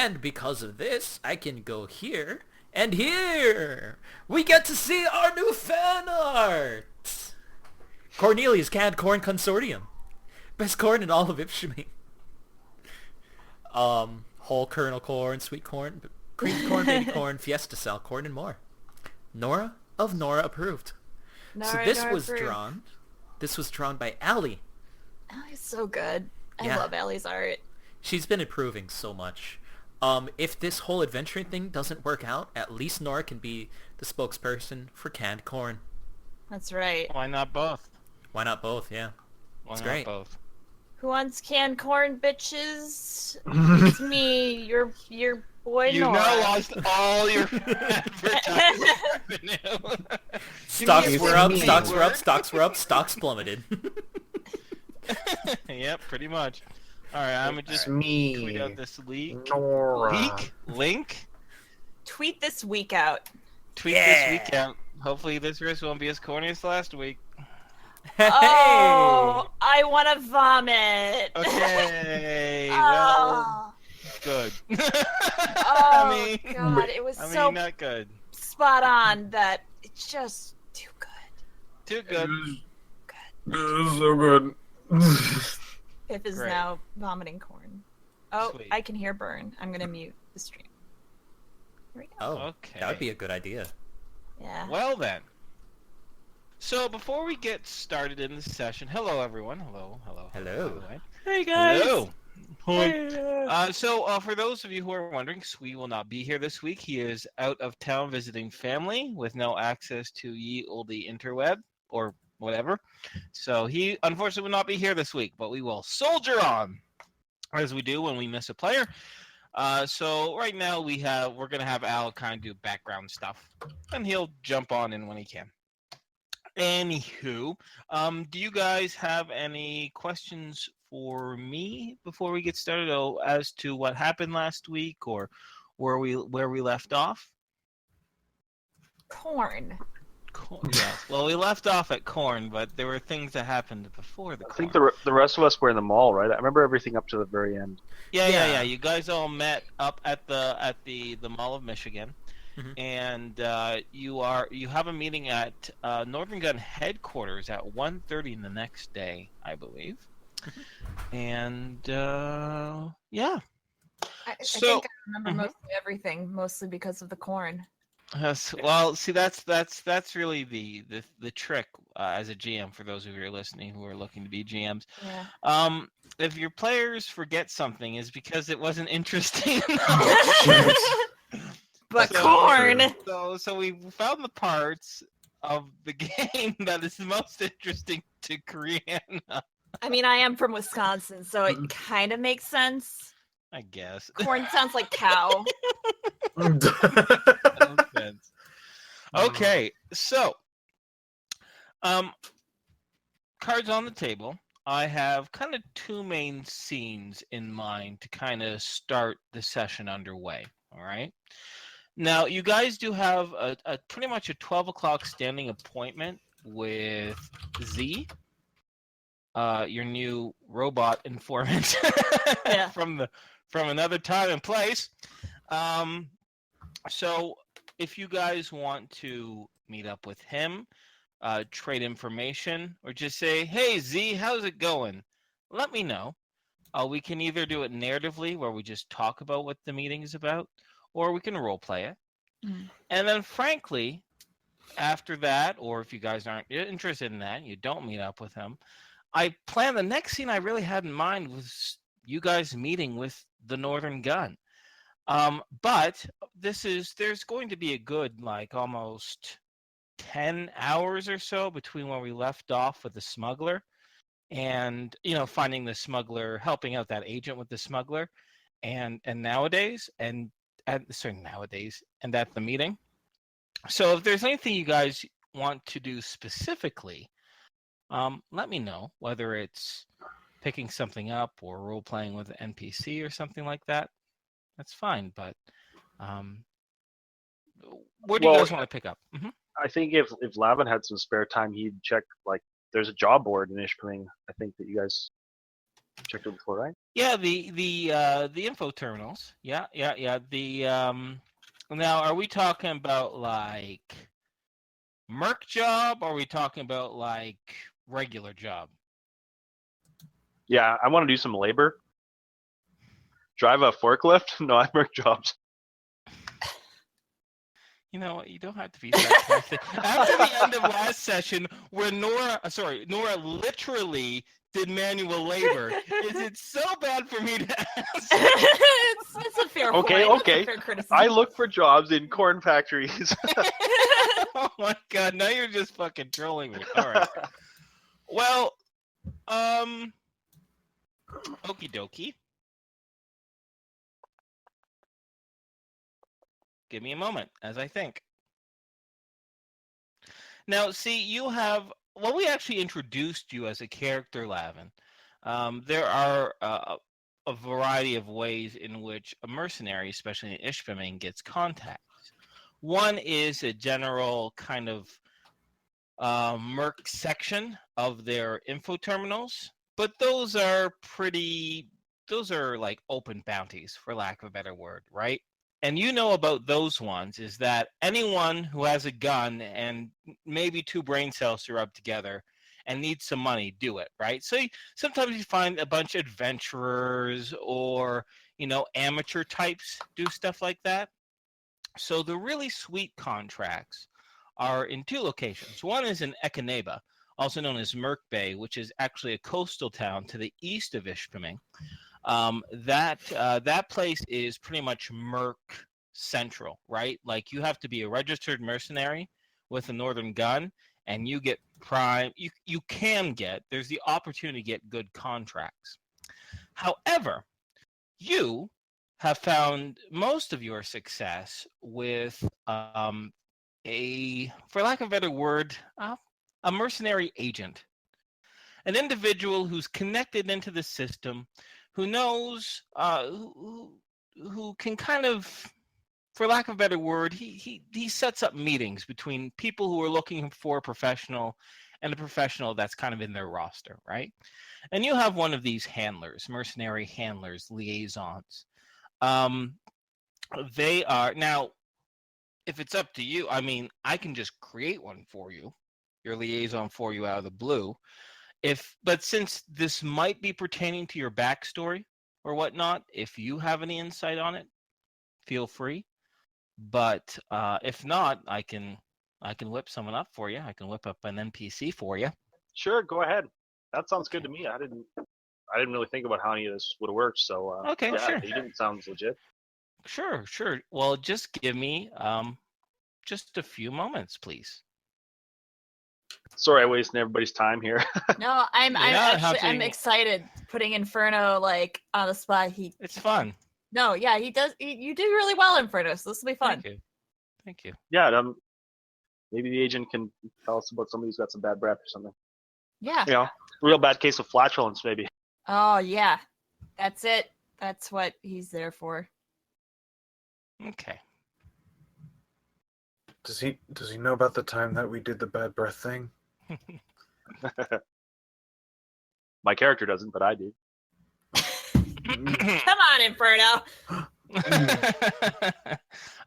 And because of this, I can go here and here. We get to see our new fan art. Cornelius Canned Corn Consortium. Best corn in all of Ipswich. Whole kernel corn, sweet corn, cream corn, baby corn, fiesta cell corn, and more. Nora of Nora approved. So this was drawn. This was drawn by Allie. Allie's so good. I Yeah. love Allie's art. She's been improving so much. If this whole adventuring thing doesn't work out, at least Nora can be the spokesperson for canned corn. That's right. Why not both? Why not both? Yeah. Why It's not great. both? Who wants canned corn, bitches? It's me, your boy You've Nora. now lost all your advertising revenue. Stocks were up, me. stocks were up, stocks were up, stocks plummeted. Yep, pretty much. All right, I'm gonna just me, tweet out this Nora. link. Tweet this week out. Tweet this week out. Hopefully this race won't be as corny as last week. Hey! Oh, I want to vomit. Okay, well, Oh, good. oh God, it was so not good. spot on that it's just too good. Too good. This is so good. Piph is Great. now vomiting corn. Oh, Sweet. I can hear Burn. I'm gonna mute the stream. Here we go. Oh, Okay. that would be a good idea. Yeah. Well then. So before we get started in the session, hello everyone. Hello. Hello. by the way. Hey Hello. Hey. So for those of you who are wondering, Squee will not be here this week. He is out of town visiting family with no access to ye olde interweb or whatever. So he unfortunately will not be here this week, but we will soldier on as we do when we miss a player. So right now we're gonna have Al kind of do background stuff, and he'll jump on in when he can. Anywho, do you guys have any questions for me before we get started as to what happened last week or where we left off? Corn. Yes. Well, we left off at corn, but there were things that happened before the I corn. think the rest of us were in the mall, right? I remember everything up to the very end. Yeah. You guys all met up at the Mall of Michigan, Mhm. and you have a meeting at Northern Gun headquarters at 1:30 the next day, I believe. And yeah. I So- think I remember Mhm. mostly everything, mostly because of the corn. Well, see, that's really the trick as a GM for those of you who are listening who are looking to be GMs. Yeah. If your players forget something, is because it wasn't interesting enough. But So- corn. So we found the parts of the game that is most interesting to Criana, I mean, I am from Wisconsin, so it kind of makes sense. I guess. Corn sounds like cow. No offense. Okay, so cards on the table. I have kind of two main scenes in mind to kind of start the session underway. All right. Now, you guys do have a pretty much a 12 o'clock standing appointment with Z, your new robot informant Yeah. from another time and place. So if you guys want to meet up with him, trade information, or just say, "Hey Z, how's it going?" Let me know. We can either do it narratively, where we just talk about what the meeting is about, or we can role play it. Mm. And then, frankly, after that, or if you guys aren't interested in that, you don't meet up with him. I plan the next scene I really had in mind was you guys meeting with the Northern Gun. But there's going to be a good almost 10 hours or so between where we left off with the smuggler and finding the smuggler, helping out that agent with the smuggler, and nowadays and at the meeting. So if there's anything you guys want to do specifically, let me know, whether it's picking something up or role playing with an NPC or something like that. That's fine, but where do you guys want to pick up? Mm-hmm. I think if Lavin had some spare time, he'd check there's a job board in Ishpeming. I think that you guys Checked it before, right? Yeah, the info terminals. Yeah. Now, are we talking about like merc job? Or are we talking about like regular job? Yeah, I want to do some labor. Drive a forklift? No, I work jobs. You know what? You don't have to be sarcastic. After the end of last session, where Nora literally did manual labor, is it so bad for me to ask? it's a fair Okay, point. okay. It's a fair criticism. I look for jobs in corn factories. Oh my god! Now you're just fucking trolling me. All right. Well, okie dokie. Give me a moment as I think. Now, see, you have. Well, we actually introduced you as a character, Lavin. There are a variety of ways in which a mercenary, especially in Ishpeming, gets contacts. One is a general kind of merc section of their info terminals, but those are like open bounties, for lack of a better word, right? And you know about those ones is that anyone who has a gun and maybe 2 brain cells to rub together and needs some money, do it, right? So sometimes you find a bunch of adventurers or, amateur types do stuff like that. So the really sweet contracts are in 2 locations. One is in Ekaneba, also known as Merc Bay, which is actually a coastal town to the east of Ishpeming. That place is pretty much Merc central, right? Like you have to be a registered mercenary with a northern gun, and you get prime. You can get. There's the opportunity to get good contracts. However, you have found most of your success with for lack of a better word, a mercenary agent, an individual who's connected into the system, who knows, who can kind of, for lack of a better word, he sets up meetings between people who are looking for a professional and a professional that's kind of in their roster, right? And you have one of these handlers, mercenary handlers, liaisons. They are now. If it's up to you, I mean, I can just create one for you, your liaison for you out of the blue. But since this might be pertaining to your backstory or whatnot, if you have any insight on it, feel free. But if not, I can whip someone up for you. I can whip up an NPC for you. Sure, go ahead. That sounds good to me. I didn't really think about how any of this would have worked. So Okay, yeah, sure. he didn't sound legit. Sure. Well, just give me just a few moments, please. Sorry, I wasted everybody's time here. No, I'm excited putting Inferno like on the spot. It's fun. No, yeah, he does. You do really well, Inferno. So this will be fun. Thank you. Yeah, maybe the agent can tell us about somebody who's got some bad breath or something. Yeah. Real bad case of flatulence, maybe. Oh yeah, that's it. That's what he's there for. Okay. Does he know about the time that we did the bad breath thing? My character doesn't, but I do. Come on, Inferno.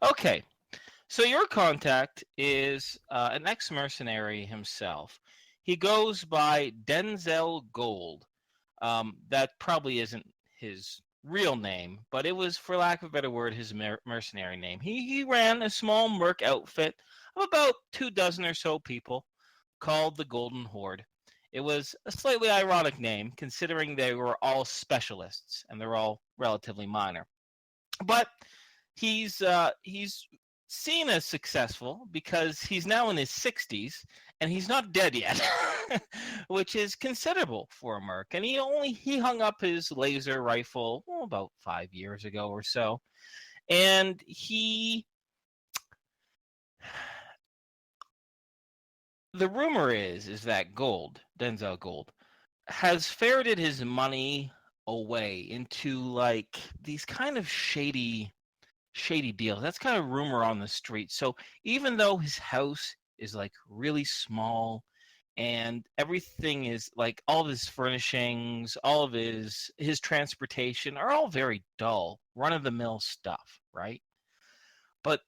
Okay. So your contact is an ex-mercenary himself. He goes by Denzel Gold. That probably isn't his real name, but it was, for lack of a better word, his mercenary name. He ran a small merc outfit of about 24 or so people called the Golden Horde. It was a slightly ironic name, considering they were all specialists and they're all relatively minor. But he's seen as successful because he's now in his 60s and he's not dead yet, which is considerable for a merc. And he hung up his laser rifle about 5 years ago or so, and the rumor is that Denzel Gold, has ferreted his money away into like these kind of shady deals. That's kind of rumor on the street. So even though his house is like really small and everything is like all of his furnishings, all of his transportation are all very dull, run-of-the-mill stuff, right? But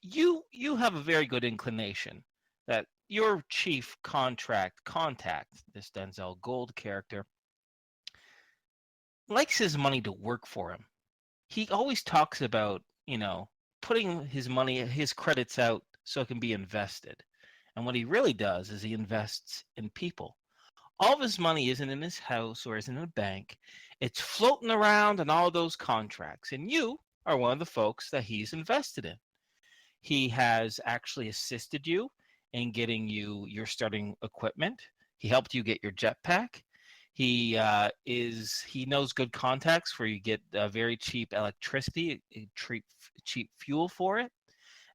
you have a very good inclination that your chief contact, this Denzel Gold character, likes his money to work for him. He always talks about, putting his money, his credits out so it can be invested. And what he really does is he invests in people. All of his money isn't in his house or isn't in a bank. It's floating around in all those contracts. And you are one of the folks that he's invested in. He has actually assisted you in getting you your starting equipment. He helped you get your jetpack. He knows good contacts where you get very cheap electricity, cheap fuel for it.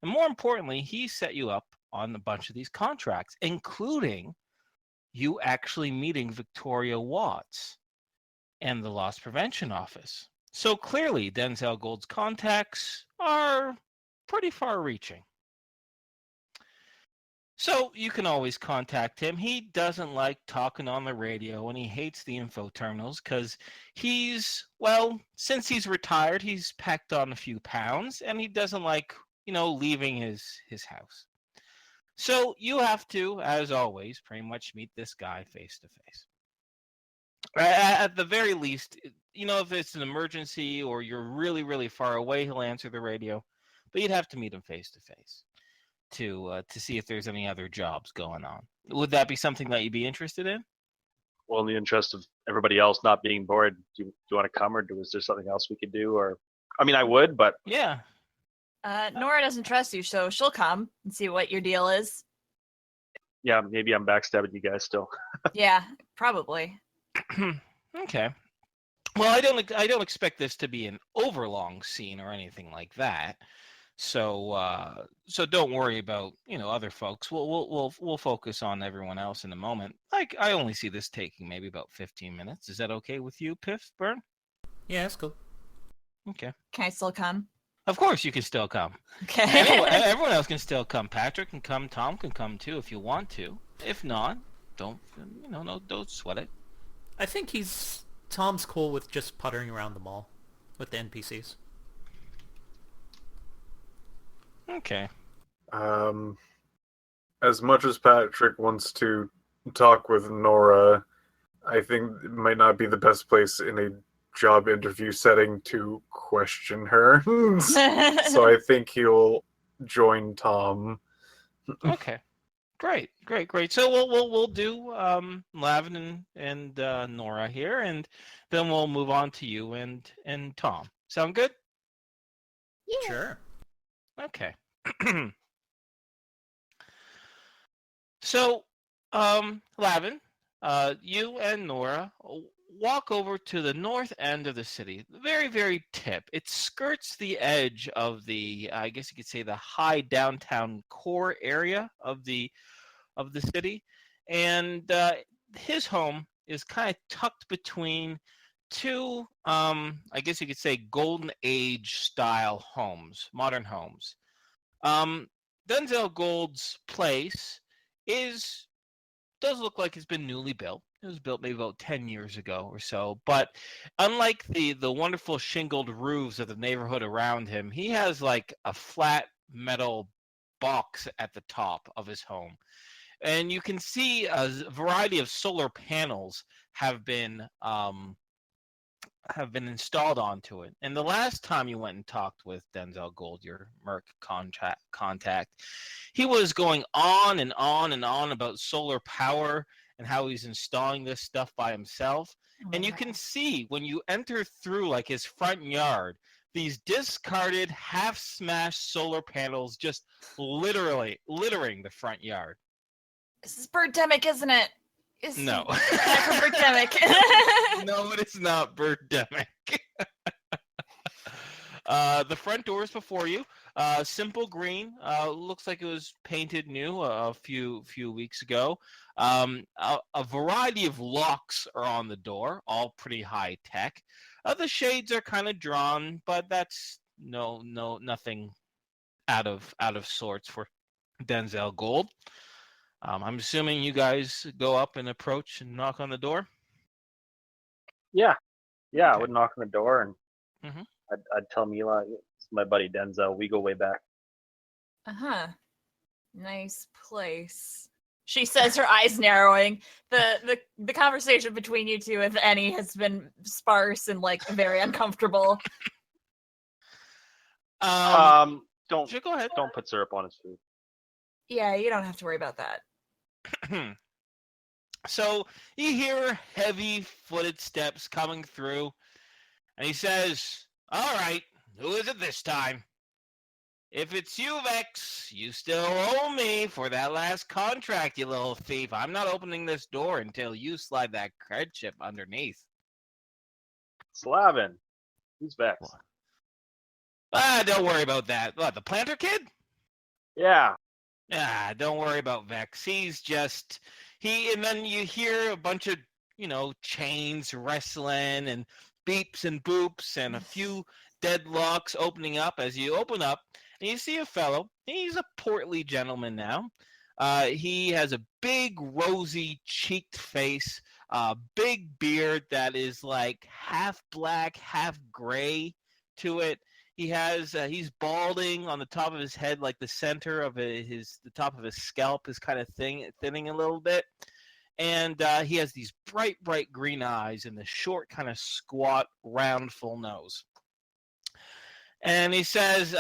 And more importantly, he set you up on a bunch of these contracts, including you actually meeting Victoria Watts and the Loss Prevention Office. So clearly, Denzel Gold's contacts are pretty far-reaching. So you can always contact him. He doesn't like talking on the radio, and he hates the info terminals because since he's retired, he's packed on a few pounds, and he doesn't like, leaving his house. So you have to, as always, pretty much meet this guy face to face. At the very least, if it's an emergency or you're really, really far away, he'll answer the radio, but you'd have to meet him face to face to see if there's any other jobs going on. Would that be something that you'd be interested in? Well, in the interest of everybody else not being bored, do you want to come, or is there something else we could do? Or, I mean, I would, but Yeah. Nora doesn't trust you, so she'll come and see what your deal is. yeah, maybe I'm backstabbing you guys still. Yeah, probably. Okay. Well, I don't expect this to be an overlong scene or anything like that. So don't worry about other folks. We'll focus on everyone else in a moment. Like, I only see this taking maybe about 15 minutes. Is that okay with you, Piph Burn? Yeah, that's cool. Okay. Can I still come? Of course you can still come. Okay. Everyone else can still come. Patrick can come. Tom can come too if you want to. If not, don't sweat it. I think Tom's cool with just puttering around the mall with the NPCs. Okay. As much as Patrick wants to talk with Nora, I think it might not be the best place in a job interview setting to question her. So I think he'll join Tom. Okay. Great. So we'll do Lavin and Nora here, and then we'll move on to you and Tom. Sound good? Yeah. Sure. Okay. So, Lavin, you and Nora walk over to the north end of the city, the very, very tip. It skirts the edge of the, I guess you could say, the high downtown core area of the city, and his home is kind of tucked between two, I guess you could say, golden age style homes, modern homes. Denzel Gold's place does look like it's been newly built. It was built maybe about 10 years ago or so. But unlike the wonderful shingled roofs of the neighborhood around him, he has like a flat metal box at the top of his home. And you can see a variety of solar panels have been installed onto it. And the last time you went and talked with Denzel Gold, your Merc contact, he was going on and on and on about solar power and how he's installing this stuff by himself. And you can see when you enter through like his front yard, these discarded, half-smashed solar panels just literally littering the front yard. This is Birdemic, isn't it? No. Birdemic. No, it is not Birdemic. The front door is before you. Simple green. Looks like it was painted new a few weeks ago. A variety of locks are on the door, all pretty high tech. The shades are kind of drawn, but that's nothing out of sorts for Denzel Gold. I'm assuming you guys go up and approach and knock on the door. Yeah, I Okay. would knock on the door and Mhm. I'd tell Mila, it's my buddy Denzel. We go way back. Uh-huh. Nice place. She says, her eyes narrowing. The conversation between you two, if any, has been sparse and like very uncomfortable. Don't Sure, go ahead. don't put syrup on his food. Yeah, you don't have to worry about that. So you hear heavy-footed steps coming through, and he says, "All right, who is it this time? If it's you, Vex, you still owe me for that last contract, you little thief. I'm not opening this door until you slide that cred chip underneath." Slavin, who's Vex? What? Don't worry about that. What, the planter kid? Yeah, Don't worry about Vex. He's just and then you hear a bunch of, chains wrestling and beeps and boops and a few deadlocks opening up as you open up and you see a fellow. He's a portly gentleman now. He has a big rosy cheeked face, big beard that is like half black, half gray to it. He has he's balding on the top of his head, like the center of the top of his scalp is kind of thinning a little bit, and he has these bright green eyes and the short, kind of squat, round, full nose. And he says,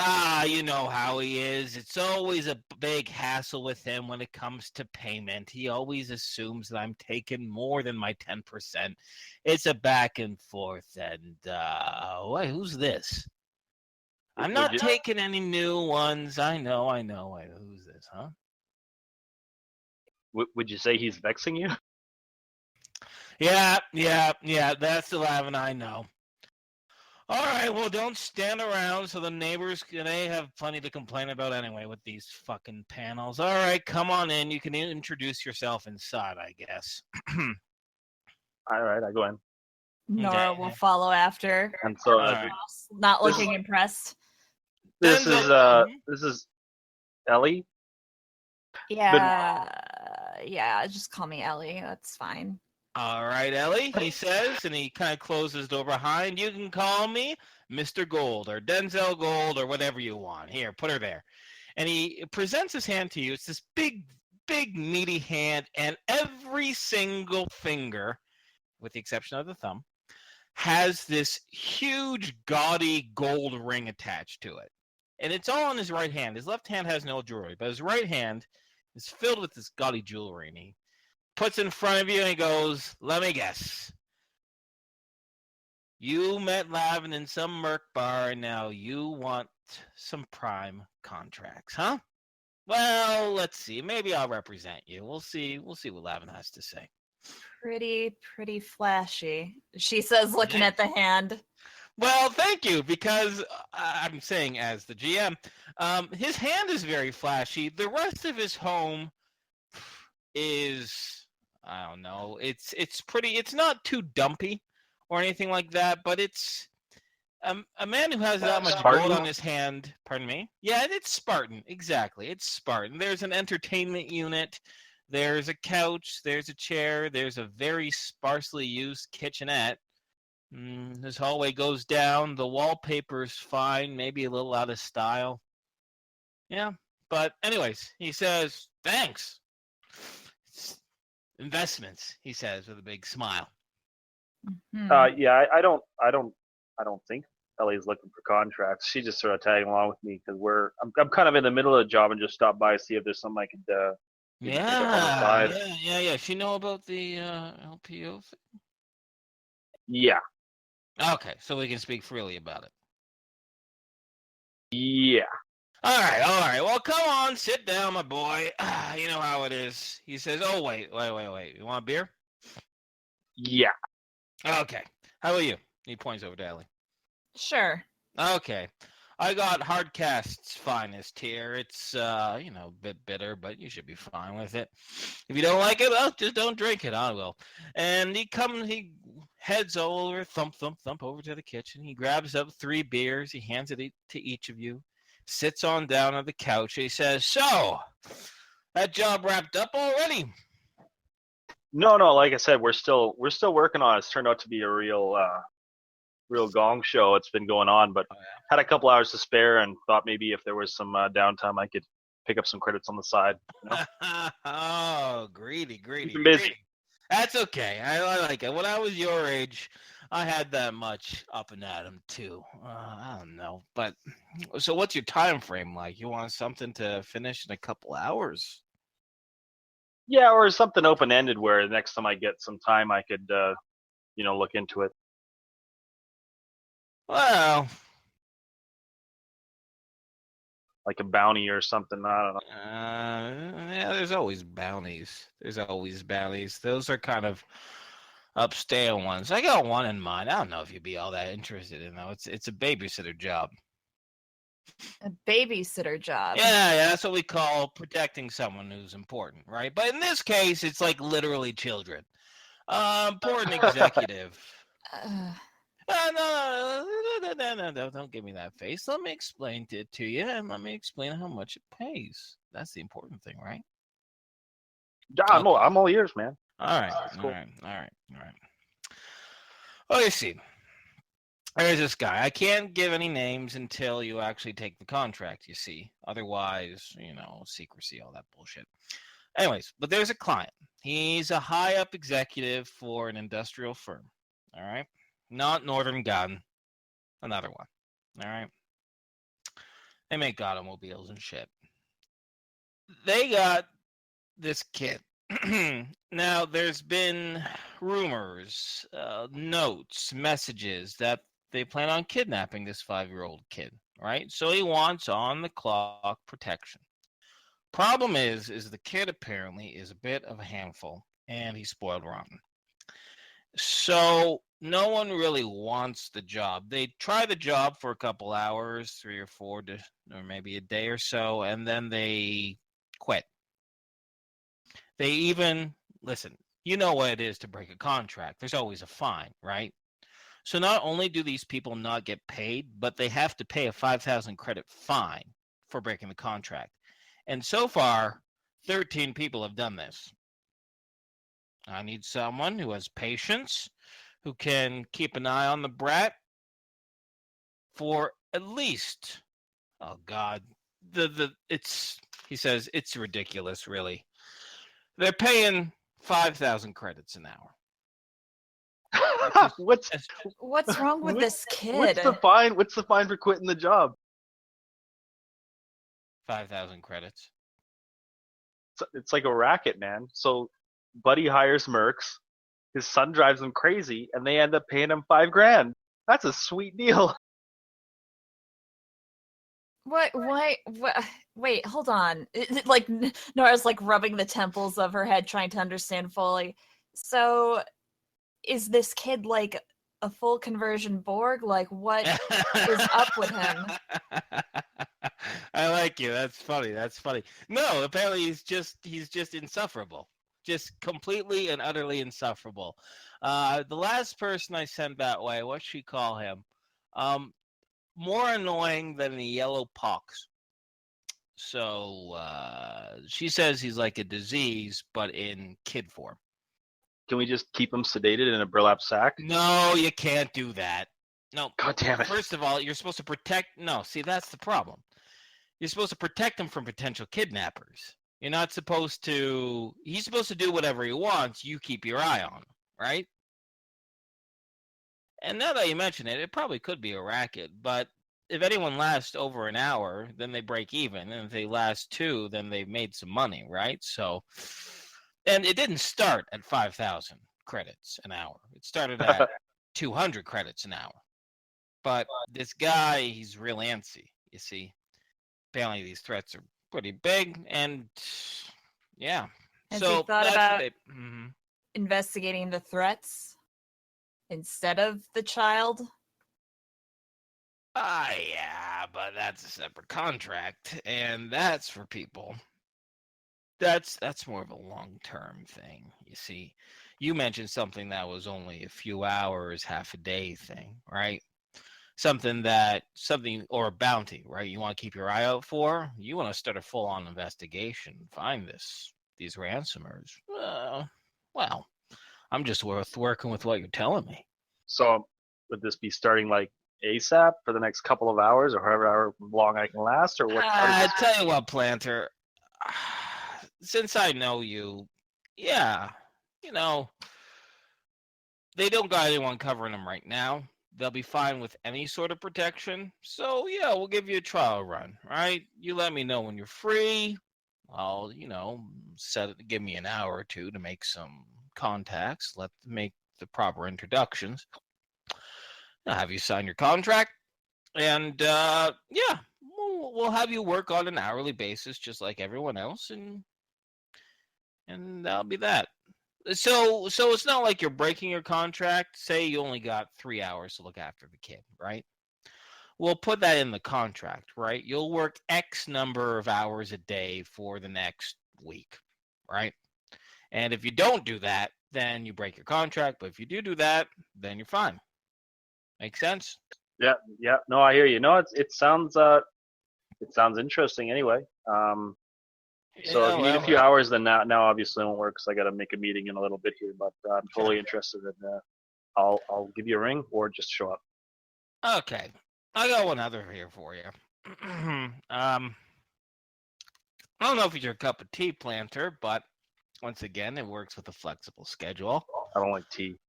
you know how he is. It's always a big hassle with him when it comes to payment. He always assumes that I'm taking more than my 10%. It's a back and forth. And, wait, who's this? I'm not taking any new ones. I know. Wait, who's this, huh? Would you say he's vexing you? Yeah. That's the Lavin I know. All right, well, don't stand around so the neighbors, they have plenty to complain about anyway with these fucking panels. All right, come on in. You can introduce yourself inside, I guess. All right, I go in. Nora will follow after. And so right. Not looking impressed. This is Ellie. Yeah, just call me Ellie. That's fine. All right, Ellie, he says, and he kind of closes his door behind. You can call me Mr. Gold or Denzel Gold or whatever you want. Here, put her there. And he presents his hand to you. It's this big, meaty hand, and every single finger, with the exception of the thumb, has this huge, gaudy gold ring attached to it. And it's all on his right hand. His left hand has no jewelry, but his right hand is filled with this gaudy jewelry. And he puts in front of you and he goes, "Let me guess. You met Lavin in some merc bar and now you want some prime contracts, huh? Well, let's see. Maybe I'll represent you. We'll see what Lavin has to say." Pretty flashy, she says, looking at the hand. Well, thank you, because I'm saying as the GM, his hand is very flashy. The rest of his home is, I don't know, it's pretty, it's not too dumpy or anything like that, but it's a man who has that much Spartan? gold on his hand. Pardon me? Yeah, it's Spartan. Exactly. It's Spartan. There's an entertainment unit. There's a couch. There's a chair. There's a very sparsely used kitchenette. This hallway goes down. The wallpaper's fine, maybe a little out of style. Yeah, but anyways, he says, "Thanks. Investments," he says with a big smile. Mm-hmm. Yeah, I don't think Ellie's looking for contracts. She just sort of tagging along with me because I'm kind of in the middle of the job and just stop by see if there's something I could pick up on the side. Yeah. She know about the LPO thing? Yeah. Okay, so we can speak freely about it. Yeah. All right. Well, come on, sit down, my boy. You know how it is. He says, "Oh, wait. You want a beer?" Yeah. Okay. How about you? He points over to Ellie. Sure. Okay. I got Hardcast's finest here. It's, a bit bitter, but you should be fine with it. If you don't like it, well, just don't drink it. I will. And he heads over, thump over to the kitchen. He grabs up 3 beers. He hands it to each of you. Sits on down on the couch. He says, "So, that job wrapped up already? No, like I said, we're still working on it. It's turned out to be a real gong show. It's been going on, but had a couple hours to spare and thought maybe if there was some downtime, I could pick up some credits on the side. You know? Oh, greedy. Keep 'em busy. That's okay. I like it. When I was your age, I had that much up and at 'em too. I don't know, but so what's your time frame like? You want something to finish in a couple hours? Yeah, or something open ended where the next time I get some time, I could look into it. Well, Like a bounty or something. I don't know. yeah, there's always bounties. Those are kind of upstale ones. I got one in mind. I don't know if you'd be all that interested in though. It's a babysitter job. A babysitter job. Yeah, that's what we call protecting someone who's important, right? But in this case, it's like literally children. Important executive. No, don't give me that face. Let me explain it to you, and let me explain how much it pays. That's the important thing, right? Yeah, I'm all ears, man. All right, Cool. all right. Oh, you see, there's this guy. I can't give any names until you actually take the contract, you see. Otherwise, secrecy, all that bullshit. Anyways, but there's a client. He's a high-up executive for an industrial firm, all right? Not Northern Gun, another one, all right? They make automobiles and shit. They got this kid. Now, there's been rumors, notes, messages that they plan on kidnapping this 5-year-old kid, right? So he wants on-the-clock protection. Problem is the kid apparently is a bit of a handful, and he's spoiled rotten. So no one really wants the job. They try the job for a couple hours, 3 or 4, or maybe a day or so, and then they quit. They even, listen, you know what it is to break a contract. There's always a fine, right? So not only do these people not get paid, but they have to pay a 5,000 credit fine for breaking the contract. And so far, 13 people have done this. I need someone who has patience, who can keep an eye on the brat for at least, oh God, he says it's ridiculous, really. They're paying 5,000 credits an hour. What's wrong with this kid? What's the fine? What's the fine for quitting the job? 5,000 credits. It's like a racket, man. So Buddy hires mercs, his son drives him crazy, and they end up paying him $5,000. That's a sweet deal. What? Wait, hold on. Like Nora's like rubbing the temples of her head, trying to understand fully. So, is this kid like a full conversion Borg? Like, what is up with him? I like you. That's funny. No, apparently he's just insufferable. Just completely and utterly insufferable. The last person I sent that way, what should she call him? More annoying than the yellow pox. So she says he's like a disease, but in kid form. Can we just keep him sedated in a burlap sack? No, you can't do that. No. God damn it. First of all, you're supposed to protect. No, see, that's the problem. You're supposed to protect him from potential kidnappers. You're not supposed to. He's supposed to do whatever he wants. You keep your eye on him, right? And now that you mention it, it probably could be a racket. But if anyone lasts over an hour, then they break even. And if they last 2, then they've made some money, right? So, and it didn't start at 5,000 credits an hour. It started at 200 credits an hour. But this guy, he's real antsy, you see. Apparently these threats are pretty big, and yeah. Has so he thought that's about what investigating the threats instead of the child? Yeah, but that's a separate contract, and that's for people. That's more of a long-term thing, you see. You mentioned something that was only a few hours, half a day thing, right? something or a bounty, right? You want to keep your eye out for. You want to start a full-on investigation, find these ransomers. Well, I'm just working with what you're telling me. So would this be starting like ASAP for the next couple of hours, or however long I can last, or what? I tell you what, Planter. Since I know you, yeah, you know, they don't got anyone covering them right now. They'll be fine with any sort of protection. So, yeah, we'll give you a trial run, right? You let me know when you're free. I'll, give me an hour or two to make some contacts, make the proper introductions. I'll have you sign your contract. And, yeah, we'll have you work on an hourly basis just like everyone else. And that'll be that. So it's not like you're breaking your contract. Say you only got 3 hours to look after the kid, right? We'll put that in the contract, right? You'll work X number of hours a day for the next week, right? And if you don't do that, then you break your contract. But if you do that, then you're fine. Make sense? Yeah. No, I hear you. No, it sounds interesting anyway. So if you need a few hours, then now obviously it won't work because I got to make a meeting in a little bit here. But I'm totally interested in. I'll give you a ring or just show up. Okay, I got one other here for you. I don't know if it's your cup of tea, Planter, but once again, it works with a flexible schedule. I don't like tea.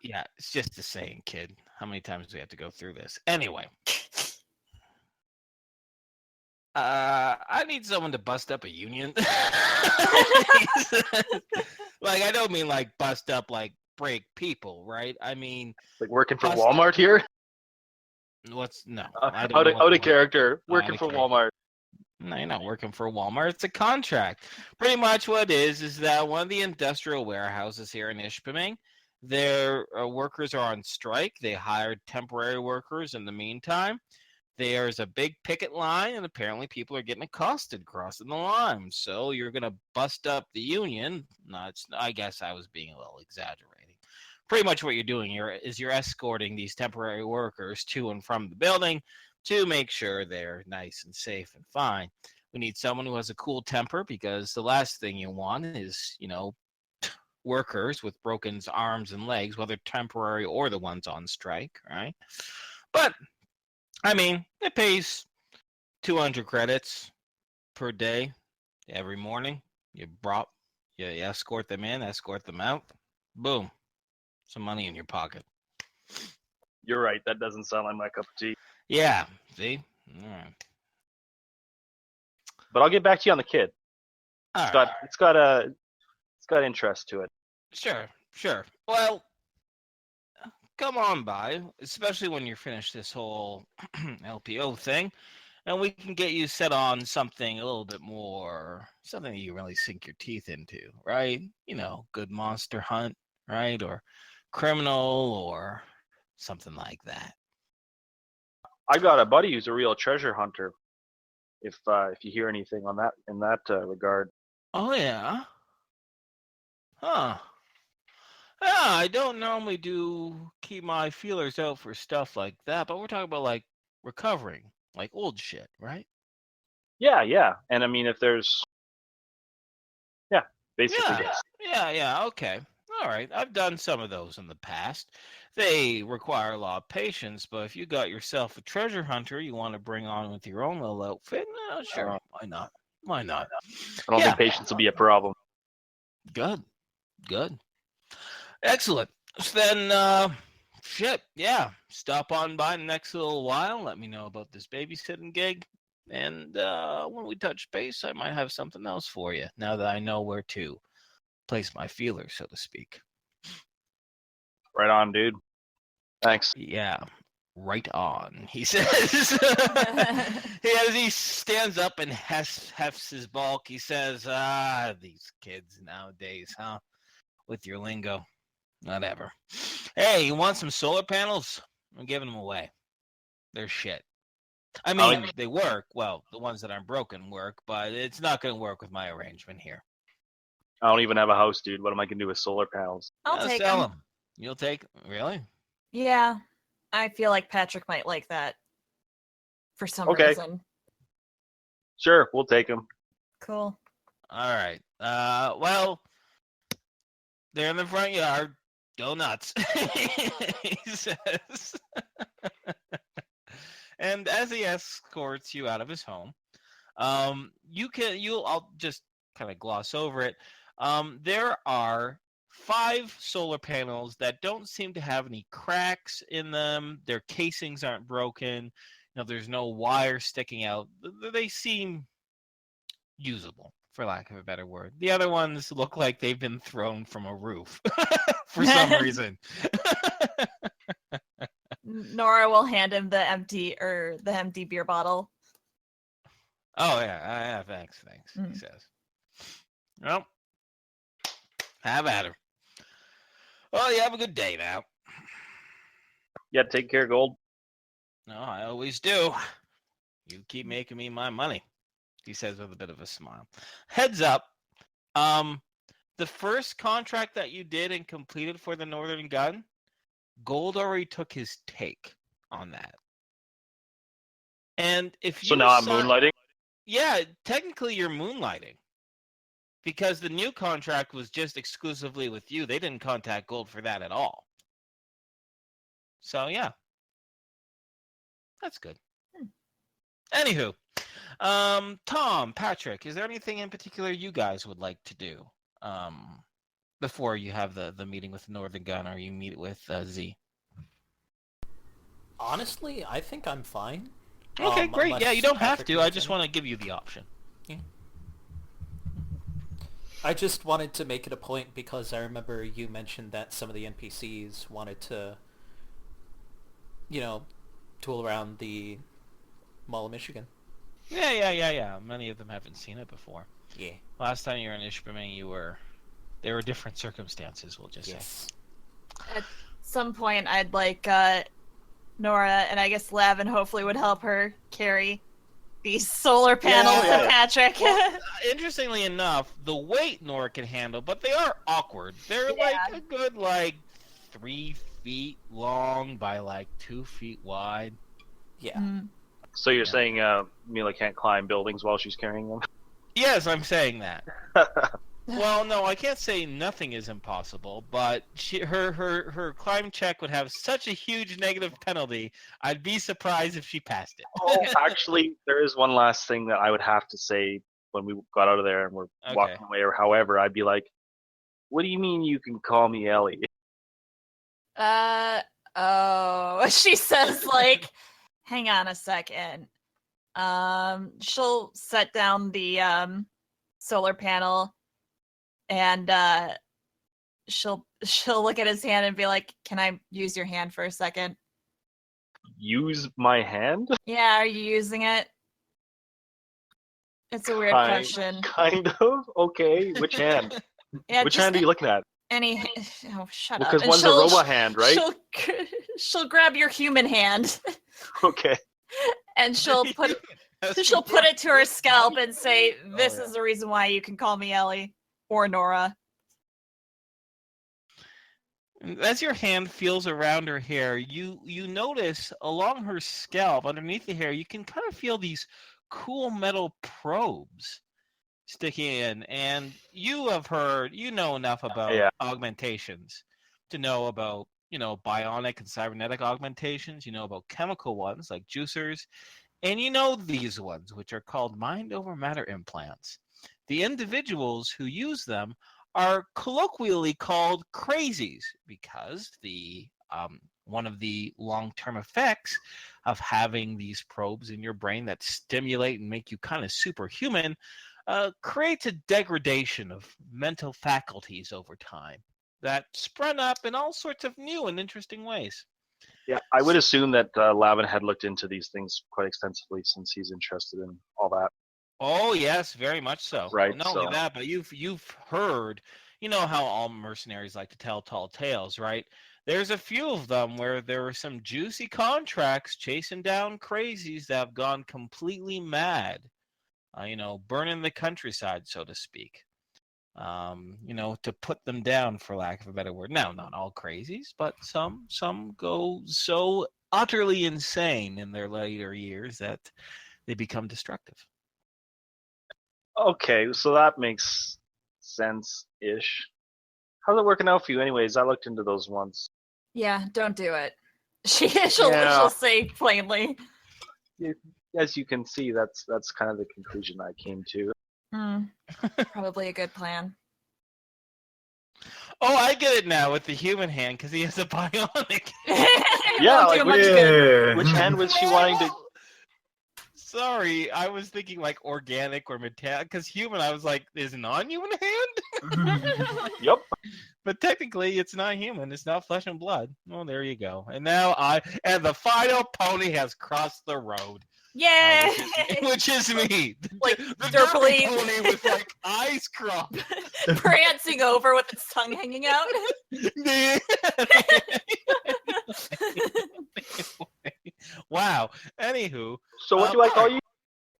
Yeah, it's just a saying, kid. How many times do we have to go through this? Anyway. I need someone to bust up a union. Like, I don't mean like bust up, like break people, right? I mean, like working for Walmart here. No? Out of character. Working for Walmart. No, you're not working for Walmart. It's a contract. Pretty much what it is that one of the industrial warehouses here in Ishpeming, their workers are on strike. They hired temporary workers in the meantime. There's a big picket line, and apparently people are getting accosted crossing the line. So you're going to bust up the union. No, I guess I was being a little exaggerating. Pretty much what you're doing is you're escorting these temporary workers to and from the building to make sure they're nice and safe and fine. We need someone who has a cool temper because the last thing you want is, workers with broken arms and legs, whether temporary or the ones on strike, right? But I mean, it pays 200 credits per day every morning. You escort them in, escort them out. Boom. Some money in your pocket. You're right. That doesn't sound like my cup of tea. Yeah. See? All right. But I'll get back to you on the kid. It's got interest to it. Sure. Well, come on by, especially when you're finished this whole LPO thing, and we can get you set on something a little bit more, something that you really sink your teeth into, right? Good monster hunt, right? Or criminal or something like that. I got a buddy who's a real treasure hunter. If you hear anything on that in that regard. Oh yeah. Huh. Yeah, I don't normally keep my feelers out for stuff like that, but we're talking about like recovering, like old shit, right? Yeah. And I mean, if there's, basically, yes. Yeah. Okay. All right. I've done some of those in the past. They require a lot of patience, but if you got yourself a treasure hunter you want to bring on with your own little outfit, sure. Why not? I don't think patience will be a problem. Good. Excellent. So then, stop on by the next little while. Let me know about this babysitting gig. And when we touch base, I might have something else for you, now that I know where to place my feelers, so to speak. Right on, dude. Thanks. Yeah, right on, he says. As he stands up and hefts his bulk, he says, these kids nowadays, huh? With your lingo. Whatever. Hey, you want some solar panels? I'm giving them away. They're shit. I mean, they work. Well, the ones that aren't broken work, but it's not going to work with my arrangement here. I don't even have a house, dude. What am I going to do with solar panels? I'll take sell them. You'll take? Really? Yeah. I feel like Patrick might like that for some Okay. reason. Sure, we'll take him. Cool. All right. Well, they're in the front yard. Go nuts, he says. And as he escorts you out of his home, I'll just kind of gloss over it. There are 5 solar panels that don't seem to have any cracks in them. Their casings aren't broken. There's no wire sticking out. They seem usable, for lack of a better word. The other ones look like they've been thrown from a roof for some reason. Nora will hand him the empty beer bottle. Oh yeah, thanks, he says. Well, have at her. Well, you have a good day now. Yeah, take care, Gold. No, I always do. You keep making me my money, he says with a bit of a smile. Heads up, the first contract that you did and completed for the Northern Gun, Gold already took his take on that. And if you So now I'm moonlighting? Yeah, technically you're moonlighting. Because the new contract was just exclusively with you. They didn't contact Gold for that at all. So yeah. That's good. Anywho, Tom, Patrick, is there anything in particular you guys would like to do before you have the meeting with the Northern Gun or you meet with Z? Honestly, I think I'm fine. Okay, great. Yeah, you don't have to. I just want want to give you the option. Yeah. I just wanted to make it a point because I remember you mentioned that some of the NPCs wanted to, tool around the Mall of Michigan. Yeah. Many of them haven't seen it before. Yeah. Last time you were in Ishpeming, there were different circumstances, we'll just say. At some point, I'd like Nora and I guess Lavin hopefully would help her carry these solar panels to Patrick. Well, interestingly enough, the weight Nora can handle, but they are awkward. They're like a good 3 feet long by 2 feet wide. Yeah. Mm-hmm. So you're saying Mila can't climb buildings while she's carrying them? Yes, I'm saying that. Well, no, I can't say nothing is impossible, but her climb check would have such a huge negative penalty, I'd be surprised if she passed it. Oh, actually, there is one last thing that I would have to say when we got out of there and we're walking away, or however. I'd be like, what do you mean you can call me Ellie? She says, hang on a second. She'll set down the solar panel and she'll look at his hand and be like, can I use your hand for a second? Use my hand? Yeah, are you using it? It's a weird question. Kind of? Okay. Which hand? Yeah, Which hand are you looking at? Shut up. up. Because one's a robot hand, right? She'll grab your human hand. Okay. And she'll put it to her scalp and say, this is the reason why you can call me Ellie or Nora. As your hand feels around her hair, you notice along her scalp, underneath the hair, you can kind of feel these cool metal probes sticking in. And you know enough about augmentations to know about, bionic and cybernetic augmentations. You know about chemical ones like juicers. And you know these ones, which are called mind over matter implants. The individuals who use them are colloquially called crazies because one of the long-term effects of having these probes in your brain that stimulate and make you kind of superhuman creates a degradation of mental faculties over time that sprung up in all sorts of new and interesting ways. Yeah, I would assume that Lavin had looked into these things quite extensively since he's interested in all that. Oh yes, very much so. Right. Not only that, but you've heard, how all mercenaries like to tell tall tales, right? There's a few of them where there were some juicy contracts chasing down crazies that have gone completely mad, burning the countryside, so to speak. To put them down, for lack of a better word. Now, not all crazies, but some go so utterly insane in their later years that they become destructive. Okay, so that makes sense-ish. How's it working out for you anyways? I looked into those ones. Yeah, don't do it. She'll say plainly. As you can see, that's kind of the conclusion I came to. Probably a good plan. Oh, I get it now with the human hand because he has a bionic. Yeah, Won't do like much good. which hand was she wanting to? Sorry, I was thinking like organic or metallic because human. I was like, is non-human hand? Yep. But technically, it's not human. It's not flesh and blood. Well, there you go. And now the final pony has crossed the road. Yay! Which is me. Like the derpily pony with like eyes cropped. prancing over with its tongue hanging out. Wow. Anywho. So what do I call you?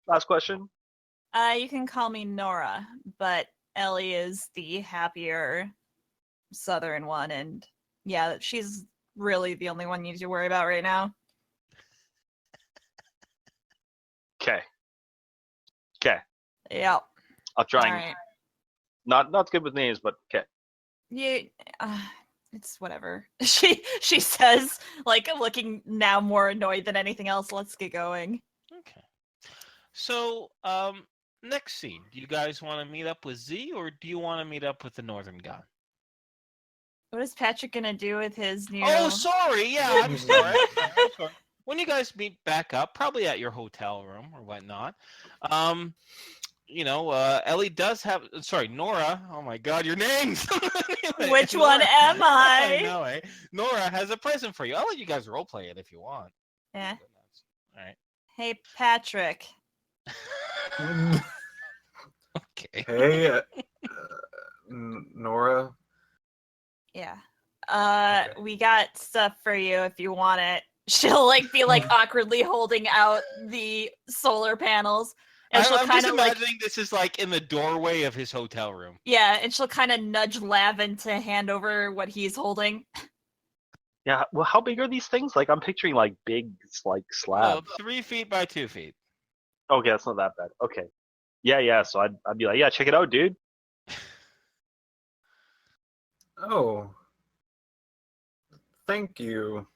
Last question. You can call me Nora, but Ellie is the happier southern one, and yeah, she's really the only one you need to worry about right now. Okay. Yeah. I'll try. All right. Not good with names, but okay. It's whatever. She says, like looking now more annoyed than anything else. Let's get going. Okay. So, next scene. Do you guys want to meet up with Z, or do you want to meet up with the northern guy? What is Patrick gonna do with his new? Oh, sorry. Yeah, I'm sorry. I'm sorry. When you guys meet back up, probably at your hotel room or whatnot, Ellie does have. Sorry, Nora. Oh my God, your names. Anyway, Which one am I? I know, eh? Nora has a present for you. I'll let you guys role play it if you want. Yeah. All right. Hey, Patrick. Okay. Hey, Nora. Yeah. Okay. We got stuff for you if you want it. She'll be awkwardly holding out the solar panels. And she'll I'm kind just of imagining this is in the doorway of his hotel room. Yeah, and she'll kind of nudge Lavin to hand over what he's holding. Yeah. Well, how big are these things? I'm picturing big slabs. 3 feet by 2 feet. Okay, that's not that bad. Okay. Yeah. So I'd be like, yeah, check it out, dude. Oh. Thank you.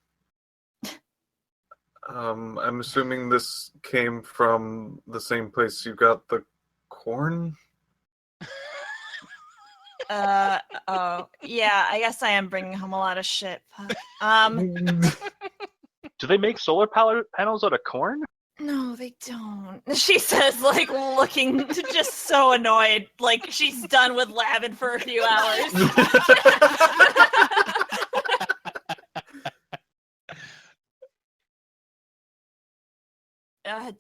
I'm assuming this came from the same place you got the corn? Oh, yeah, I guess I am bringing home a lot of shit. Do they make solar panels out of corn? No, they don't. She says, looking just so annoyed, she's done with Lavin for a few hours.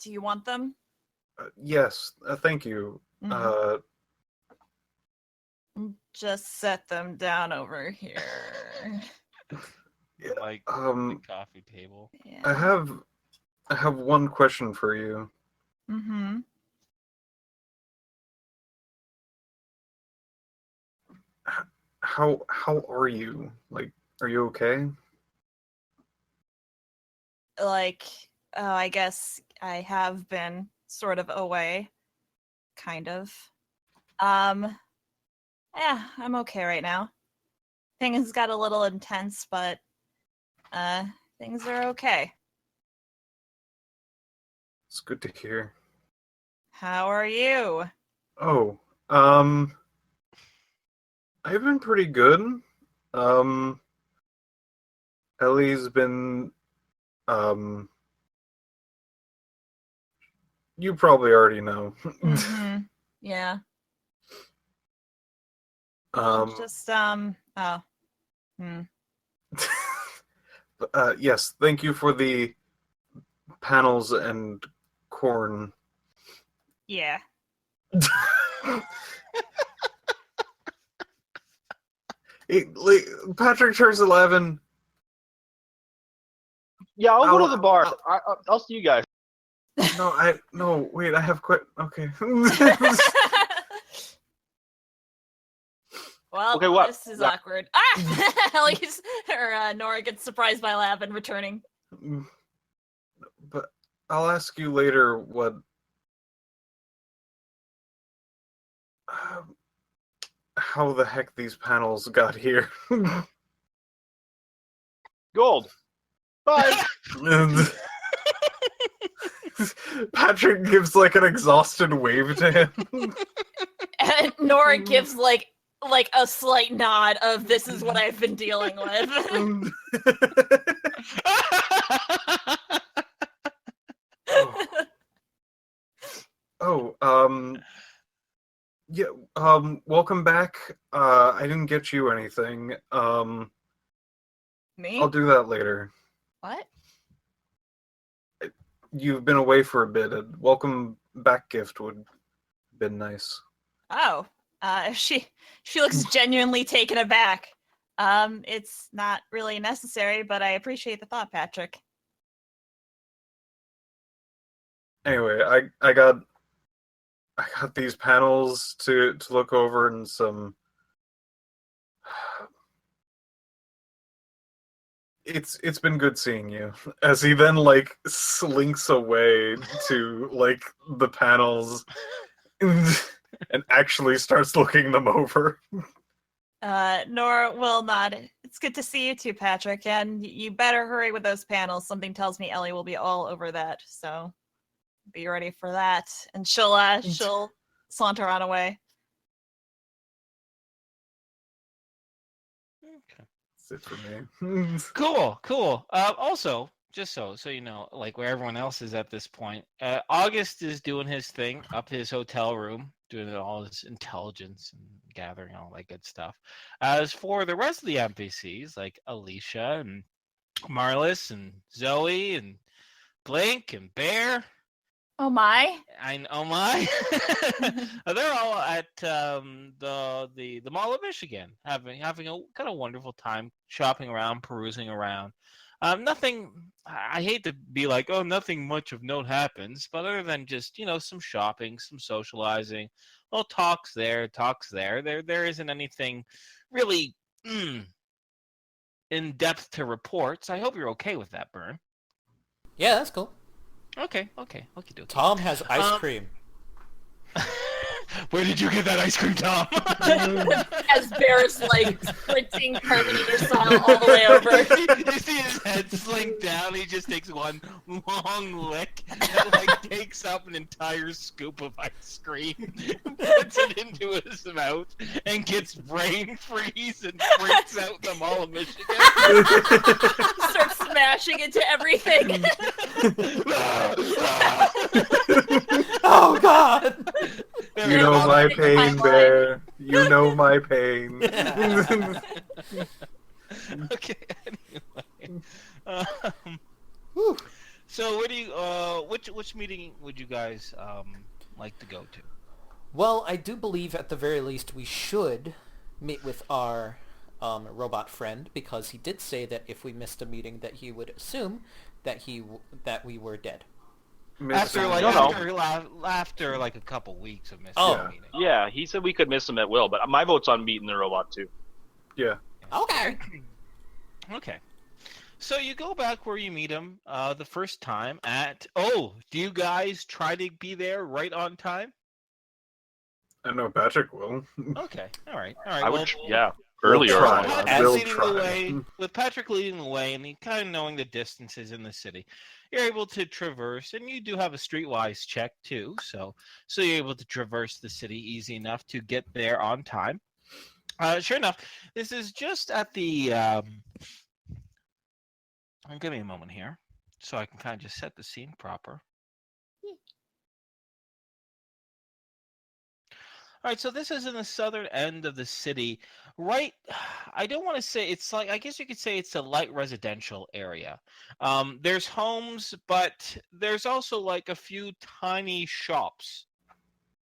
Do you want them? Yes, thank you. Mm-hmm. Just set them down over here. The coffee table. Yeah. I have one question for you. Mm-hmm. How are you? Are you okay? I guess I have been sort of away. Kind of. Yeah, I'm okay right now. Things got a little intense, but things are okay. It's good to hear. How are you? Oh, I've been pretty good. Ellie's been, you probably already know. Mm-hmm. Yeah. Just oh. Yes, thank you for the panels and corn. Yeah. Patrick turns 11. Yeah, I'll go to the bar. I'll see you guys. No, wait, I have quit. Okay. Well, okay, what? This is awkward. Nora gets surprised by Lavin returning. But I'll ask you later what... how the heck these panels got here. Gold. 5. And Patrick gives like an exhausted wave to him. And Nora gives like a slight nod of this is what I've been dealing with. Yeah, welcome back. I didn't get you anything. Me? I'll do that later. What? You've been away for a bit. A welcome back gift would have been nice. Oh, she looks genuinely taken aback. It's not really necessary, but I appreciate the thought, Patrick. Anyway, I got these panels to look over and some... It's been good seeing you. As he then like slinks away to like the panels and actually starts looking them over. Nora will nod. It's good to see you too, Patrick, and you better hurry with those panels. Something tells me Ellie will be all over that, so be ready for that. And she'll saunter on away. Okay. That's it for me. Cool. Also, just so you know, like where everyone else is at this point, August is doing his thing up his hotel room, doing all his intelligence and gathering all that good stuff. As for the rest of the NPCs, like Alicia and Marlis and Zoe and Blink and Bear, Oh my! oh my, they're all at the Mall of Michigan, having a kind of wonderful time shopping around, perusing around. Nothing. I hate to be like, oh, nothing much of note happens, but other than just some shopping, some socializing, well, talks there. There isn't anything really in depth to report. So I hope you're okay with that, Bern. Yeah, that's cool. Okay. Tom has ice cream. Where did you get that ice cream, Tom? As Bear's like sprinting Terminator style all the way over. You see his head slink down. He just takes one long lick and like takes up an entire scoop of ice cream, puts it into his mouth, and gets brain freeze and freaks out the Mall of Michigan. Starts smashing into everything. Oh God! You know my pain, Bear. You know my pain. Okay. Anyway, so where do you which meeting would you guys like to go to? Well, I do believe at the very least we should meet with our robot friend, because he did say that if we missed a meeting that he would assume that we were dead. After like a couple weeks of missing the meeting. Yeah, he said we could miss him at will, but my vote's on meeting the robot too. Yeah. Okay. Okay. So you go back where you meet him the first time at... Oh, do you guys try to be there right on time? I know Patrick will. Okay. All right. I would, well, earlier. We'll try. With Patrick leading the way and he kind of knowing the distances in the city, you're able to traverse, and you do have a streetwise check too, so you're able to traverse the city easy enough to get there on time. Sure enough, this is just at the... give me a moment here, so I can kind of just set the scene proper. All right, so this is in the southern end of the city, right? I don't want to say it's like, I guess you could say it's a light residential area. There's homes, but there's also like a few tiny shops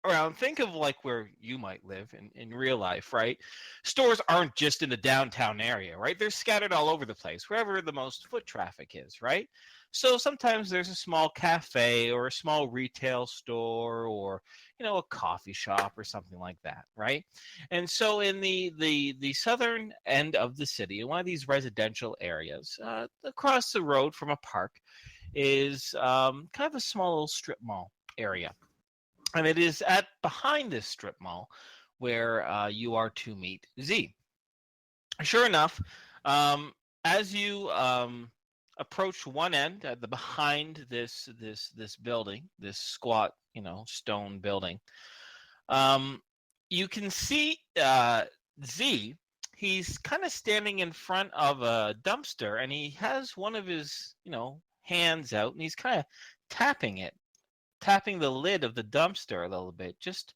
around. Think of like where you might live in real life, right? Stores aren't just in the downtown area, right? They're scattered all over the place, wherever the most foot traffic is, right? So sometimes there's a small cafe or a small retail store or a coffee shop or something like that, right? And so in the southern end of the city, in one of these residential areas, across the road from a park, is kind of a small little strip mall area. And it is behind this strip mall where you are to meet Z. Sure enough, as you approach one end, behind this building, this squat, stone building, you can see Z. He's kind of standing in front of a dumpster, and he has one of his, hands out, and he's kind of tapping the lid of the dumpster a little bit, just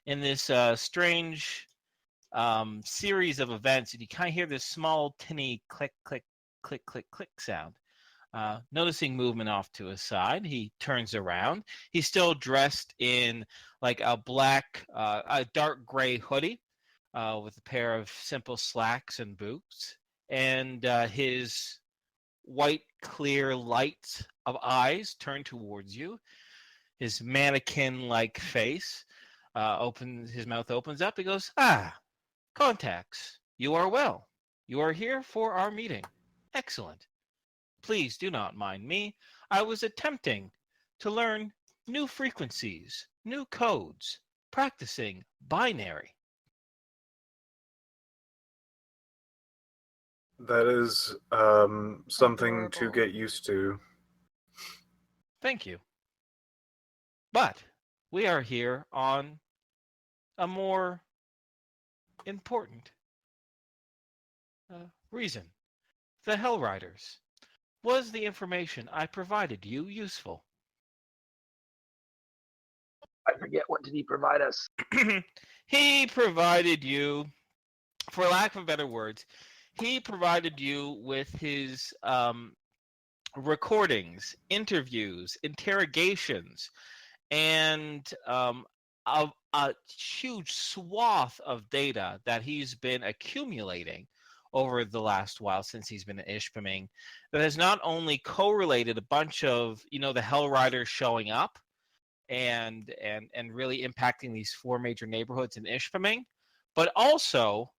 in this strange series of events. And you kind of hear this small, tinny click, click, click, click, click sound. Noticing movement off to his side, he turns around. He's still dressed in like a dark gray hoodie with a pair of simple slacks and boots, and his white, clear light of eyes turned towards you. His mannequin-like face his mouth opens up. He goes, contacts, you are well. You are here for our meeting. Excellent. Please do not mind me. I was attempting to learn new frequencies, new codes, practicing binary. That is something to Adorable. get used to. Thank you. But we are here on a more important reason. The Hell Riders. Was the information I provided you useful? I forget, what did he provide us? He provided you, for lack of better words, he provided you with his recordings, interviews, interrogations, and a huge swath of data that he's been accumulating over the last while since he's been Ishpeming, that has not only correlated a bunch of the Hell Riders showing up and really impacting these 4 major neighborhoods in Ishpeming, but also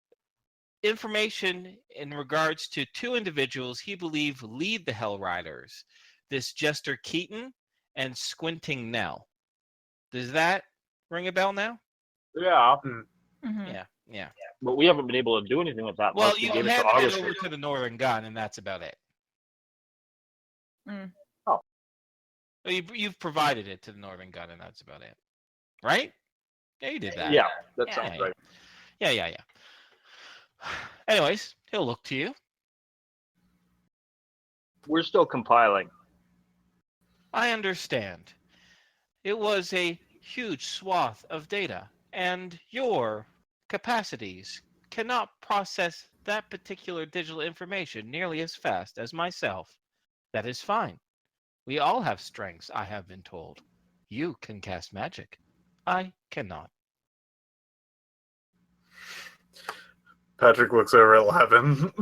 information in regards to 2 individuals he believed lead the Hell Riders, this Jester Keaton and Squinting Nell. Does that ring a bell now? Yeah, Mhm. Yeah. but we haven't been able to do anything with that. Well, unless we you gave it to handed it August. over to the Northern Gun, and that's about it. Mm. Oh. Well, you've provided it to the Northern Gun, and that's about it. Right? Yeah, you did that. Yeah, that Yeah. sounds right. Yeah. Anyways, he'll look to you. We're still compiling. I understand. It was a huge swath of data, and your capacities cannot process that particular digital information nearly as fast as myself. That is fine. We all have strengths, I have been told. You can cast magic. I cannot. Patrick looks over at Lavin.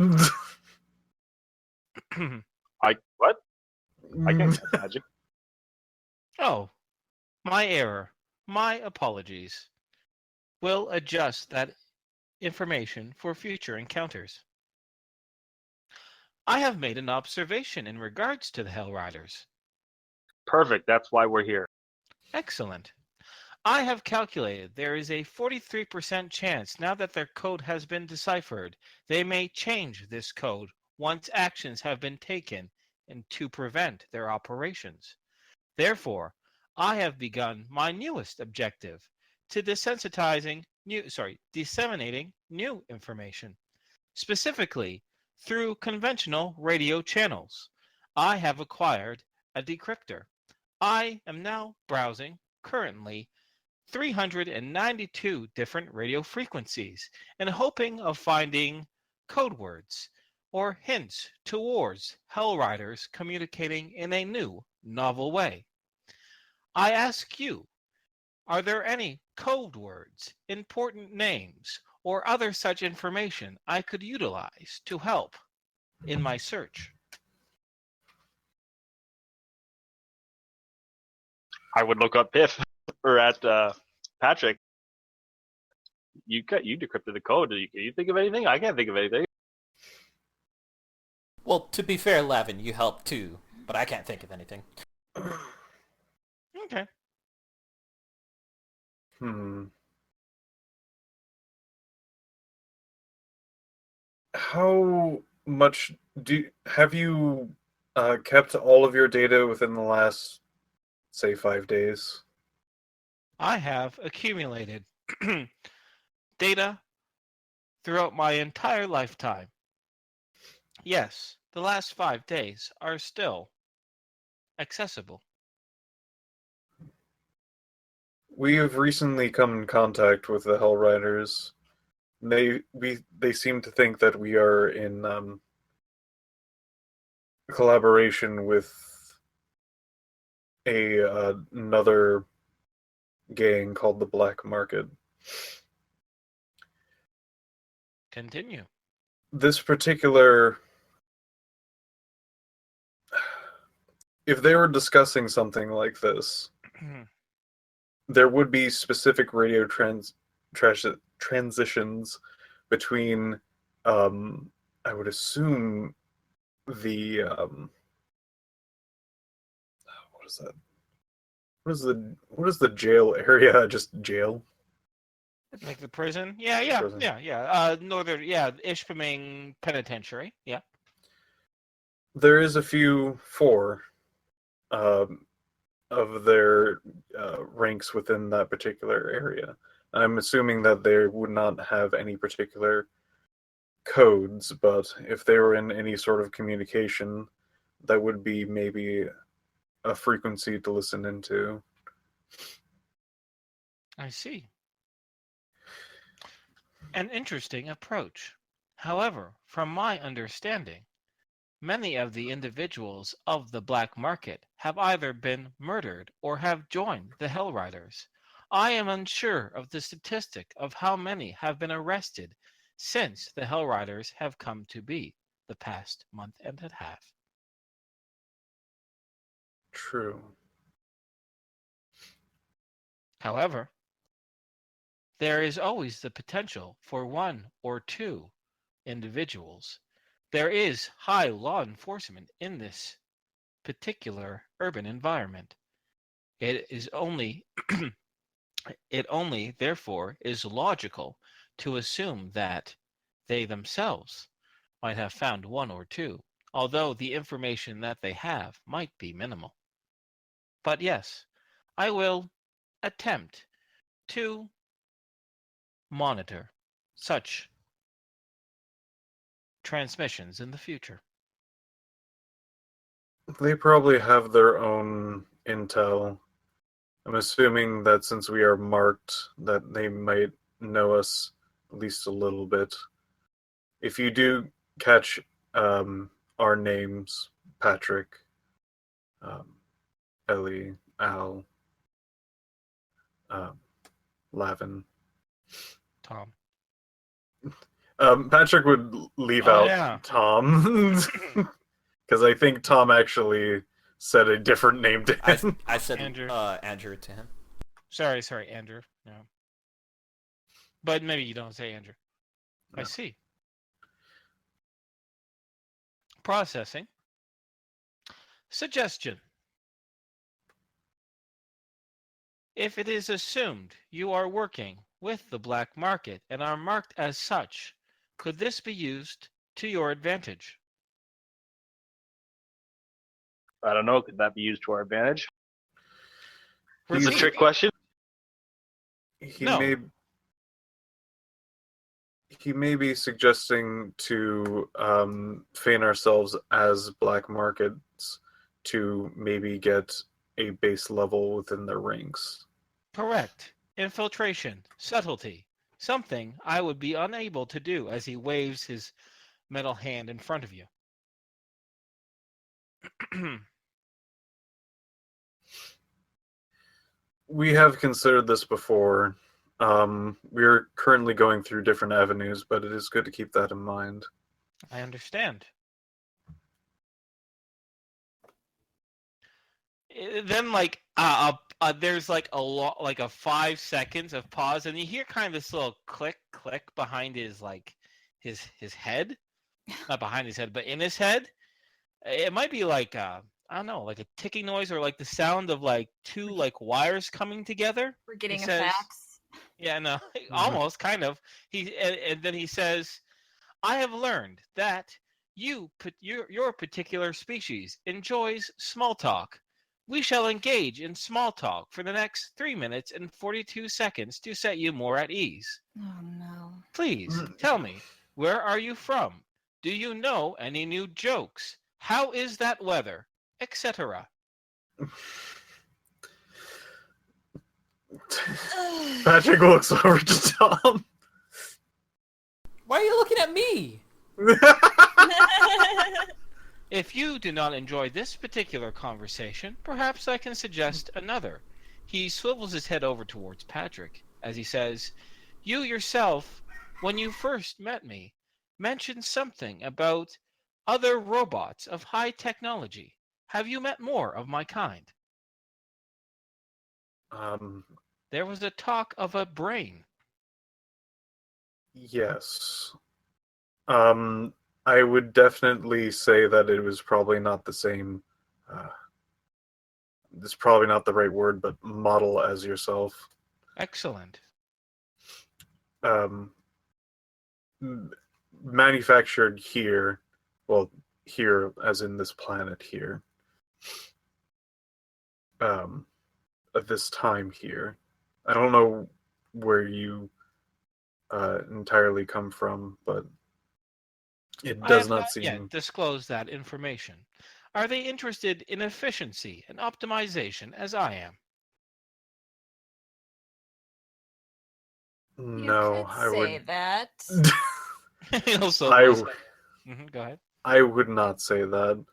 What? I can't cast magic. Oh, my error. My apologies. We'll adjust that information for future encounters. I have made an observation in regards to the Hell Riders. Perfect. That's why we're here. Excellent. I have calculated there is a 43% chance now that their code has been deciphered, they may change this code once actions have been taken and to prevent their operations. Therefore, I have begun my newest objective to disseminating new information, specifically through conventional radio channels. I have acquired a decryptor. I am now browsing currently 392 different radio frequencies and hoping of finding code words or hints towards Hell Riders communicating in a new, novel way. I ask you, are there any code words, important names, or other such information I could utilize to help in my search? I would look up Piph or at Patrick. You decrypted the code. Can you think of anything? I can't think of anything. Well, to be fair, Lavin, you helped too, but I can't think of anything. Okay. How much have you kept all of your data within the last, say, 5 days? I have accumulated data throughout my entire lifetime. Yes, the last 5 days are still accessible. We have recently come in contact with the Hell Riders. They seem to think that we are in collaboration with another gang called the Black Market. Continue. This particular, if they were discussing something like this, there would be specific radio transitions between, I would assume, the what is that? What is the jail area? Just jail? Like the prison? Yeah. Prison. Northern, Ishpeming Penitentiary. Yeah. There is a few 4 of their ranks within that particular area. I'm assuming that they would not have any particular codes, but if they were in any sort of communication, that would be maybe a frequency to listen into. I see. An interesting approach. However, from my understanding, many of the individuals of the black market have either been murdered or have joined the Hell Riders. I am unsure of the statistic of how many have been arrested since the Hell Riders have come to be the past month and a half. True. However, there is always the potential for 1 or 2 individuals. There is high law enforcement in this particular urban environment. It only therefore is logical to assume that they themselves might have found 1 or 2, although the information that they have might be minimal. But yes, I will attempt to monitor such transmissions in the future. They probably have their own intel. I'm assuming that since we are marked, that they might know us at least a little bit. If you do catch our names, Patrick, Ellie, Al, Lavin. Tom. Patrick would leave out Tom. Because I think Tom actually said a different name to him. I said Andrew. Andrew to him. Sorry, Andrew. No. But maybe you don't say Andrew. No. I see. Processing. Suggestion. If it is assumed you are working with the black market and are marked as such, could this be used to your advantage? I don't know. Could that be used to our advantage? He's It's a trick question. He may be suggesting to feign ourselves as black markets to maybe get a base level within their ranks. Correct. Infiltration, subtlety, something I would be unable to do, as he waves his metal hand in front of you. We have considered this before. We're currently going through different avenues, but it is good to keep that in mind. I understand. then there's like a lot, like a 5 seconds of pause, and you hear kind of this little click behind his his head, not behind his head, but in his head. It might be like I don't know, like a ticking noise or like the sound of like two like wires coming together. We're getting He a says, fax. Yeah, no, almost kind of. And then he says, "I have learned that your particular species enjoys small talk. We shall engage in small talk for the next 3 minutes and 42 seconds to set you more at ease. Oh no. Please tell me, where are you from? Do you know any new jokes? How is that weather? Etc." Patrick looks over to Tom. Why are you looking at me? If you do not enjoy this particular conversation, perhaps I can suggest another. He swivels his head over towards Patrick as he says, "You yourself, when you first met me, mentioned something about other robots of high technology. Have you met more of my kind?" There was a talk of a brain. Yes. I would definitely say that it was probably not the same. It's probably not the right word, but model as yourself. Excellent. Manufactured here, well, here as in this planet here. At this time here. I don't know where you entirely come from, but it I does have not not seem. yet disclosed that information. Are they interested in efficiency and optimization as I am? No, you could I say would. that. He also I, goes, Go ahead. I would not say that.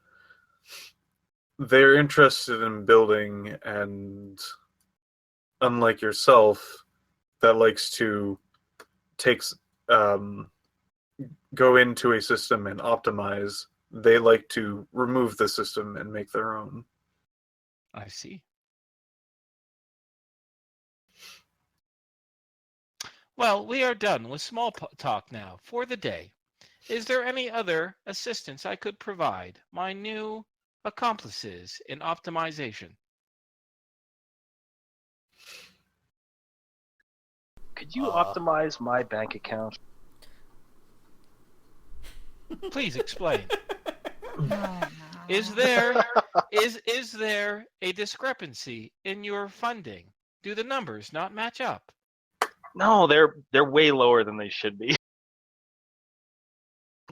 They're interested in building, and unlike yourself, that likes to takes go into a system and optimize. They like to remove the system and make their own. I see. Well, we are done with small talk now for the day. Is there any other assistance I could provide my new accomplices in optimization? Could you optimize my bank account? Please explain. Oh, no. Is there a discrepancy in your funding? Do the numbers not match up? No, they're way lower than they should be.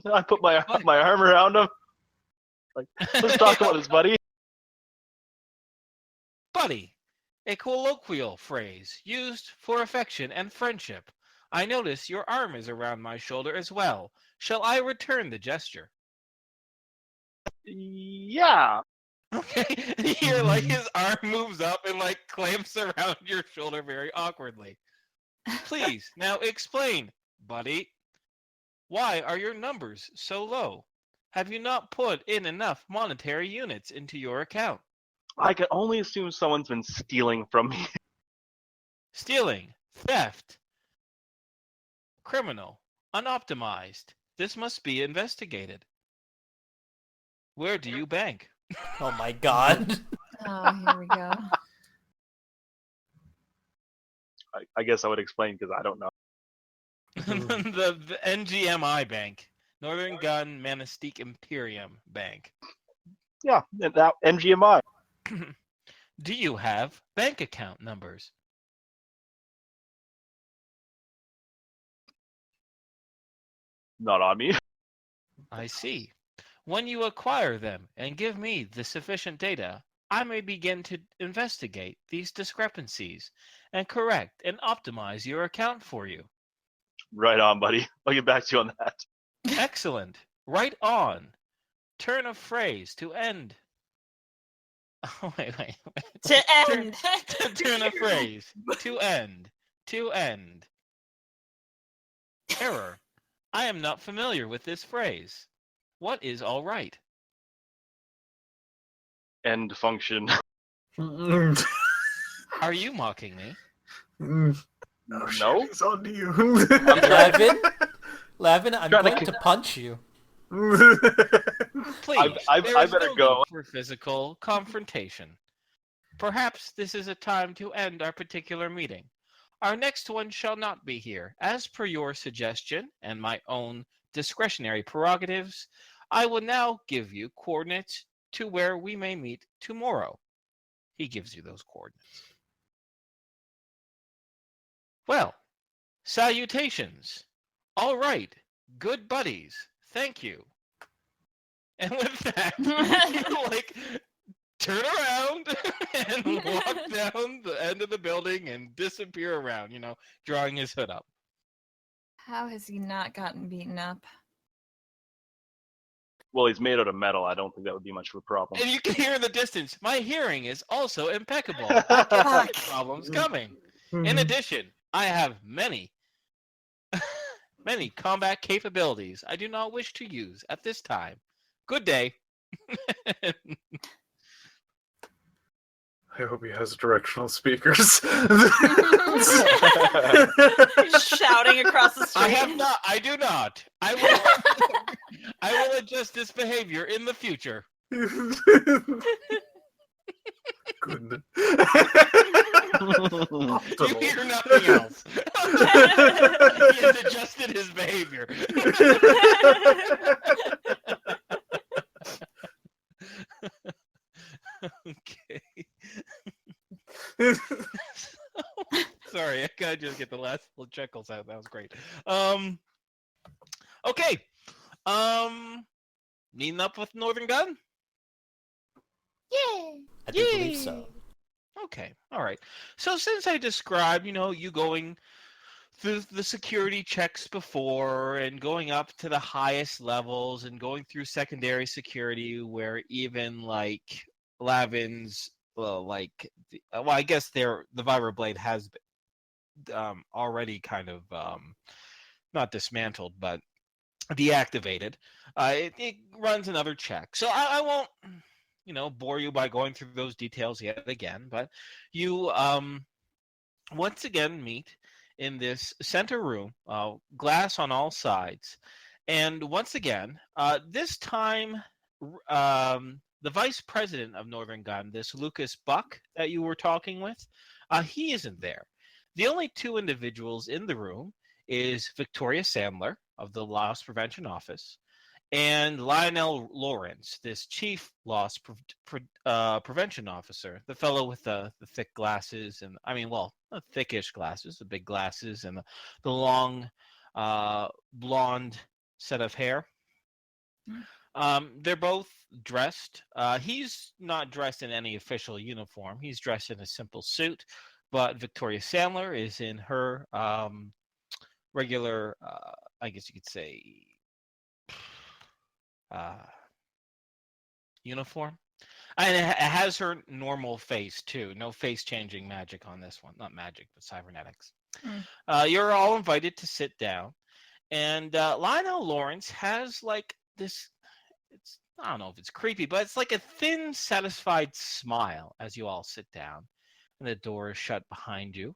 I put my arm around him. Like, let's talk about this, buddy. Buddy, a colloquial phrase used for affection and friendship. I notice your arm is around my shoulder as well. Shall I return the gesture? Yeah. Okay, here, like his arm moves up and like clamps around your shoulder very awkwardly. Please, now explain, buddy. Why are your numbers so low? Have you not put in enough monetary units into your account? I can only assume someone's been stealing from me. Stealing, theft, criminal, unoptimized. This must be investigated. Where do you bank? Oh my god. Oh, here we go. I guess I would explain because I don't know. the NGMI Bank, Northern Gun Monastique Imperium Bank. Yeah, that MGMI. Do you have bank account numbers? Not on me. I see. When you acquire them and give me the sufficient data, I may begin to investigate these discrepancies and correct and optimize your account for you. Right on, buddy. I'll get back to you on that. Excellent. Right on. Turn of phrase to end. Oh, wait. To end. Turn of phrase. To end. To end. Error. I am not familiar with this phrase. What is all right? End function. Are you mocking me? Oh, No? shit, it's on to you. Lavin, I'm Trying to going to punch you. Please, I there is better no go. need for physical confrontation. Perhaps this is a time to end our particular meeting. Our next one shall not be here. As per your suggestion and my own discretionary prerogatives, I will now give you coordinates to where we may meet tomorrow. He gives you those coordinates. Well, salutations. All right, good buddies. Thank you. And with that, you turn around and walk down the end of the building and disappear around, drawing his hood up. How has he not gotten beaten up? Well, he's made out of metal. I don't think that would be much of a problem. And you can hear in the distance, my hearing is also impeccable. I can see problems coming. In addition, I have many combat capabilities I do not wish to use at this time. Good day. I hope he has directional speakers. Shouting across the street. I do not. I will adjust this behavior in the future. Good. You hear nothing else. He has adjusted his behavior. Okay. Sorry, I gotta just get the last little chuckles out. That was great. Okay. Meeting up with Northern Gun? Yeah. I do believe so. Okay, all right. So since I described, you going through the security checks before and going up to the highest levels and going through secondary security where even like Lavin's, I guess the vibroblade has been already kind of not dismantled, but deactivated. It runs another check. So I won't bore you by going through those details yet again, but you once again meet in this center room, glass on all sides. And once again, this time, the vice president of Northern Gun, this Lucas Buck that you were talking with, he isn't there. The only two individuals in the room is Victoria Sandler of the Loss Prevention Office and Lionel Lawrence, this chief loss prevention officer, the fellow with the thick glasses and thickish glasses, the big glasses and the long blonde set of hair. They're both dressed. He's not dressed in any official uniform. He's dressed in a simple suit, but Victoria Sandler is in her regular, I guess you could say, uniform. And it has her normal face too. No face changing magic on this one. Not magic, but cybernetics. You're all invited to sit down. And Lionel Lawrence has like this, I don't know if it's creepy, but it's like a thin, satisfied smile as you all sit down. And the door is shut behind you.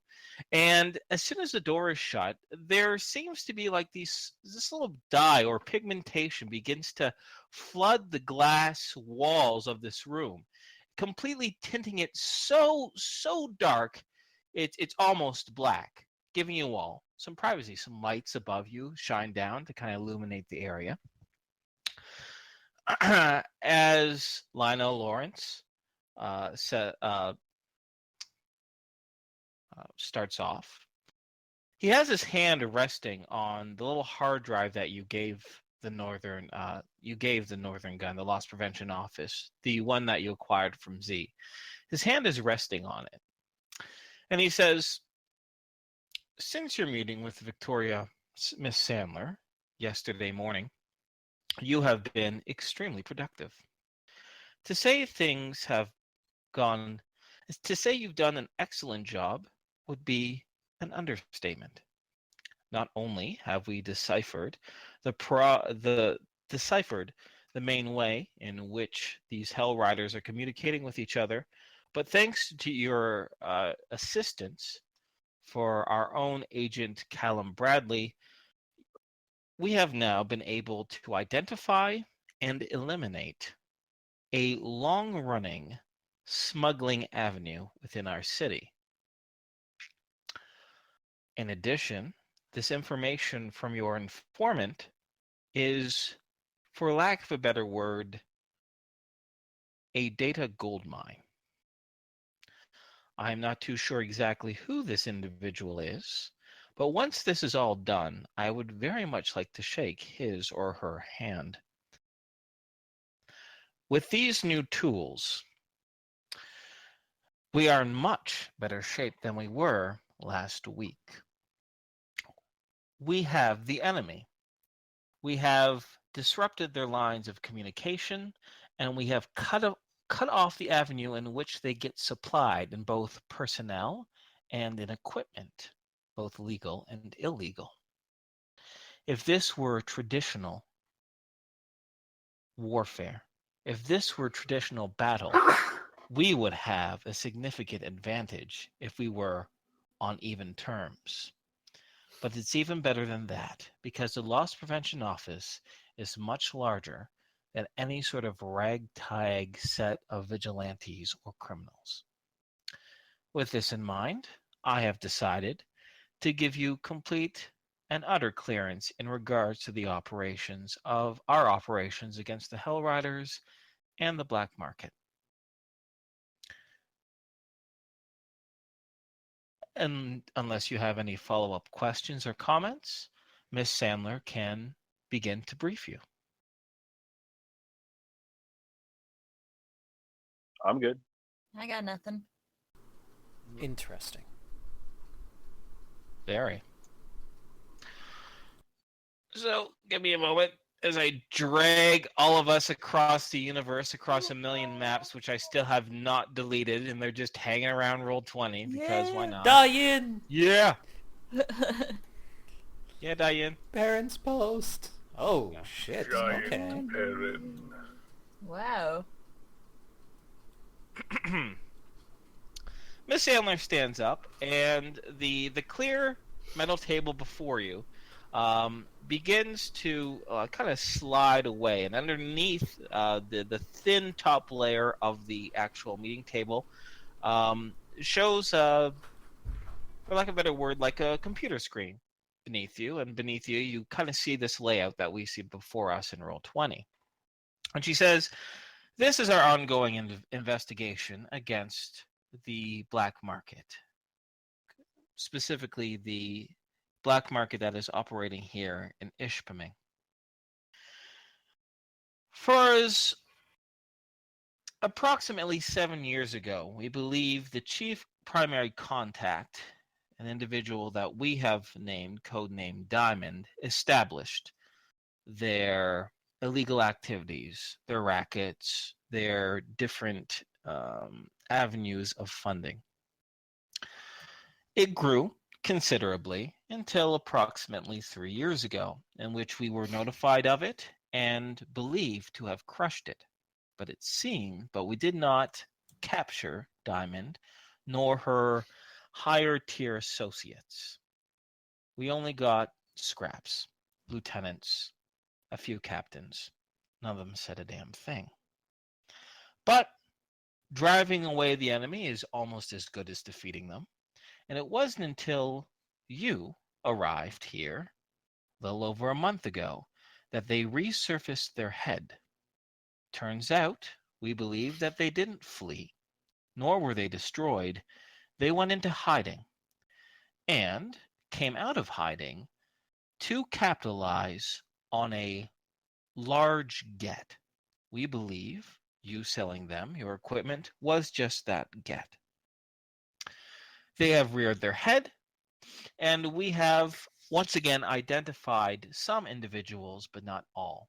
And as soon as the door is shut, there seems to be like this little dye or pigmentation begins to flood the glass walls of this room, completely tinting it so dark, it's almost black, giving you all some privacy. Some lights above you shine down to kind of illuminate the area. As Lionel Lawrence starts off, he has his hand resting on the little hard drive that you gave the Northern Gun, the Loss Prevention Office, the one that you acquired from Z. His hand is resting on it, and he says, "Since your meeting with Miss Sandler, yesterday morning, you have been extremely productive. To say you've done an excellent job would be an understatement. Not only have we deciphered the main way in which these Hell Riders are communicating with each other, But thanks to your assistance for our own agent, Callum Bradley, we have now been able to identify and eliminate a long-running smuggling avenue within our city. In addition, this information from your informant is, for lack of a better word, a data goldmine. I'm not too sure exactly who this individual is, but once this is all done, I would very much like to shake his or her hand. With these new tools, we are in much better shape than we were last week. We have the enemy. We have disrupted their lines of communication, and we have cut off the avenue in which they get supplied in both personnel and in equipment, both legal and illegal. If this were traditional warfare, if this were traditional battle, we would have a significant advantage if we were on even terms. But it's even better than that, because the Loss Prevention Office is much larger than any sort of ragtag set of vigilantes or criminals. With this in mind, I have decided to give you complete and utter clearance in regards to the operations of our operations against the Hell Riders and the black market. And unless you have any follow-up questions or comments, Miss Sandler can begin to brief you. I'm good. I got nothing. Interesting. Very. So, give me a moment as I drag all of us across the universe, across a million maps, which I still have not deleted, and they're just hanging around Roll20, because why not? Diane! Yeah! Yeah, Diane. Baron's Post. Oh, Yeah. shit. Giant Okay. Baron. Wow. Miss Sandler stands up, and the clear metal table before you begins to kind of slide away, and underneath the thin top layer of the actual meeting table shows, for lack of a better word, like a computer screen beneath you, and beneath you, you kind of see this layout that we see before us in Roll20. And she says, "This is our ongoing investigation against the black market, specifically the black market that is operating here in Ishpeming. For as approximately 7 years ago, we believe the chief primary contact, an individual that we have named, codenamed Diamond, established their illegal activities, their rackets, their different avenues of funding. It grew considerably until approximately 3 years ago, in which we were notified of it and believed to have crushed it. But we did not capture Diamond, nor her higher tier associates. We only got scraps, lieutenants, a few captains. None of them said a damn thing. But driving away the enemy is almost as good as defeating them. And it wasn't until you arrived here, a little over a month ago, that they resurfaced their head. Turns out, we believe that they didn't flee, nor were they destroyed. They went into hiding, and came out of hiding to capitalize on a large get. We believe you selling them your equipment was just that get. They have reared their head, and we have once again identified some individuals, but not all.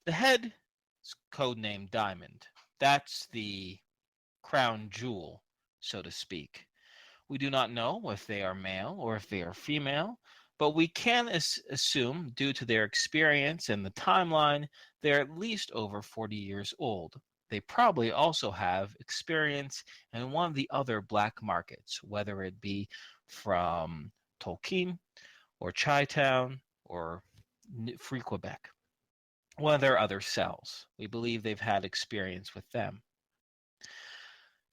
The head is codenamed Diamond. That's the crown jewel, so to speak. We do not know if they are male or if they are female, but we can assume, due to their experience and the timeline, they're at least over 40 years old. they probably also have experience in one of the other black markets, whether it be from Tolkien or Chi-Town or Free Quebec, one of their other cells. We believe they've had experience with them.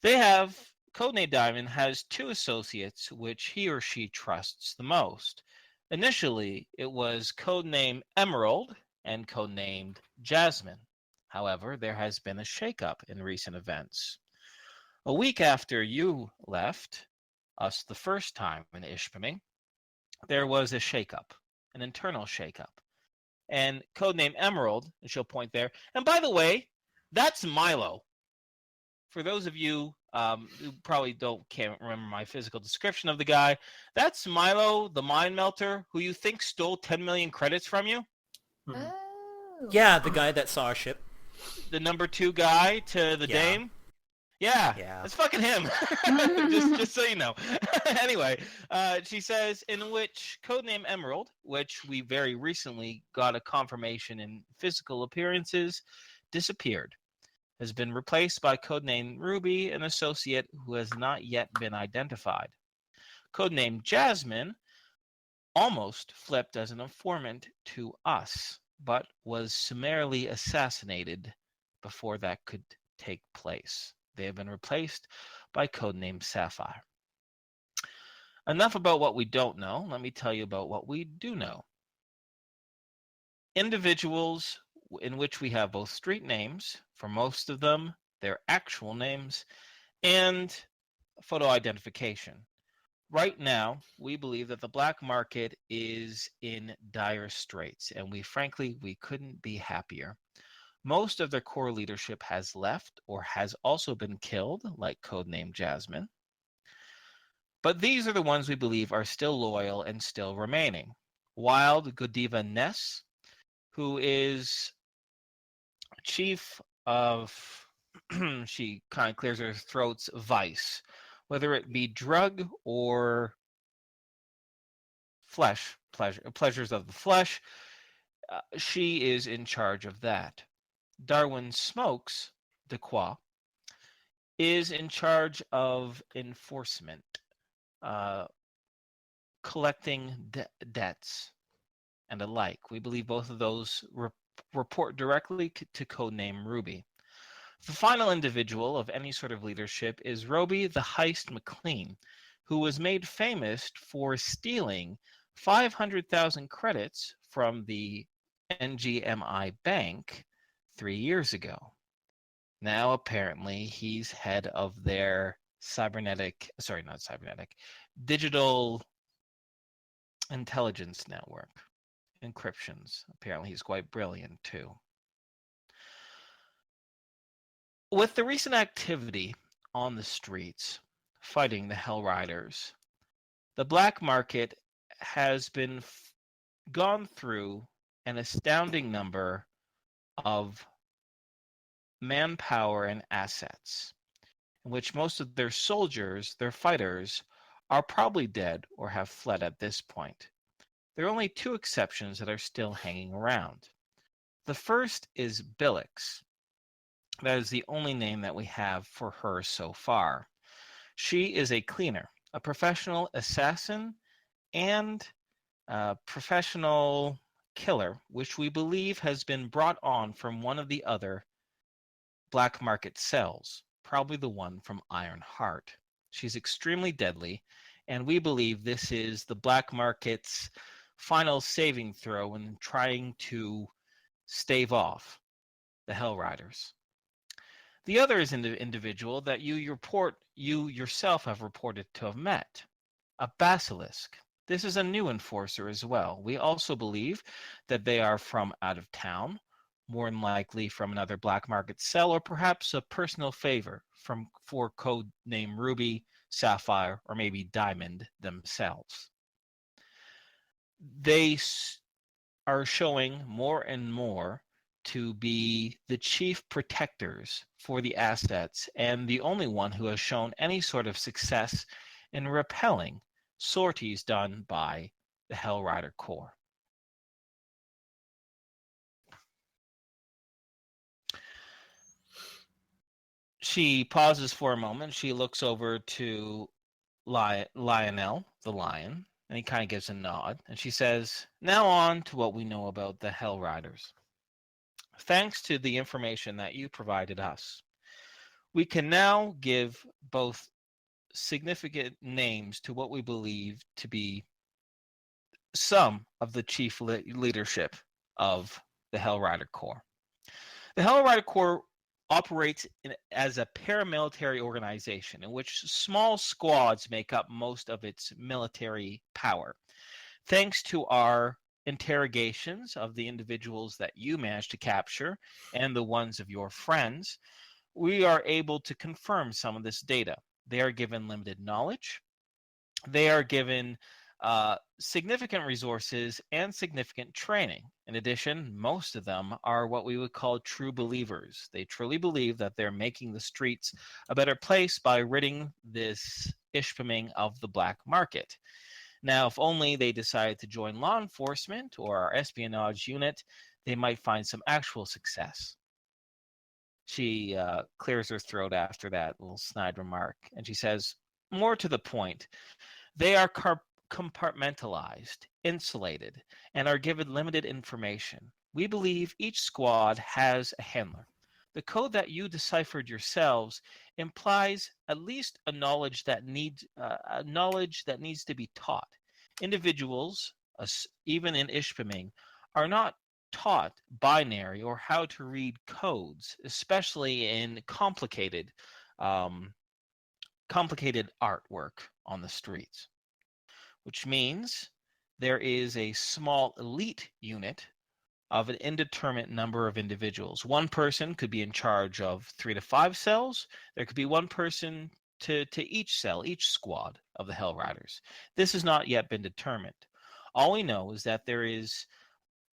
They have, Codename Diamond has two associates which he or she trusts the most. Initially, it was codenamed Emerald and codenamed Jasmine. However, there has been a shakeup in recent events. A week after you left us the first time in Ishpeming, there was a shakeup, an internal shakeup. And codename Emerald, and she'll point there. And by the way, that's Milo. For those of you who probably can't remember my physical description of the guy, that's Milo, the mind melter, who you think stole 10 million credits from you. Mhm. Oh. Yeah, the guy that saw our ship. The number 2 guy to the Yeah. dame. Yeah, Yeah. it's fucking him. just so you know. Anyway, she says, in which codename Emerald, which we very recently got a confirmation in physical appearances, disappeared, has been replaced by codename Ruby, an associate who has not yet been identified. Codename Jasmine almost flipped as an informant to us, but was summarily assassinated before that could take place. They have been replaced by codename Sapphire. Enough about what we don't know. Let me tell you about what we do know. Individuals in which we have both street names, for most of them, their actual names, and photo identification. Right now, we believe that the black market is in dire straits, and we couldn't be happier. Most of their core leadership has left or has also been killed, like codename Jasmine. But these are the ones we believe are still loyal and still remaining. Wild Godiva Ness, who is chief of, she kind of clears her throat's vice, whether it be drug or pleasures of the flesh, she is in charge of that. Darwin Smokes, Dequois, is in charge of enforcement, collecting debts and alike. We believe both of those report directly to codename Ruby. The final individual of any sort of leadership is Roby the Heist McLean, who was made famous for stealing 500,000 credits from the NGMI Bank 3 years ago. Now, apparently, he's head of their digital intelligence network, encryptions. Apparently, he's quite brilliant, too. With the recent activity on the streets, fighting the Hell Riders, the black market has been gone through an astounding number of manpower and assets, in which most of their soldiers, their fighters, are probably dead or have fled at this point. There are only 2 exceptions that are still hanging around. The first is Billix. That is the only name that we have for her so far. She is a cleaner, a professional assassin, and a professional killer, which we believe has been brought on from one of the other black market cells, probably the one from Iron Heart. She's extremely deadly, and we believe this is the black market's final saving throw in trying to stave off the Hell Riders. The other is an individual that you yourself have reported to have met, a basilisk. This is a new enforcer as well. We also believe that they are from out of town, more than likely from another black market cell, or perhaps a personal favor for code name Ruby, Sapphire, or maybe Diamond themselves. They are showing more and more to be the chief protectors for the assets and the only one who has shown any sort of success in repelling sorties done by the Hell Rider Corps. She pauses for a moment. She looks over to Lionel, the lion, and he kind of gives a nod. And she says, now on to what we know about the Hell Riders. Thanks to the information that you provided us, we can now give both significant names to what we believe to be some of the chief leadership of the Hell Rider Corps. The Hell Rider Corps operates as a paramilitary organization in which small squads make up most of its military power. Thanks to our interrogations of the individuals that you managed to capture and the ones of your friends, we are able to confirm some of this data. They are given limited knowledge. They are given significant resources and significant training. In addition, most of them are what we would call true believers. They truly believe that they're making the streets a better place by ridding this Ishpeming of the black market. Now, if only they decided to join law enforcement or our espionage unit, they might find some actual success. She clears her throat after that little snide remark, and she says, more to the point, they are compartmentalized, insulated, and are given limited information. We believe each squad has a handler. The code that you deciphered yourselves implies at least a knowledge that needs to be taught. Individuals, even in Ishpeming, are not taught binary or how to read codes, especially in complicated artwork on the streets, which means there is a small elite unit of an indeterminate number of individuals. One person could be in charge of 3 to 5 cells. There could be one person to each cell, each squad of the Hell Riders. This has not yet been determined. All we know is that there is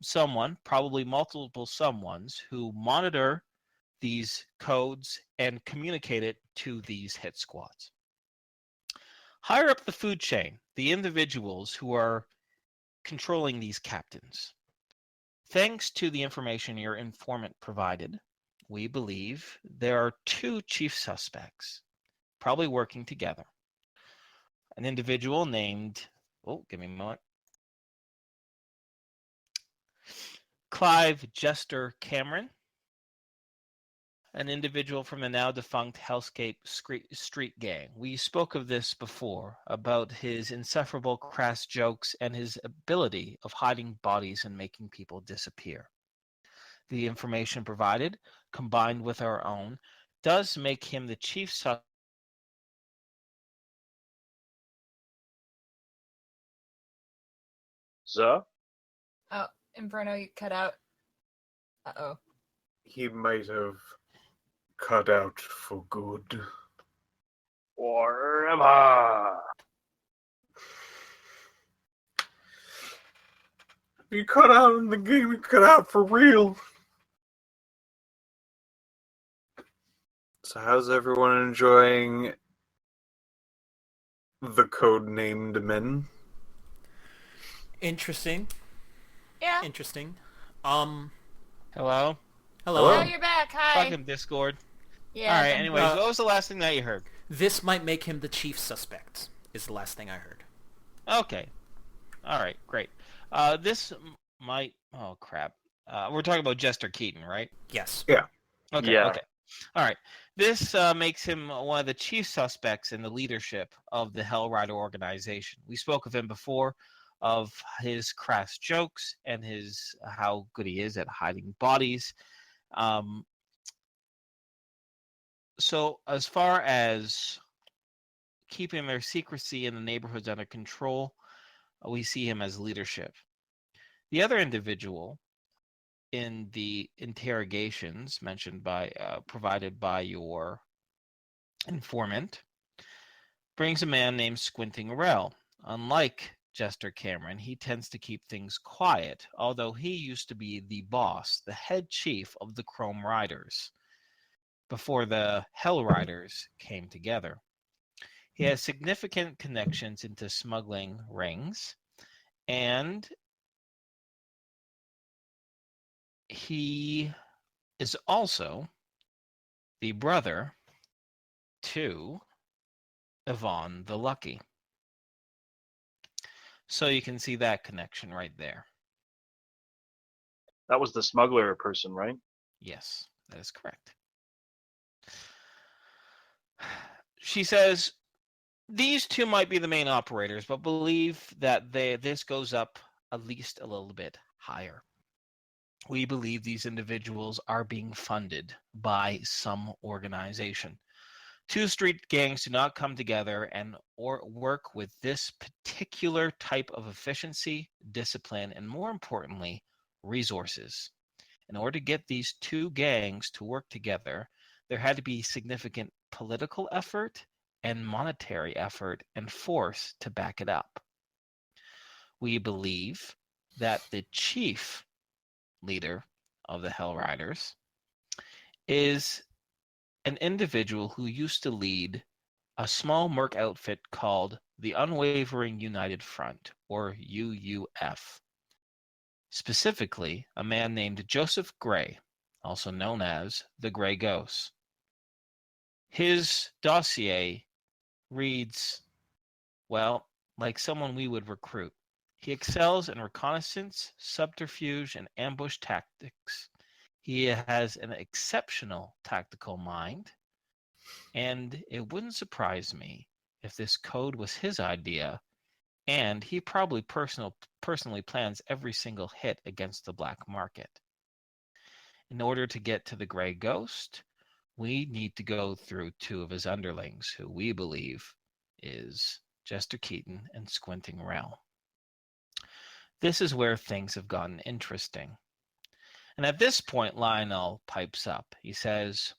someone, probably multiple someones, who monitor these codes and communicate it to these hit squads. Higher up the food chain, the individuals who are controlling these captains. Thanks to the information your informant provided, we believe there are 2 chief suspects, probably working together. An individual named, give me a moment, Clive Jester Cameron, an individual from the now defunct Hellscape Street Gang. We spoke of this before, about his insufferable crass jokes and his ability of hiding bodies and making people disappear. The information provided, combined with our own, does make him the chief suspect. So? Oh, Inferno, you cut out. Uh-oh. He might have cut out for good. Forever. He cut out in the game, he cut out for real. So how's everyone enjoying the code-named men? Interesting. Yeah. Interesting. Hello? Hello. Oh, you're back. Hi. Fucking Discord. Yeah. All right, then- anyways, what was the last thing that you heard? This might make him the chief suspect, is the last thing I heard. Okay. All right, great. This might... Oh, crap. We're talking about Jester Keaton, right? Yes. Yeah. Okay, Yeah. okay. All right. This makes him one of the chief suspects in the leadership of the Hell Rider organization. We spoke of him before, of his crass jokes and his how good he is at hiding bodies. So as far as keeping their secrecy in the neighborhoods under control, we see him as leadership. The other individual in the interrogations mentioned by provided by your informant brings a man named Squinting Rel. Unlike Jester Cameron, he tends to keep things quiet, although he used to be the boss, the head chief of the Chrome Riders before the Hell Riders came together. He has significant connections into smuggling rings, and he is also the brother to Yvonne the Lucky. So you can see that connection right there. That was the smuggler person, right? Yes, that is correct. She says these two might be the main operators, but believe that this goes up at least a little bit higher. We believe these individuals are being funded by some organization. Two street gangs do not come together and or work with this particular type of efficiency, discipline, and more importantly, resources. In order to get these two gangs to work together, there had to be significant political effort and monetary effort and force to back it up. We believe that the chief leader of the Hell Riders is an individual who used to lead a small merc outfit called the Unwavering United Front, or UUF. Specifically, a man named Joseph Gray, also known as the Gray Ghost. His dossier reads, well, like someone we would recruit. He excels in reconnaissance, subterfuge, and ambush tactics. He has an exceptional tactical mind, and it wouldn't surprise me if this code was his idea, and he probably personally plans every single hit against the black market. In order to get to the Gray Ghost, we need to go through two of his underlings, who we believe is Jester Keaton and Squinting Rel. This is where things have gotten interesting. And at this point, Lionel pipes up. He says,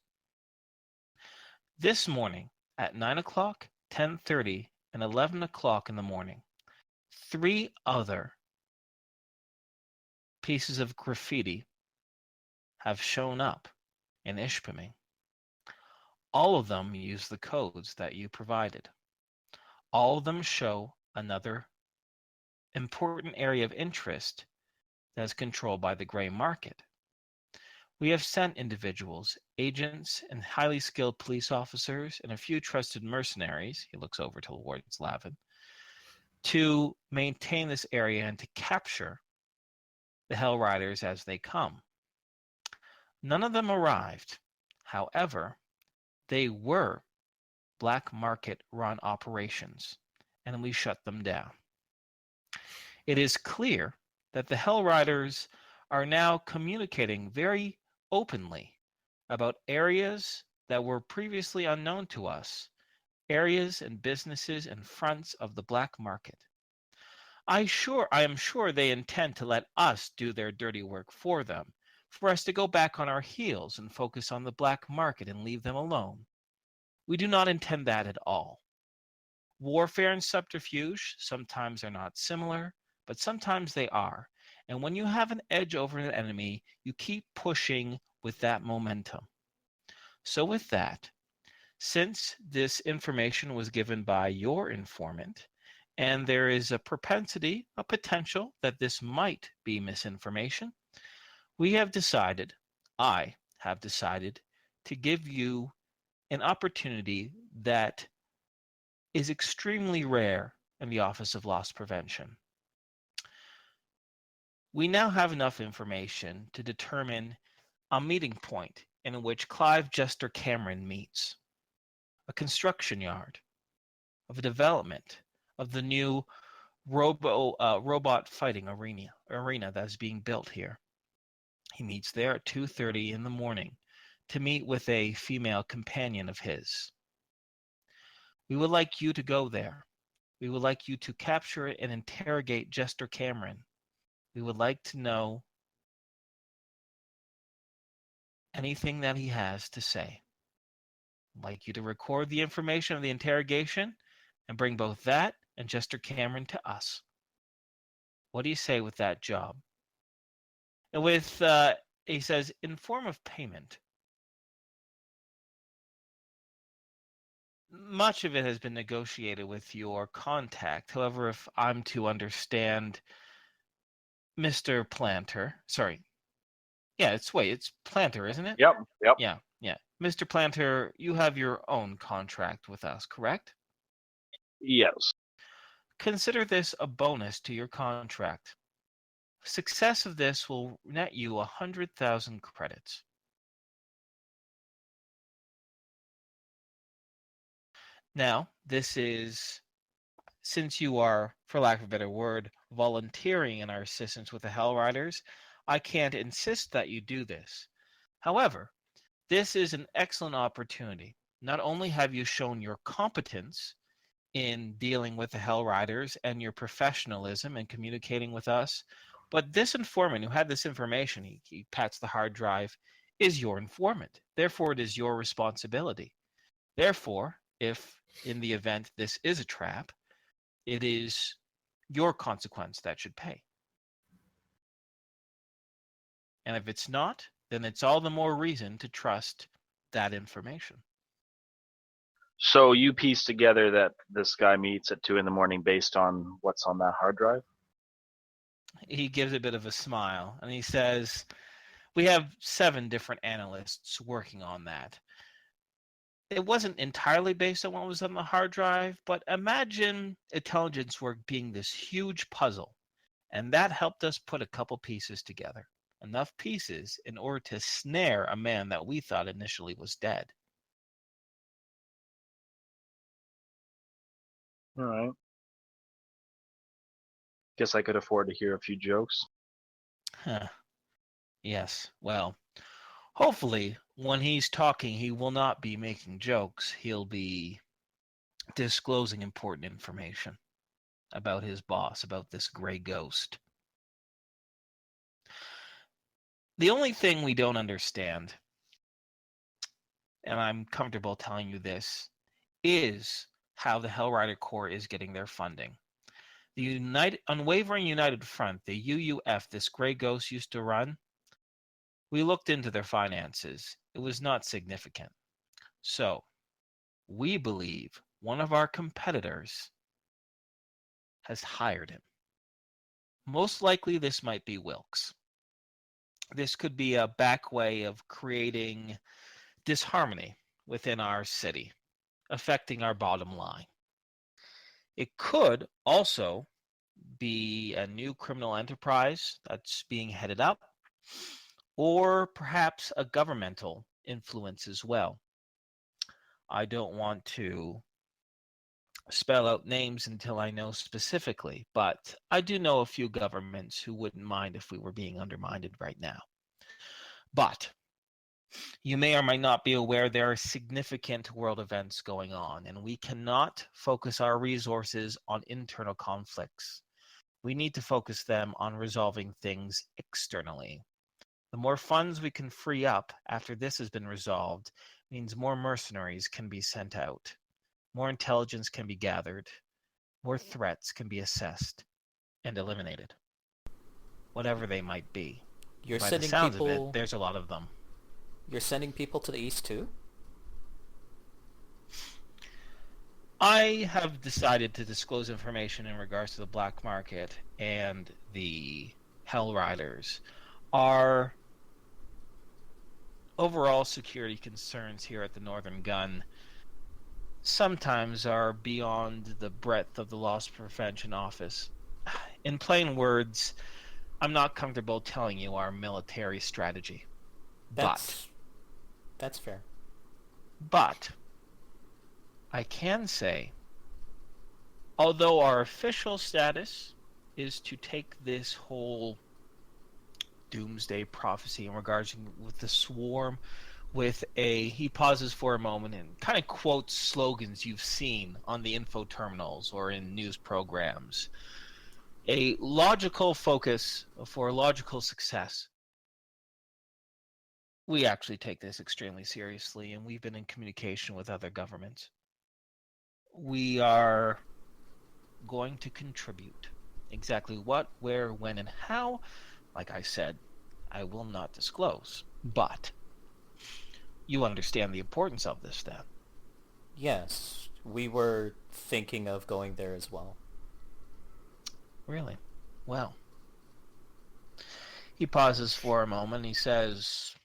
this morning at 9 o'clock, 10:30, and 11 o'clock in the morning, 3 other pieces of graffiti have shown up in Ishpeming. All of them use the codes that you provided. All of them show another important area of interest that is controlled by the gray market. We have sent individuals, agents, and highly skilled police officers, and a few trusted mercenaries, he looks over towards Lavin, to maintain this area and to capture the Hell Riders as they come. None of them arrived. However, they were black market run operations, and we shut them down. It is clear that the Hell Riders are now communicating very openly about areas that were previously unknown to us, areas and businesses and fronts of the black market. I am sure they intend to let us do their dirty work for them, for us to go back on our heels and focus on the black market and leave them alone. We do not intend that at all. Warfare and subterfuge sometimes are not similar, but sometimes they are. And when you have an edge over an enemy, you keep pushing with that momentum. So with that, since this information was given by your informant, and there is a propensity, a potential that this might be misinformation, I have decided to give you an opportunity that is extremely rare in the Office of Loss Prevention. We now have enough information to determine a meeting point in which Clive Jester Cameron meets, a construction yard of a development of the new robot fighting arena that is being built here. He meets there at 2:30 in the morning to meet with a female companion of his. We would like you to go there. We would like you to capture and interrogate Jester Cameron. We would like to know anything that he has to say. I'd like you to record the information of the interrogation and bring both that and Jester Cameron to us. What do you say with that job? And with, he says, in form of payment. Much of it has been negotiated with your contact. However, if I'm to understand Mr. Planter, sorry. Yeah, it's Planter, isn't it? Yep. Yeah. Mr. Planter, you have your own contract with us, correct? Yes. Consider this a bonus to your contract. Success of this will net you 100,000 credits. Now, this is, since you are, for lack of a better word, volunteering in our assistance with the Hell Riders, I can't insist that you do this. However, this is an excellent opportunity. Not only have you shown your competence in dealing with the Hell Riders and your professionalism in communicating with us, but this informant who had this information, he pats the hard drive, is your informant. Therefore, it is your responsibility. Therefore, if in the event this is a trap, it is your consequence that should pay. And if it's not, then it's all the more reason to trust that information. So you piece together that this guy meets at 2 a.m. based on what's on that hard drive? He gives a bit of a smile and he says, we have 7 different analysts working on that. It wasn't entirely based on what was on the hard drive, but imagine intelligence work being this huge puzzle. And that helped us put a couple pieces together. Enough pieces in order to snare a man that we thought initially was dead. All right. Guess I could afford to hear a few jokes. Huh. Yes, well, hopefully when he's talking, he will not be making jokes. He'll be disclosing important information about his boss, about this gray ghost. The only thing we don't understand, and I'm comfortable telling you this, is how the Hellrider Corps is getting their funding. The Unwavering United Front, the UUF, this gray ghost used to run, we looked into their finances. It was not significant. So, we believe one of our competitors has hired him. Most likely this might be Wilkes. This could be a back way of creating disharmony within our city, affecting our bottom line. It could also be a new criminal enterprise that's being headed up, or perhaps a governmental influence as well. I don't want to spell out names until I know specifically, but I do know a few governments who wouldn't mind if we were being undermined right now. But you may or may not be aware there are significant world events going on, and we cannot focus our resources on internal conflicts. We need to focus them on resolving things externally. The more funds we can free up after this has been resolved means more mercenaries can be sent out, more intelligence can be gathered, more threats can be assessed and eliminated, whatever they might be. You're By the sending sounds people. of it, there's a lot of them. You're sending people to the east too? I have decided to disclose information in regards to the black market and the Hell Riders. Our overall security concerns here at the Northern Gun sometimes are beyond the breadth of the Loss Prevention Office. In plain words, I'm not comfortable telling you our military strategy. That's fair. But I can say, although our official status is to take this whole doomsday prophecy in regards with the swarm with he pauses for a moment and kind of quotes slogans you've seen on the info terminals or in news programs. A logical focus for logical success. We actually take this extremely seriously, and we've been in communication with other governments. We are going to contribute. Exactly what, where, when, and how, like I said, I will not disclose. But you understand the importance of this then. Yes, we were thinking of going there as well. Really? Well. He pauses for a moment. He says,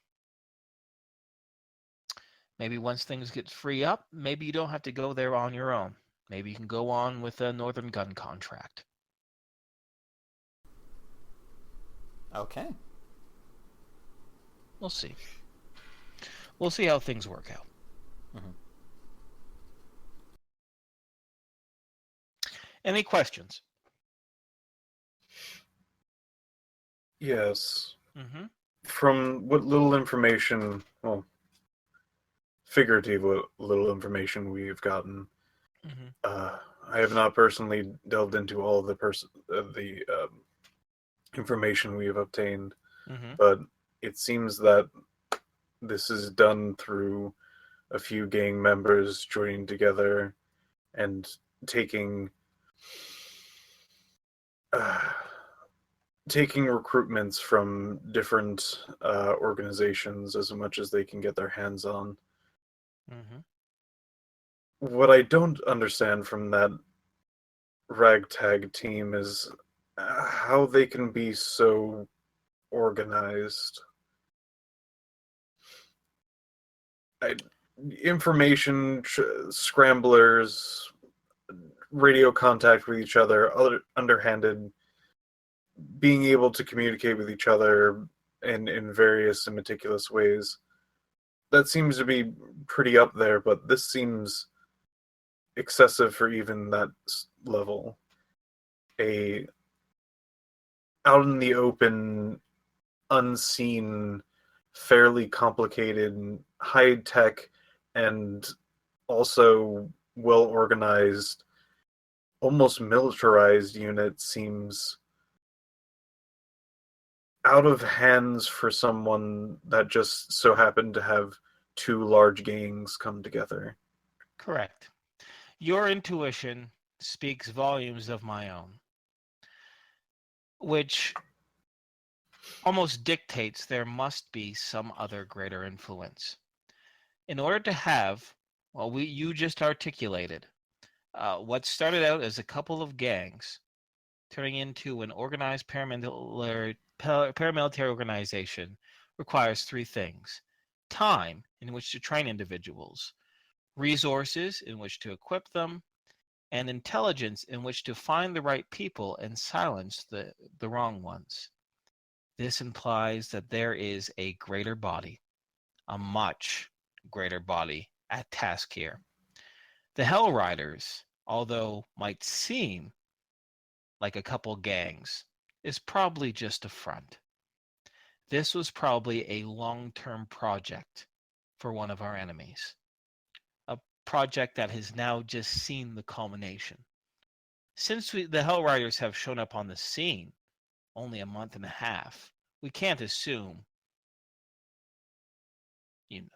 Maybe once things get free up, maybe you don't have to go there on your own. Maybe you can go on with a Northern Gun contract. Okay. We'll see. We'll see how things work out. Mhm. Any questions? Yes. Mm-hmm. From what little information, well, figurative little information we've gotten, Mm-hmm. I have not personally delved into all of the information we have obtained, Mm-hmm. but it seems that this is done through a few gang members joining together and taking uh, taking recruitments from different organizations as much as they can get their hands on. Mm-hmm. What I don't understand from that ragtag team is how they can be so organized. I, information scramblers, radio contact with each other, other underhanded, being able to communicate with each other in various and meticulous ways. That seems to be pretty up there, but this seems excessive for even that level. A out in the open, unseen, fairly complicated, high tech, and also well organized, almost militarized unit seems out of hands for someone that just so happened to have two large gangs come together. Correct. Your intuition speaks volumes of my own, which almost dictates there must be some other greater influence. In order to have, well, you just articulated, what started out as a couple of gangs turning into an organized paramilitary organization requires three things: time in which to train individuals, resources in which to equip them, and intelligence in which to find the right people and silence the wrong ones. This implies that there is a greater body, a much greater body at task here. The Hell Riders, although might seem like a couple gangs, is probably just a front. This was probably a long-term project for one of our enemies, a project that has now just seen the culmination. Since the Hell Riders have shown up on the scene only a month and a half, we can't assume, you know,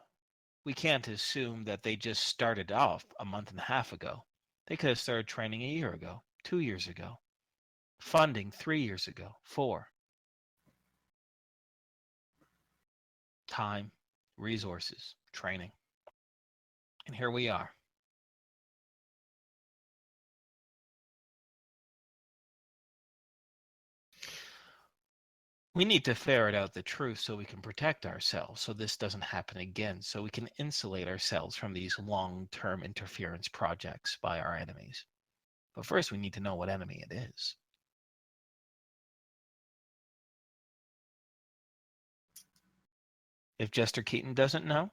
we can't assume that they just started off a month and a half ago. They could have started training a year ago, 2 years ago, funding 3 years ago, 4. Time, resources, training. And here we are. We need to ferret out the truth so we can protect ourselves, so this doesn't happen again, so we can insulate ourselves from these long-term interference projects by our enemies. But first, we need to know what enemy it is. If Jester Keaton doesn't know,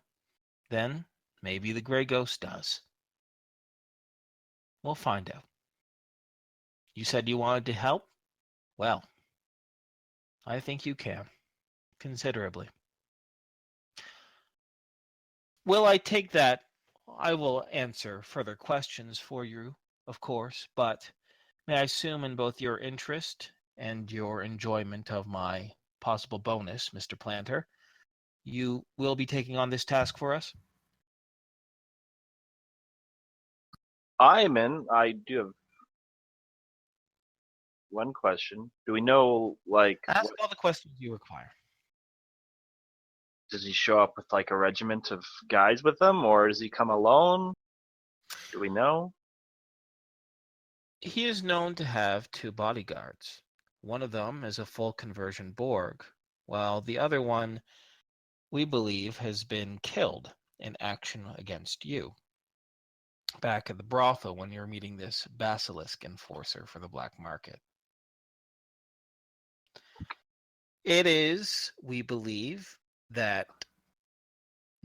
then maybe the Grey Ghost does. We'll find out. You said you wanted to help? Well, I think you can, considerably. Will I take that? I will answer further questions for you, of course, but may I assume in both your interest and your enjoyment of my possible bonus, Mr. Planter, you will be taking on this task for us? I'm in. I do have one question. Do we know, like, Ask all the questions you require. does he show up with like a regiment of guys with him, or does he come alone? Do we know? He is known to have 2 bodyguards. One of them is a full conversion Borg, while the other one, we believe, has been killed in action against you back at the brothel when you're meeting this basilisk enforcer for the black market. It is, we believe, that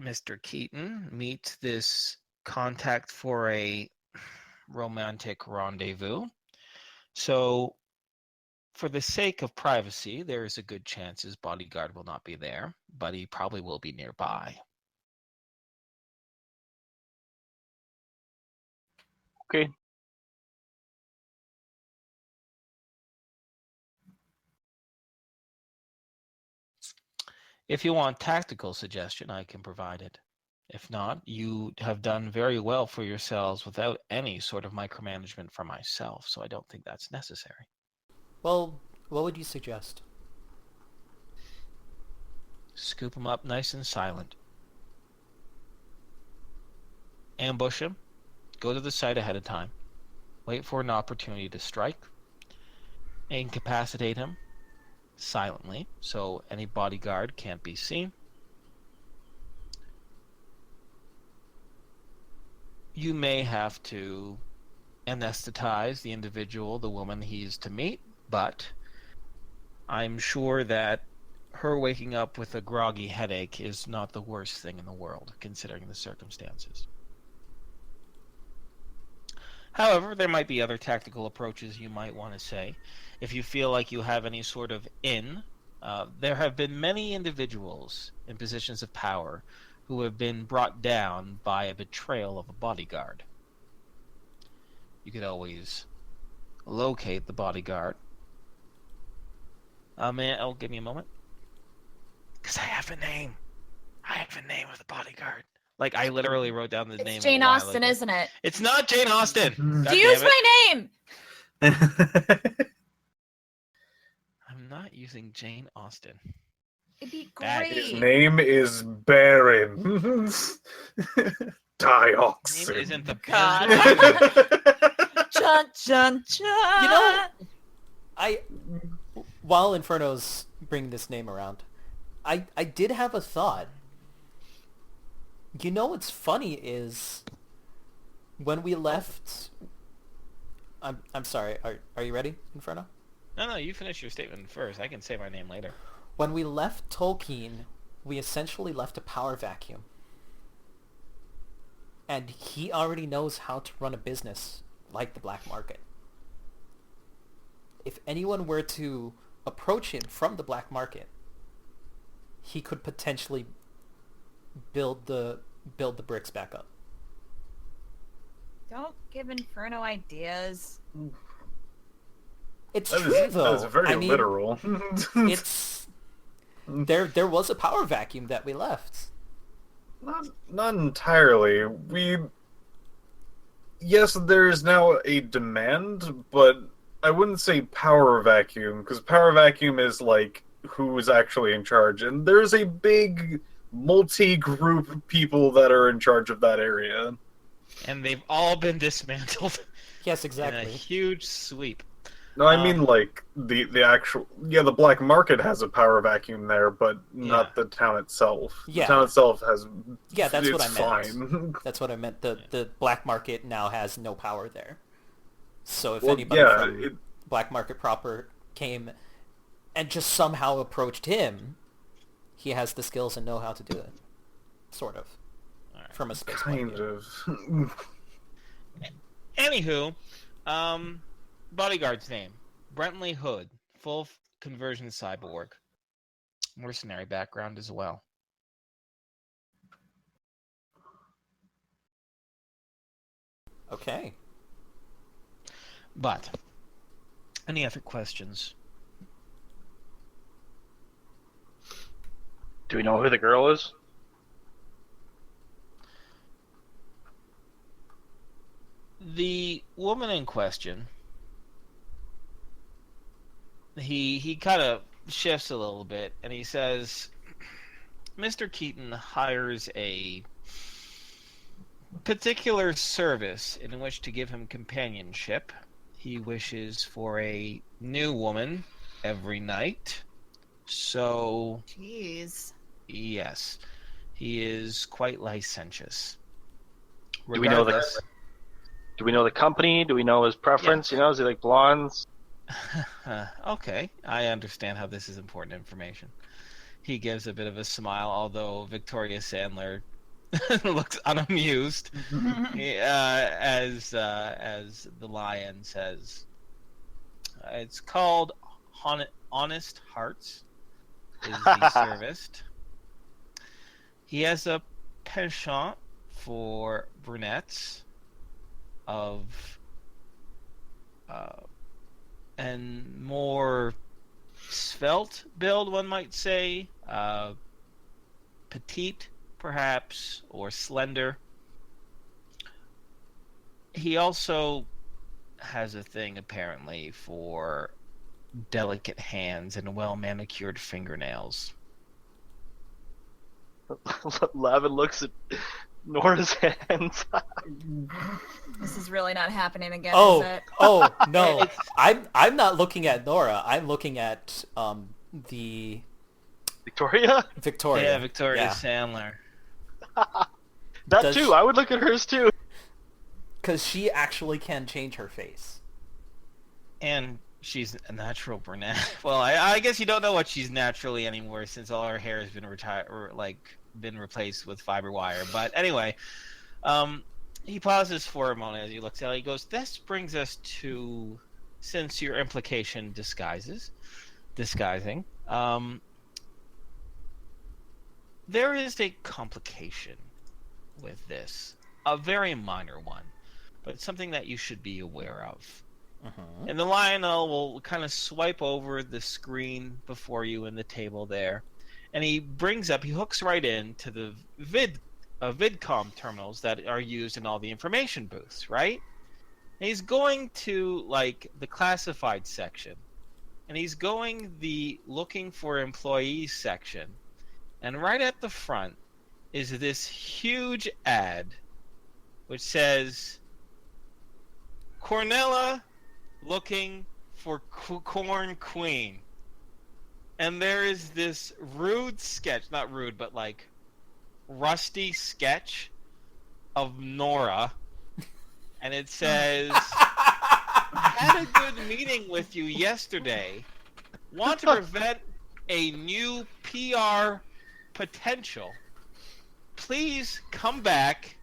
Mr. Keaton meets this contact for a romantic rendezvous. So, for the sake of privacy, there is a good chance his bodyguard will not be there, but he probably will be nearby. Okay. If you want tactical suggestion, I can provide it. If not, you have done very well for yourselves without any sort of micromanagement from myself, so I don't think that's necessary. Well, what would you suggest? Scoop him up nice and silent. Ambush him. Go to the site ahead of time. Wait for an opportunity to strike. Incapacitate him silently, so any bodyguard can't be seen. You may have to anesthetize the individual, the woman he's to meet, but I'm sure that her waking up with a groggy headache is not the worst thing in the world, considering the circumstances. However, there might be other tactical approaches you might want to say. If you feel like you have any sort of in, there have been many individuals in positions of power who have been brought down by a betrayal of a bodyguard. You could always locate the bodyguard. Give me a moment. Because I have a name. I have a name of the bodyguard. Like, I literally wrote down the name. It's Jane Austen, isn't it? It's not Jane Austen. God Use damn it. my name! I'm not using Jane Austen. It'd be That great. His name is Baron Dioxin. Name isn't the God. Chun, chun, chun. You know, while Inferno's bringing this name around, I did have a thought. You know what's funny is when we left. I'm sorry. Are you ready, Inferno? No, you finish your statement first. I can say my name later. When we left Tolkien, we essentially left a power vacuum. And he already knows how to run a business like the black market. If anyone were to approach him from the black market, he could potentially build the bricks back up. Don't give Inferno ideas. It's That true, is, though. that is very literal. It's there was a power vacuum that we left. Not entirely. Yes, there is now a demand, but I wouldn't say power vacuum, because power vacuum is like who is actually in charge, and there's a big multi-group people that are in charge of that area. And they've all been dismantled Yes, in a exactly. huge sweep. No, I mean like the actual the black market has a power vacuum there, but not the town itself. Yeah. The town itself has That's what I it's meant. fine. That's what I meant. The black market now has no power there. So if Well, anybody yeah, from black market proper came and just somehow approached him, he has the skills and know how to do it. Sort of. Alright. From a space point Kind of view. of. Anywho, bodyguard's name. Brentley Hood. Full conversion cyborg. Mercenary background as well. Okay. But, any other questions? Do we know who the girl is? The woman in question, he kind of shifts a little bit, and he says, Mr. Keaton hires a particular service in which to give him companionship. He wishes for a new woman every night. So, Jeez. yes, He is quite licentious. Do we know the Regardless- Do we know the company? Do we know his preference? You know, is he like blondes? Okay, I understand how this is important information. He gives a bit of a smile, although Victoria Sandler looks unamused as the lion says, "It's called Honest Hearts. Is the serviced. He has a penchant for brunettes of and more svelte build, one might say, petite perhaps, or slender. He also has a thing apparently for delicate hands and well manicured fingernails." Lavin looks at Nora's hands. This is really not happening again, Oh, is it? oh no! I'm not looking at Nora. I'm looking at the Victoria? Victoria. Yeah, Victoria Yeah. Sandler. That Does too. she- I would look at hers too. Because she actually can change her face. And she's a natural brunette. Well, I guess you don't know what she's naturally anymore, since all her hair has been been replaced with fiber wire. But anyway, he pauses for a moment as he looks at it. He goes, "This brings us to, since your implication disguising, there is a complication with this, a very minor one, but something that you should be aware of." Mhm. And the Lionel will kind of swipe over the screen before you and the table there, and he hooks right into the VidCom terminals that are used in all the information booths, right? And he's going to like the classified section, and he's going the looking for employees section, and right at the front is this huge ad which says, "Cornella looking for Corn Queen." And there is this rude sketch, not rude, but like rusty sketch of Nora, and it says, "Had a good meeting with you yesterday. Want to prevent a new PR potential. Please come back."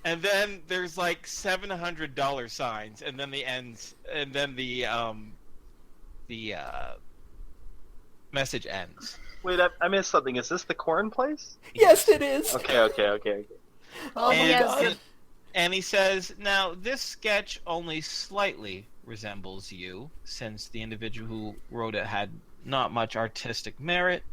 And then there's like $700 signs, and then the message ends. Wait, I missed something. Is this the corn place? Yes, it is. Okay. Oh, and, yes. and he says, "Now this sketch only slightly resembles you, since the individual who wrote it had not much artistic merit,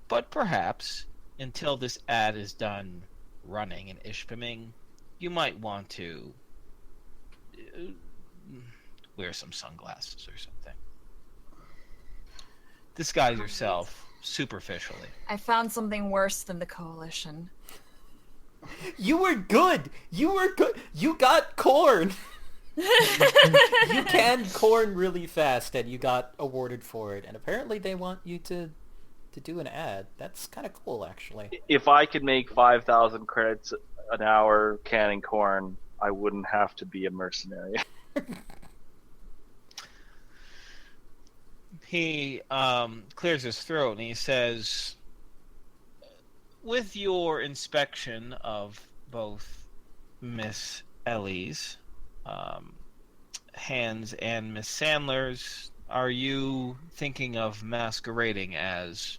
but perhaps until this ad is done running and Ishpeming, you might want to wear some sunglasses or something. Disguise yourself superficially." I found something worse than the Coalition. You were good. You were good. You got corn. You canned corn really fast, and you got awarded for it. And apparently, they want you to do an ad. That's kind of cool, actually. If I could make 5,000 credits an hour canning corn, I wouldn't have to be a mercenary. He clears his throat and he says, "With your inspection of both Miss Ellie's hands and Miss Sandler's, are you thinking of masquerading as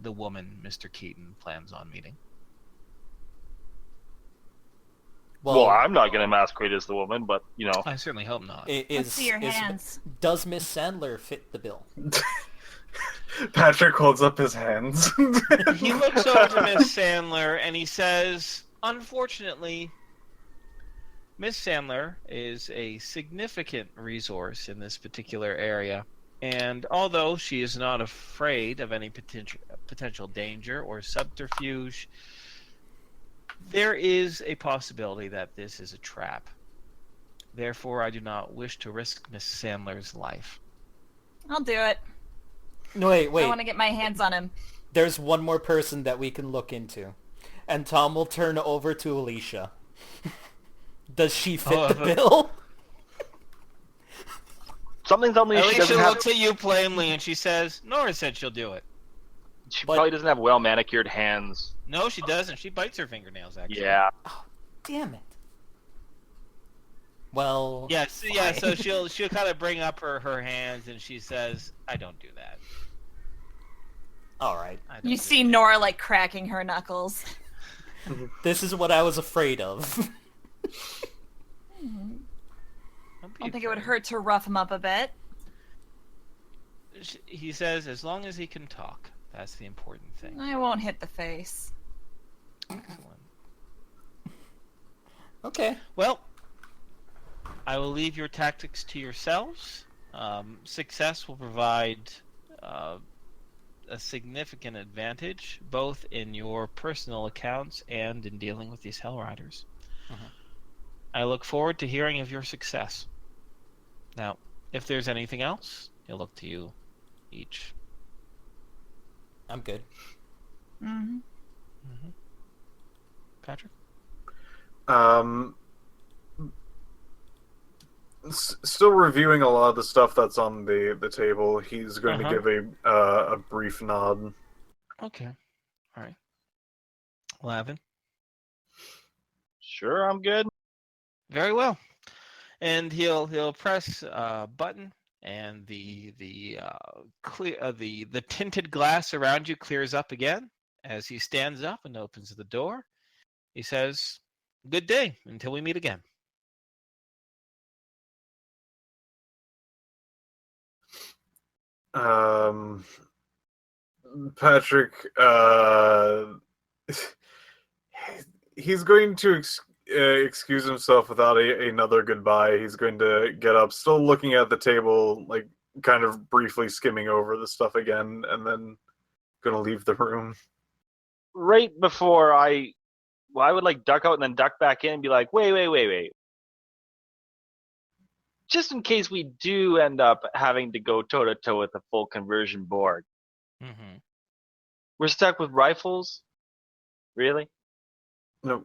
the woman Mr. Keaton plans on meeting?" Well, I'm not going to masquerade as the woman, but, you know. I certainly hope not. Let's see your hands. Does Miss Sandler fit the bill? Patrick holds up his hands. He looks over Miss Sandler and he says, "Unfortunately, Miss Sandler is a significant resource in this particular area, and although she is not afraid of any potential danger or subterfuge, there is a possibility that this is a trap. Therefore, I do not wish to risk Miss Sandler's life." I'll do it. No, wait. I want to get my hands on him. There's one more person that we can look into. And Tom will turn over to Alicia. Does she fit Oh, the bill? Something tells me she Alicia doesn't have. looks at you plainly and she says, Nora said she'll do it. She But- probably doesn't have well manicured hands. No, she doesn't. She bites her fingernails, actually. Yeah. Damn it. Well. Yes, yeah, so fine. she'll kind of bring up her hands and she says, I don't do that. All right. I don't You do see that." Nora like cracking her knuckles. This is what I was afraid of. Don't be I don't think it would afraid. hurt to rough him up a bit. He says, as long as he can talk. That's the important thing. I won't hit the face. Excellent. Okay. Well, I will leave your tactics to yourselves. Success will provide a significant advantage, both in your personal accounts and in dealing with these Hell Riders. Mhm. I look forward to hearing of your success. Now, if there's anything else, I'll look to you each. I'm good. Mm-hmm. Patrick? Still reviewing a lot of the stuff that's on the table. He's going to give a brief nod. Okay. All right. Lavin? Sure, I'm good. Very well. And he'll press a button, and the tinted glass around you clears up again as he stands up and opens the door. He says, "Good day until we meet again." Patrick, he's going to excuse himself without another goodbye. He's going to get up, still looking at the table, like kind of briefly skimming over the stuff again, and then going to leave the room. Right before I would like duck out and then duck back in and be like, wait. Just in case we do end up having to go toe to toe with a full conversion board, Mm-hmm. we're stuck with rifles? Really? No,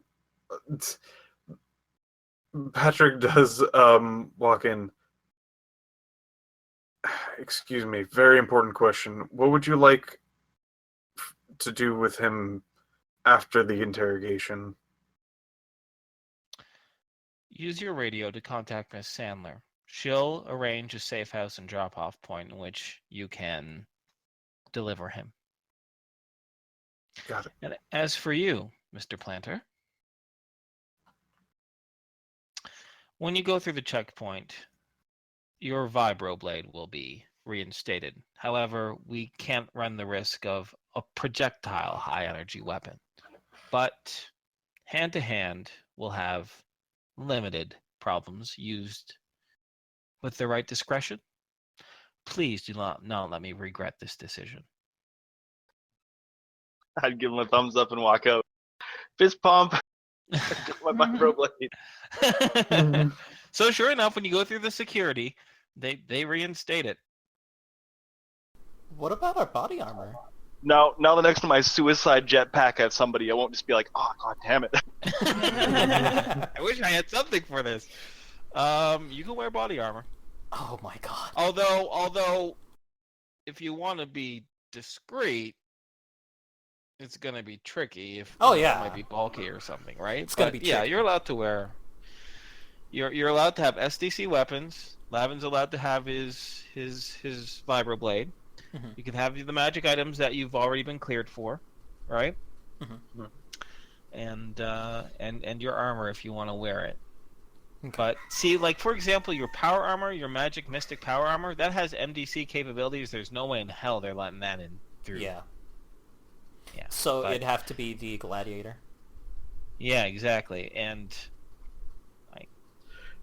Patrick does walk in. Excuse me, very important question. What would you like to do with him after the interrogation? Use your radio to contact Miss Sandler. She'll arrange a safe house and drop-off point in which you can deliver him. Got it. And as for you, Mr. Planter, when you go through the checkpoint, your vibroblade will be reinstated. However, we can't run the risk of a projectile high-energy weapon. But hand-to-hand will have limited problems used with the right discretion. Please do not let me regret this decision. I'd give him a thumbs up and walk out. Fist pump. My microblade. So sure enough, when you go through the security, they reinstate it. What about our body armor? Now the next time I suicide jetpack at somebody, I won't just be like, oh god damn it. I wish I had something for this. You can wear body armor. Oh my god. Although, if you want to be discreet, it's gonna be tricky. If Oh, it yeah. might be bulky or something, right? It's gonna But, be yeah. tricky. You're allowed to wear. You're allowed to have SDC weapons. Lavin's allowed to have his vibroblade. Mhm. You can have the magic items that you've already been cleared for, right? Mhm. And your armor if you want to wear it. Okay. But see, like for example, your power armor, your magic mystic power armor, that has MDC capabilities. There's no way in hell they're letting that in through. Yeah. Yeah. So but- it'd have to be the gladiator. Yeah, exactly. And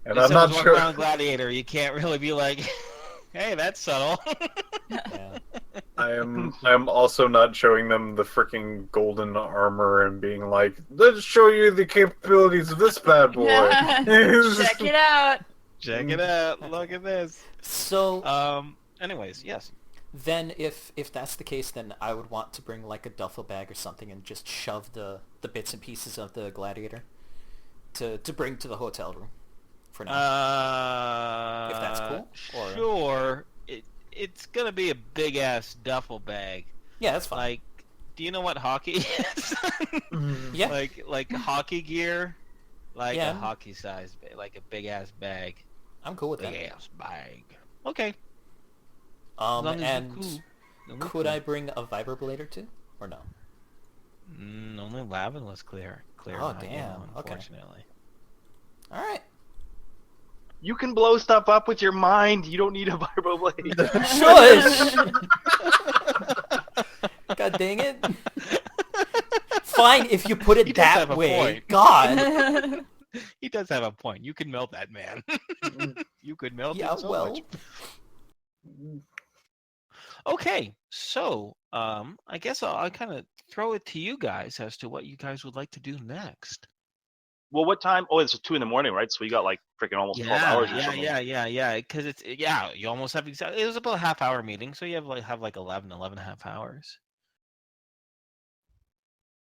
And if I'm not someone's walking sure. around gladiator, you can't really be like, hey, that's subtle. Yeah. I am also not showing them the freaking golden armor and being like, let's show you the capabilities of this bad boy. Check it out. Check it out. Look at this. So Anyways, yes. Then if that's the case, then I would want to bring like a duffel bag or something and just shove the bits and pieces of the gladiator to bring to the hotel room for now. If that's cool. Or... Sure. It's gonna be a big ass duffel bag. Yeah, that's fine. Like, do you know what hockey is? Yeah. Like hockey gear, like Yeah. a hockey size, like a big ass bag. I'm cool with that. Big ass bag. Okay. And Then we're could cool. I bring a vibroblade or two, or no? Only Lavin was clear. Oh, not you, damn. Okay. unfortunately. All right. You can blow stuff up with your mind. You don't need a vibroblade. Shush! God dang it. Fine if you put it He does that have a way. point. God. He does have a point. You can melt that man. You could melt Yeah, it so well. much. Okay, so I guess I'll kind of throw it to you guys as to what you guys would like to do next. Well, what time? Oh, it's 2 a.m, right? So we got like freaking almost 12 hours or something. Yeah. Because you almost have exactly. It was about a half-hour meeting, so you have like 11 and a half hours.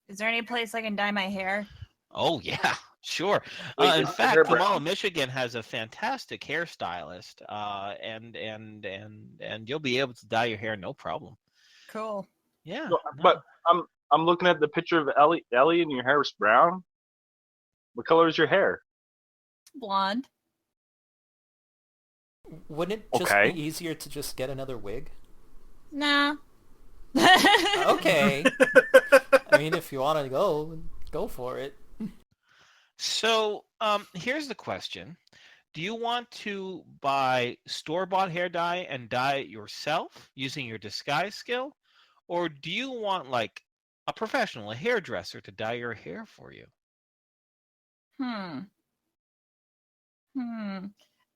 Is there any place I can dye my hair? Oh yeah, sure. Wait, In is fact, hair the Mall brown? of Michigan has a fantastic hairstylist, and you'll be able to dye your hair no problem. Cool. Yeah, No, but I'm looking at the picture of Ellie, and your hair is brown. What color is your hair? Blonde. Wouldn't it just Okay. be easier to just get another wig? Nah. Okay. I mean, if you want to go for it. So, here's the question. Do you want to buy store-bought hair dye and dye it yourself using your disguise skill? Or do you want, like, a professional, a hairdresser to dye your hair for you?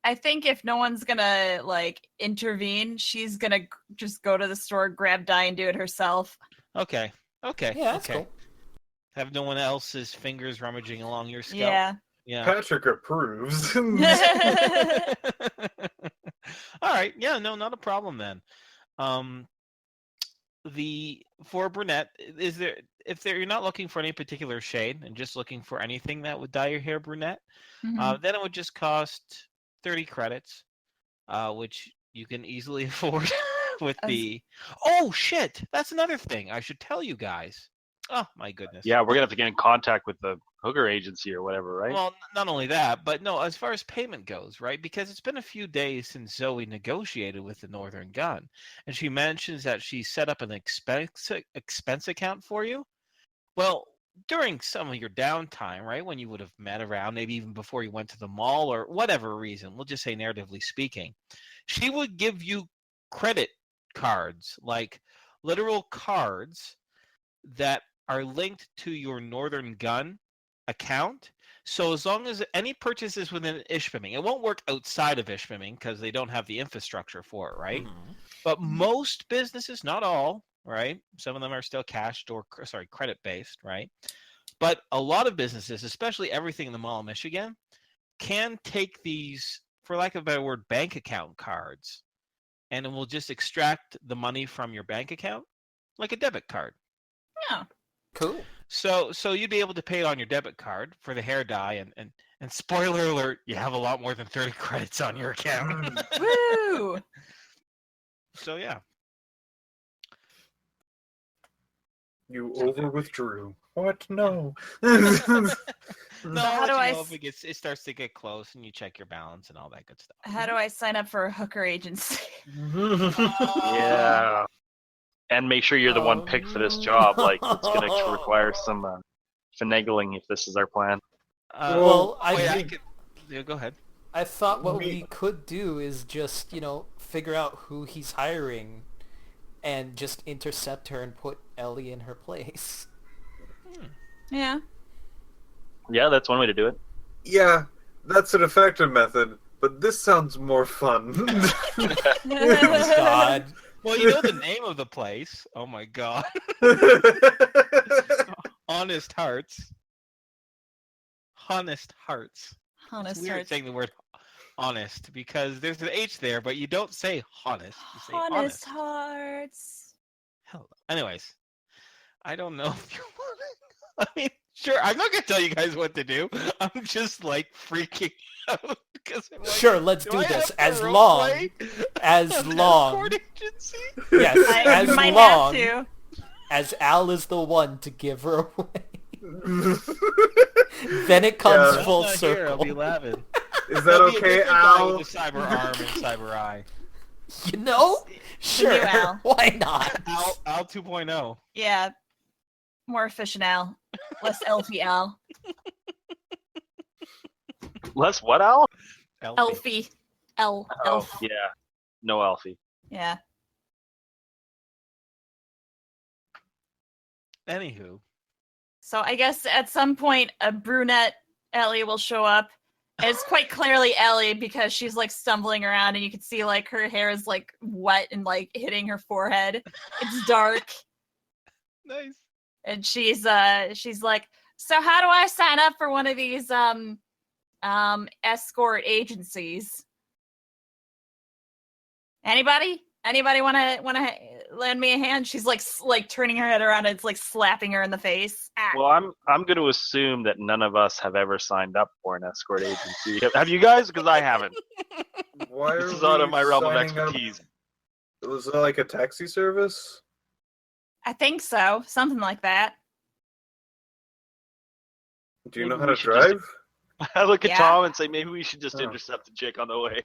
I think if no one's gonna like intervene, she's gonna just go to the store, grab dye, and do it herself. Okay. Yeah, that's cool. Have no one else's fingers rummaging along your scalp? Yeah. Yeah. Patrick approves. All right. Yeah, no, not a problem then. For brunette, you're not looking for any particular shade and just looking for anything that would dye your hair brunette, Mhm. then it would just cost 30 credits, which you can easily afford with the. Oh shit! That's another thing I should tell you guys. Oh my goodness. Yeah, we're gonna have to get in contact with the hooker agency or whatever, right? Well, not only that, but no, as far as payment goes, right? Because it's been a few days since Zoe negotiated with the Northern Gun, and she mentions that she set up an expense account for you. Well, during some of your downtime, right, when you would have met around, maybe even before you went to the mall or whatever reason, we'll just say narratively speaking, she would give you credit cards, like literal cards that are linked to your Northern Gun account. So as long as any purchases within Ishpeming, it won't work outside of Ishpeming because they don't have the infrastructure for it, right? Mhm. But most businesses, not all, right? Some of them are still credit based, right? But a lot of businesses, especially everything in the Mall of Michigan, can take these, for lack of a better word, bank account cards, and it will just extract the money from your bank account like a debit card. Yeah. Cool. So you'd be able to pay it on your debit card for the hair dye, and spoiler alert, you have a lot more than 30 credits on your account. Woo! So yeah. You over withdrew. What? No. No, how I'll do let I you know s- if it starts to get close and you check your balance and all that good stuff. How do I sign up for a hooker agency? Yeah. And make sure you're the one picked for this job. Like, it's gonna require some finagling if this is our plan. Well, Yeah, go ahead. I thought what we could do is just, figure out who he's hiring and just intercept her and put Ellie in her place. Yeah. Yeah, that's one way to do it. Yeah, that's an effective method, but this sounds more fun. Oh, God. Well, you know the name of the place. Oh my god. Honest Hearts. Honest Hearts. It's Honest weird hearts. saying the word honest because there's an H there, but you don't say honest. You say Honest honest. hearts. Hello. Anyways, I don't know if you want it. I mean, sure, I'm not gonna tell you guys what to do. I'm just like freaking out because I'm like, Sure, let's do do I this have to as roleplay long an long. escort agency? Yes, I as might long have to. as Al is the one to give her away. Then it comes Yeah. full I'm not circle. Here, I'll be laughing. Is that There'll be a okay, different guy Al? with a cyber arm and cyber eye. You know? Sure. Al. Why not? Al 2.0. Yeah. More efficient Al. Less elfie Al. Less what, Al? Elfie. Oh, Elf. yeah. No Alfie. Yeah. Anywho. So I guess at some point a brunette Ellie will show up. And it's quite clearly Ellie because she's like stumbling around and you can see like her hair is like wet and like hitting her forehead. It's dark. Nice. And she's like, so how do I sign up for one of these escort agencies? Anybody want to lend me a hand? She's like turning her head around and it's like slapping her in the face. Ah. Well, I'm going to assume that none of us have ever signed up for an escort agency. Have you guys? Because I haven't. Why This are is out of we my realm of signing up? expertise. Was it like a taxi service? I think so. Something like that. Do you Maybe know how we to should just- drive? I look at Yeah. Tom and say, maybe we should just Oh. intercept the chick on the way.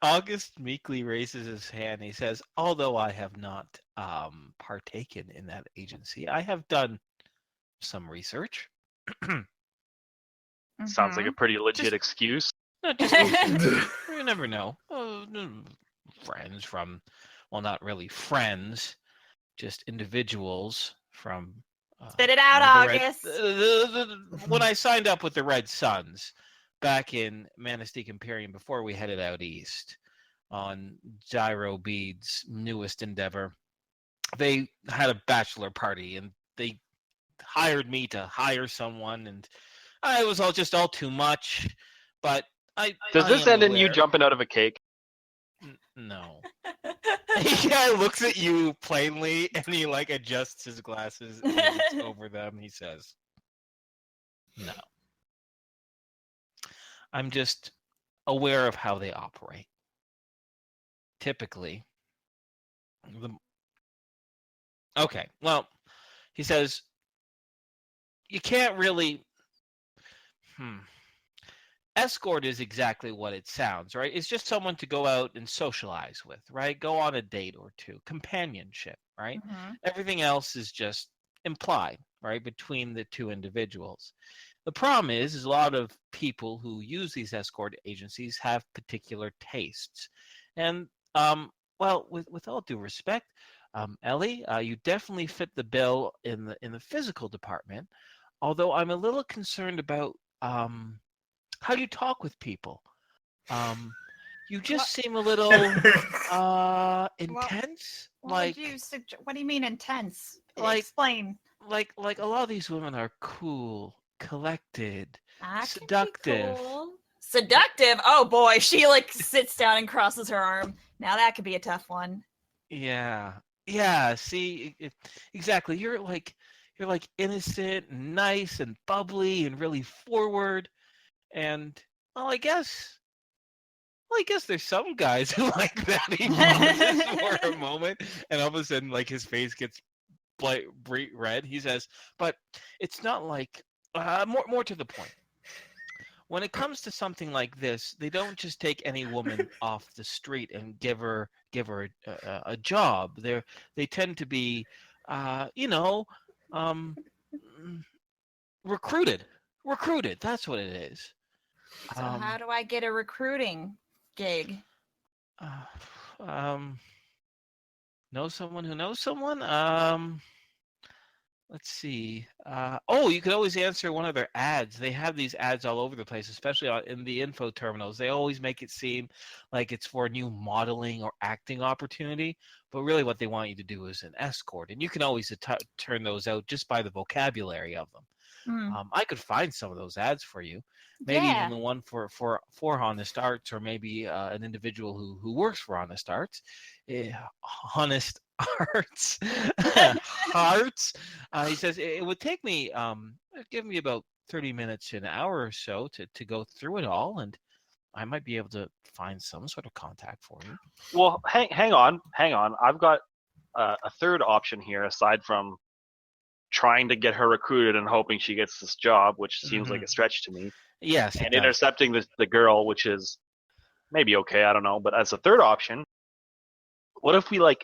August meekly raises his hand. He says, although I have not partaken in that agency, I have done some research. Sounds like a pretty legit Just- excuse. Not just research. You never know. Friends from, well, not really friends, just individuals from. Spit it out, the August. When I signed up with the Red Suns back in Manastique Imperium before we headed out east on Gyro Bead's newest endeavor, they had a bachelor party and they hired me to hire someone, and it was all too much. But Does this am end in you aware- jumping out of a cake? No. He guy looks at you plainly and he like adjusts his glasses and looks over them. He says, no. I'm just aware of how they operate. Typically, okay, well, he says, you can't really, escort is exactly what it sounds, right? It's just someone to go out and socialize with, right? Go on a date or two, companionship, right? Mhm. Everything else is just implied, right, between the two individuals. The problem is a lot of people who use these escort agencies have particular tastes. And, well, with all due respect, Ellie, you definitely fit the bill in the physical department, although I'm a little concerned about how you talk with people. You just seem a little intense. What do you mean intense? Explain. Like a lot of these women are cool, collected, I can be seductive. cool. Seductive? Oh boy, she like sits down and crosses her arm. Now that could be a tough one. Yeah. See, exactly. You're like innocent, and nice, and bubbly, and really forward. And well, I guess there's some guys who like that. He pauses for a moment, and all of a sudden, like his face gets bright red. He says, "But it's not like more to the point. When it comes to something like this, they don't just take any woman off the street and give her a job. They tend to be, recruited. Recruited. That's what it is." So how do I get a recruiting gig? Know someone who knows someone? let's see. Oh, you could always answer one of their ads. They have these ads all over the place, especially in the info terminals. They always make it seem like it's for a new modeling or acting opportunity, but really what they want you to do is an escort. And you can always turn those out just by the vocabulary of them. I could find some of those ads for you. Maybe even the one for Honest Arts, or maybe an individual who works for Honest Arts. Honest Arts. Hearts. He says it would take me, give me about 30 minutes to an hour or so to go through it all, and I might be able to find some sort of contact for you. Well, hang on. I've got a third option here aside from trying to get her recruited and hoping she gets this job, which seems like a stretch to me. Yes, and intercepting the girl, which is maybe okay, I don't know. But as a third option, what if we how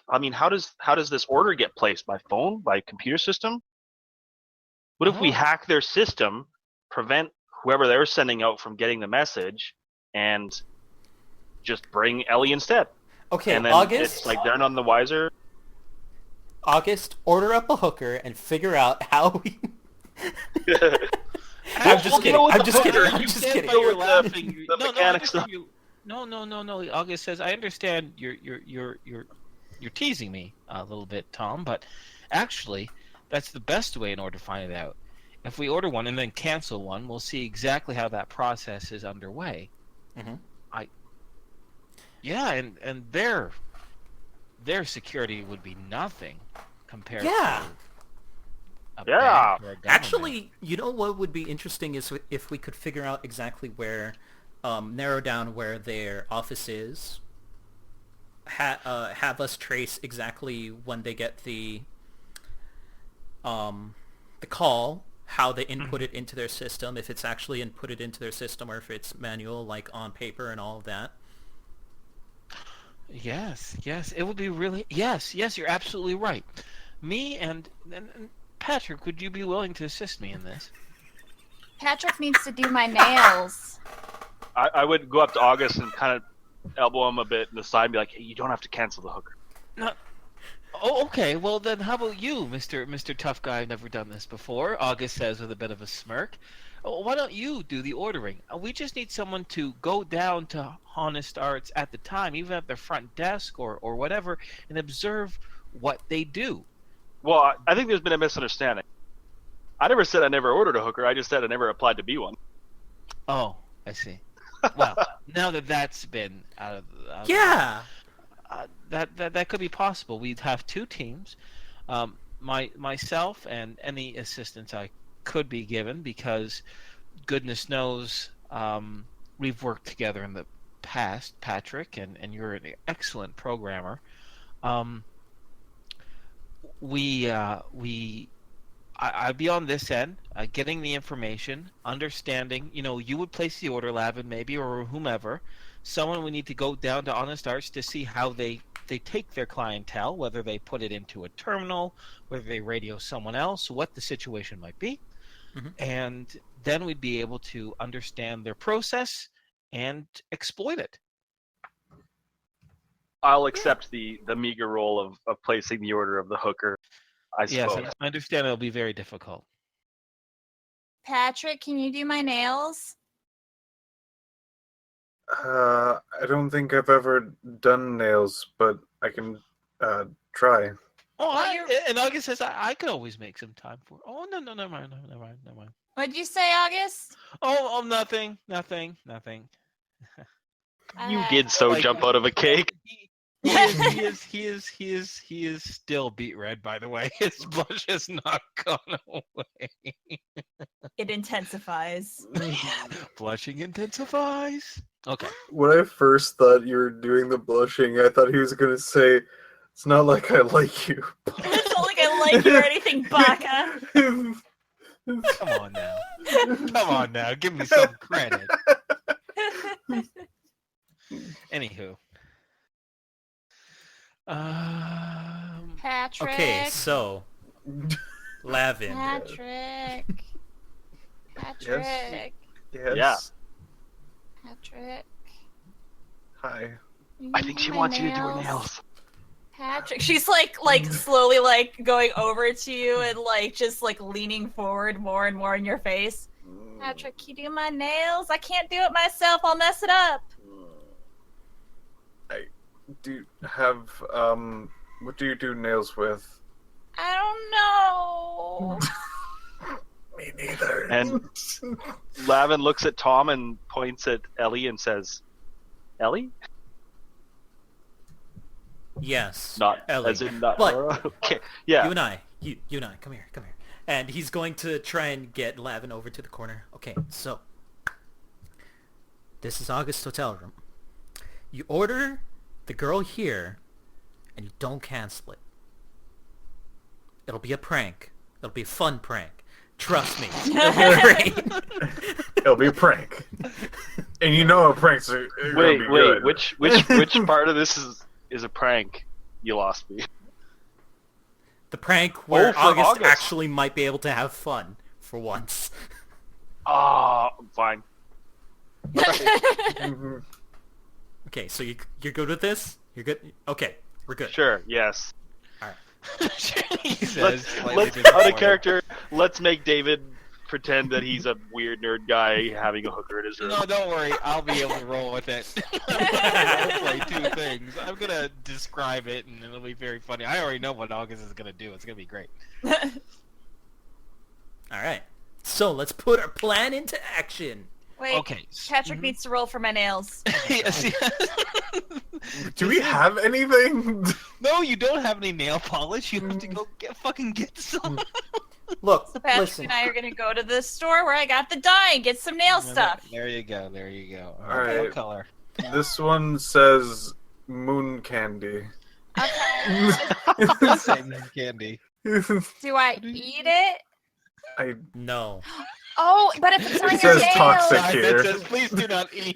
does this order get placed? By phone? By computer system? What if we hack their system, prevent whoever they're sending out from getting the message, and just bring Ellie instead? Okay, and then August. It's like they're none the wiser. August, order up a hooker and figure out how we. I'm just kidding. I'm just kidding. You're laughing. The mechanics. No. August says, I understand you're teasing me a little bit, Tom, but actually, that's the best way in order to find it out. If we order one and then cancel one, we'll see exactly how that process is underway. Mm-hmm. And their security would be nothing compared to a bank or a government. Actually, you know what would be interesting is if we could figure out exactly where, narrow down where their office is, have us trace exactly when they get the call, how they input it into their system, if it's actually inputted into their system or if it's manual, like on paper and all of that. Yes, it would be really... Yes, you're absolutely right. Me and Patrick, would you be willing to assist me in this? Patrick needs to do my nails. I would go up to August and kind of elbow him a bit in the side and be like, hey, you don't have to cancel the hooker. No. Oh, okay. Well, then how about you, Mr. Tough Guy? I've never done this before, August says with a bit of a smirk. Why don't you do the ordering? We just need someone to go down to Honest Arts at the time, even at their front desk or whatever, and observe what they do. Well, I think there's been a misunderstanding. I never said I never ordered a hooker. I just said I never applied to be one. Oh, I see. Well, now that's been out of that could be possible. We'd have two teams, myself and any assistance I could be given, because goodness knows we've worked together in the past, Patrick, and you're an excellent programmer. I'd be on this end, getting the information, understanding, you would place the order, Lavin, maybe, or whomever. Someone would need to go down to Honest Arts to see how they take their clientele, whether they put it into a terminal, whether they radio someone else, what the situation might be. Mm-hmm. And then we'd be able to understand their process and exploit it. I'll accept the meager role of placing the order of the hooker, I suppose. Yes, I understand it'll be very difficult. Patrick, can you do my nails? I don't think I've ever done nails, but I can try. Oh, and August says I could always make some time for. Oh, no, never mind. What'd you say, August? Oh, nothing. You did jump out of a cake. He is still beet red, by the way. His blush has not gone away. It intensifies. Blushing intensifies. Okay. When I first thought you were doing the blushing, I thought he was going to say, it's not like I like you. It's not like I like you or anything, Baka. Come on now. Give me some credit. Anywho. Patrick. Okay, so Lavin. Patrick. Yes. Yeah. Patrick. Hi. I think she wants you to do her nails. Patrick, she's like slowly like going over to you and like just like leaning forward more and more in your face. Patrick, can you do my nails? I can't do it myself. I'll mess it up. I do have what do you do nails with? I don't know. Me neither. And Lavin looks at Tom and points at Ellie and says, "Ellie? Yes. Not Ellie. as in not." But Okay. Yeah. you and I, come here. And he's going to try and get Lavin over to the corner. Okay, so this is August's hotel room. You order the girl here, and you don't cancel it. It'll be a prank. It'll be a fun prank. Trust me. It'll be great. It'll be a prank. And you know pranks are Wait, gonna be good. which part of this is a prank? You lost me. The prank where for August August. actually might be able to have fun for once. Ah, fine. Mhm. Okay, so you're good with this? You're good? Okay, we're good. Sure. Yes. He says, slightly Let's out disappointed. of character. Let's make David pretend that he's a weird nerd guy having a hooker in his room. No, don't worry. I'll be able to roll with it. I'll play two things. I'm gonna describe it, and it'll be very funny. I already know what August is gonna do. It's gonna be great. All right. So let's put our plan into action. Wait, Okay. Patrick needs to roll for my nails. Yes. Do we have anything? No, you don't have any nail polish. You have to go get some. Look, So Patrick listen. and I are gonna go to the store where I got the dye and get some nail stuff. There you go. There you go. All All right. right. What color? This one says moon candy. Okay. Same candy. Do I eat it? No. Oh, but if it's on It your says nails. toxic. Sign here. that says, please do not eat.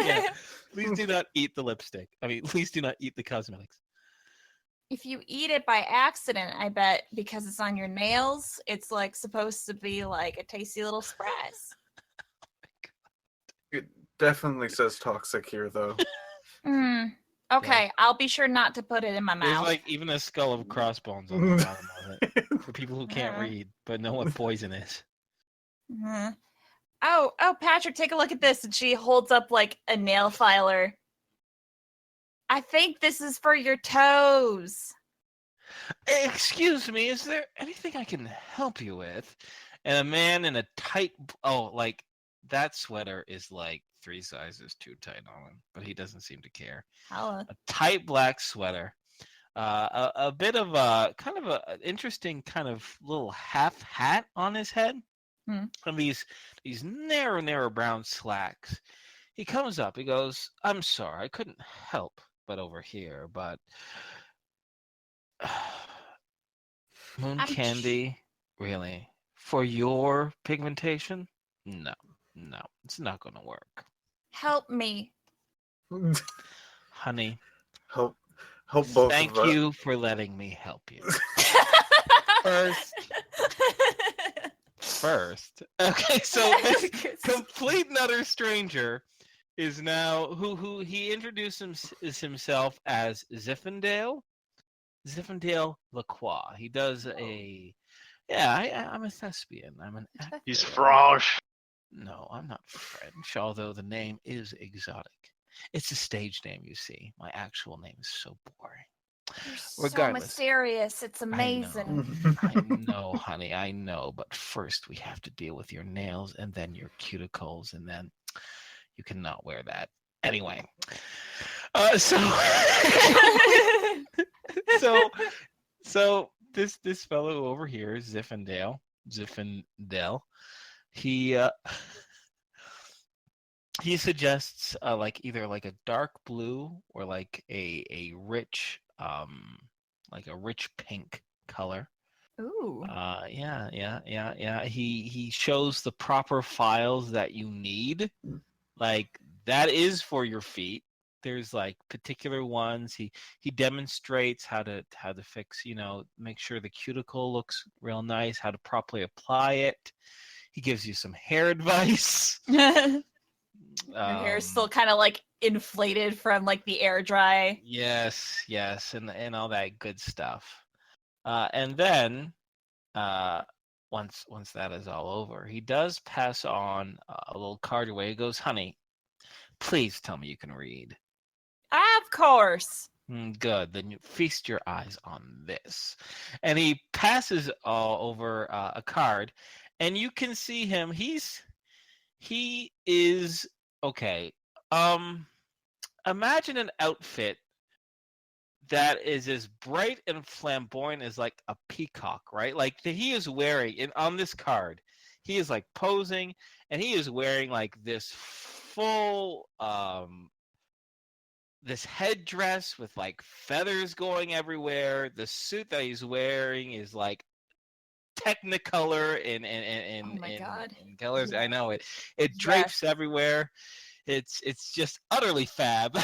Yeah. Please do not eat the lipstick. I mean, please do not eat the cosmetics. If you eat it by accident, I bet because it's on your nails, it's like supposed to be like a tasty little surprise. It definitely says toxic here, though. Okay, I'll be sure not to put it in my There's mouth. like even a skull of crossbones on the bottom of it for people who can't Yeah. read but know what poison is. Mhm. Oh, Patrick, take a look at this. And she holds up like a nail filer. I think this is for your toes. Excuse me, is there anything I can help you with? And a man in a tight, like that sweater is like 3 sizes too tight on him, but he doesn't seem to care. Holla. A tight black sweater, a bit of a kind of an interesting kind of little half hat on his head, and these narrow brown slacks. He comes up, he goes, "I'm sorry, I couldn't help but overhear, but moon I'm candy, really, for your pigmentation? No, it's not gonna work, Help me. honey. Help both Thank of us. you for letting me help you." First. Okay, so this complete and utter stranger is now who he introduced himself as Zinfandel Lacroix. He does I'm a thespian. I'm an actor. He's French. No, I'm not French, although the name is exotic. It's a stage name, you see. My actual name is so boring. You're so Regardless. mysterious. It's amazing. I know, honey, I know. But first, we have to deal with your nails and then your cuticles, and then you cannot wear that. Anyway, so this fellow over here, Zinfandel, he suggests like either like a dark blue or like a rich pink color. Ooh. Yeah. He shows the proper files that you need. Like that is for your feet. There's like particular ones. He demonstrates how to fix, make sure the cuticle looks real nice, how to properly apply it. He gives you some hair advice. Your hair's still kind of like inflated from like the air dry. Yes, and all that good stuff. And then once that is all over, he does pass on a little card away. He goes, "Honey, please tell me you can read." Of course. Good. Then you feast your eyes on this. And he passes over a card, and you can see him. He is okay. Imagine an outfit that is as bright and flamboyant as like a peacock, right? Like he is wearing on this card, he is like posing, and he is wearing like this full this headdress with like feathers going everywhere. The suit that he's wearing is like technicolor in Oh my God. in colors. I know it drapes everywhere. It's just utterly fab.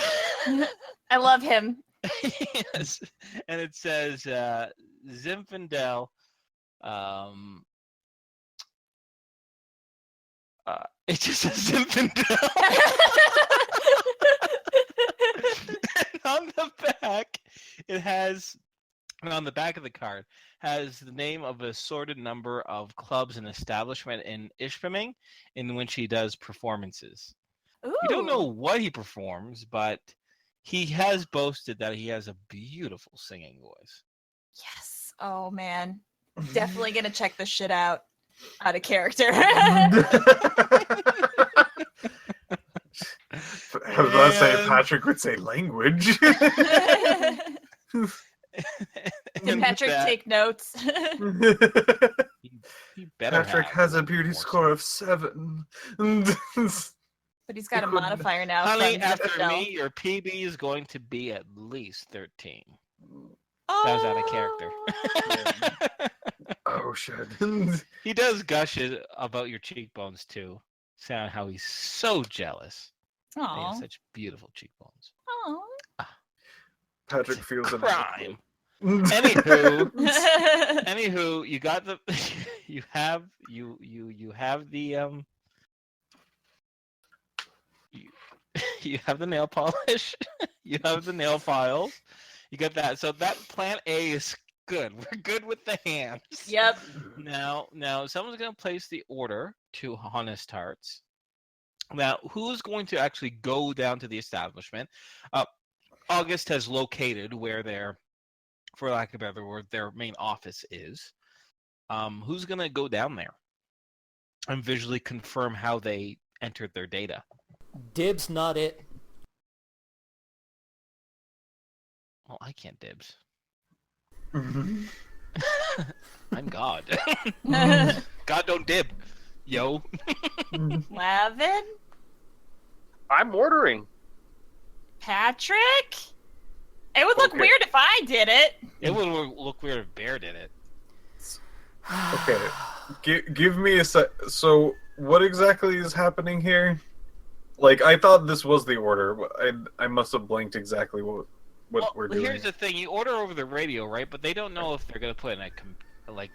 I love him. Yes. And it says Zinfandel it just says Zinfandel. And on the back it has, and on the back of the card has the name of a assorted number of clubs and establishment in Ishpeming in which he does performances. Ooh. You don't know what he performs, but he has boasted that he has a beautiful singing voice. Yes. Oh man. Definitely gonna check this shit out of character. I was about to say Patrick would say language. Did Patrick take notes? He better Patrick have has a little beauty more score of 7. But he's got a modifier now. Honey, from after Denzel. me, your PB is going to be at least 13. Oh. That was out of character. Oh shit. He does gush about your cheekbones too. Sound how he's so jealous. They have Aw. such beautiful cheekbones. Aw. Patrick feels an Crime. Anywho, you got the you have the you have the nail polish, you have the nail files, you got that. So that plan A is good. We're good with the hands. Yep. Now someone's gonna place the order to Honest Hearts. Now, who's going to actually go down to the establishment? August has located where their, for lack of a better word, their main office is. Who's going to go down there and visually confirm how they entered their data? Dibs, not it. Well, I can't dibs. I'm God. God don't dib. Yo. Lavin? I'm ordering. Patrick? It would look Okay. weird if I did it. It would look weird if Bear did it. Okay, give me a sec. So, what exactly is happening here? Like, I thought this was the order. But I must have blanked exactly what we're doing. Here's the thing: you order over the radio, right? But they don't know if they're gonna put in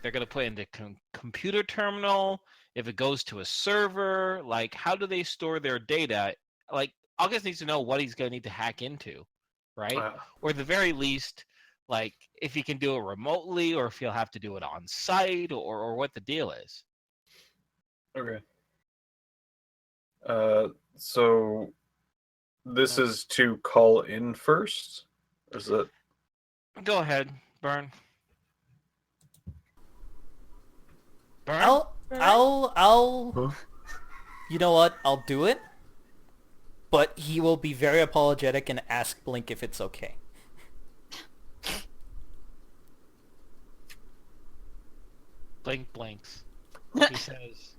they're gonna put in the computer terminal. If it goes to a server, like how do they store their data? Like August needs to know what he's gonna need to hack into, right? Or at the very least, like if he can do it remotely, or if he'll have to do it on site, or what the deal is. Okay. So this is to call in first? Is it? Go ahead, Burn. Burn? I'll Huh? you know what? I'll do it. But he will be very apologetic and ask Blink if it's okay. Blink blinks. He says,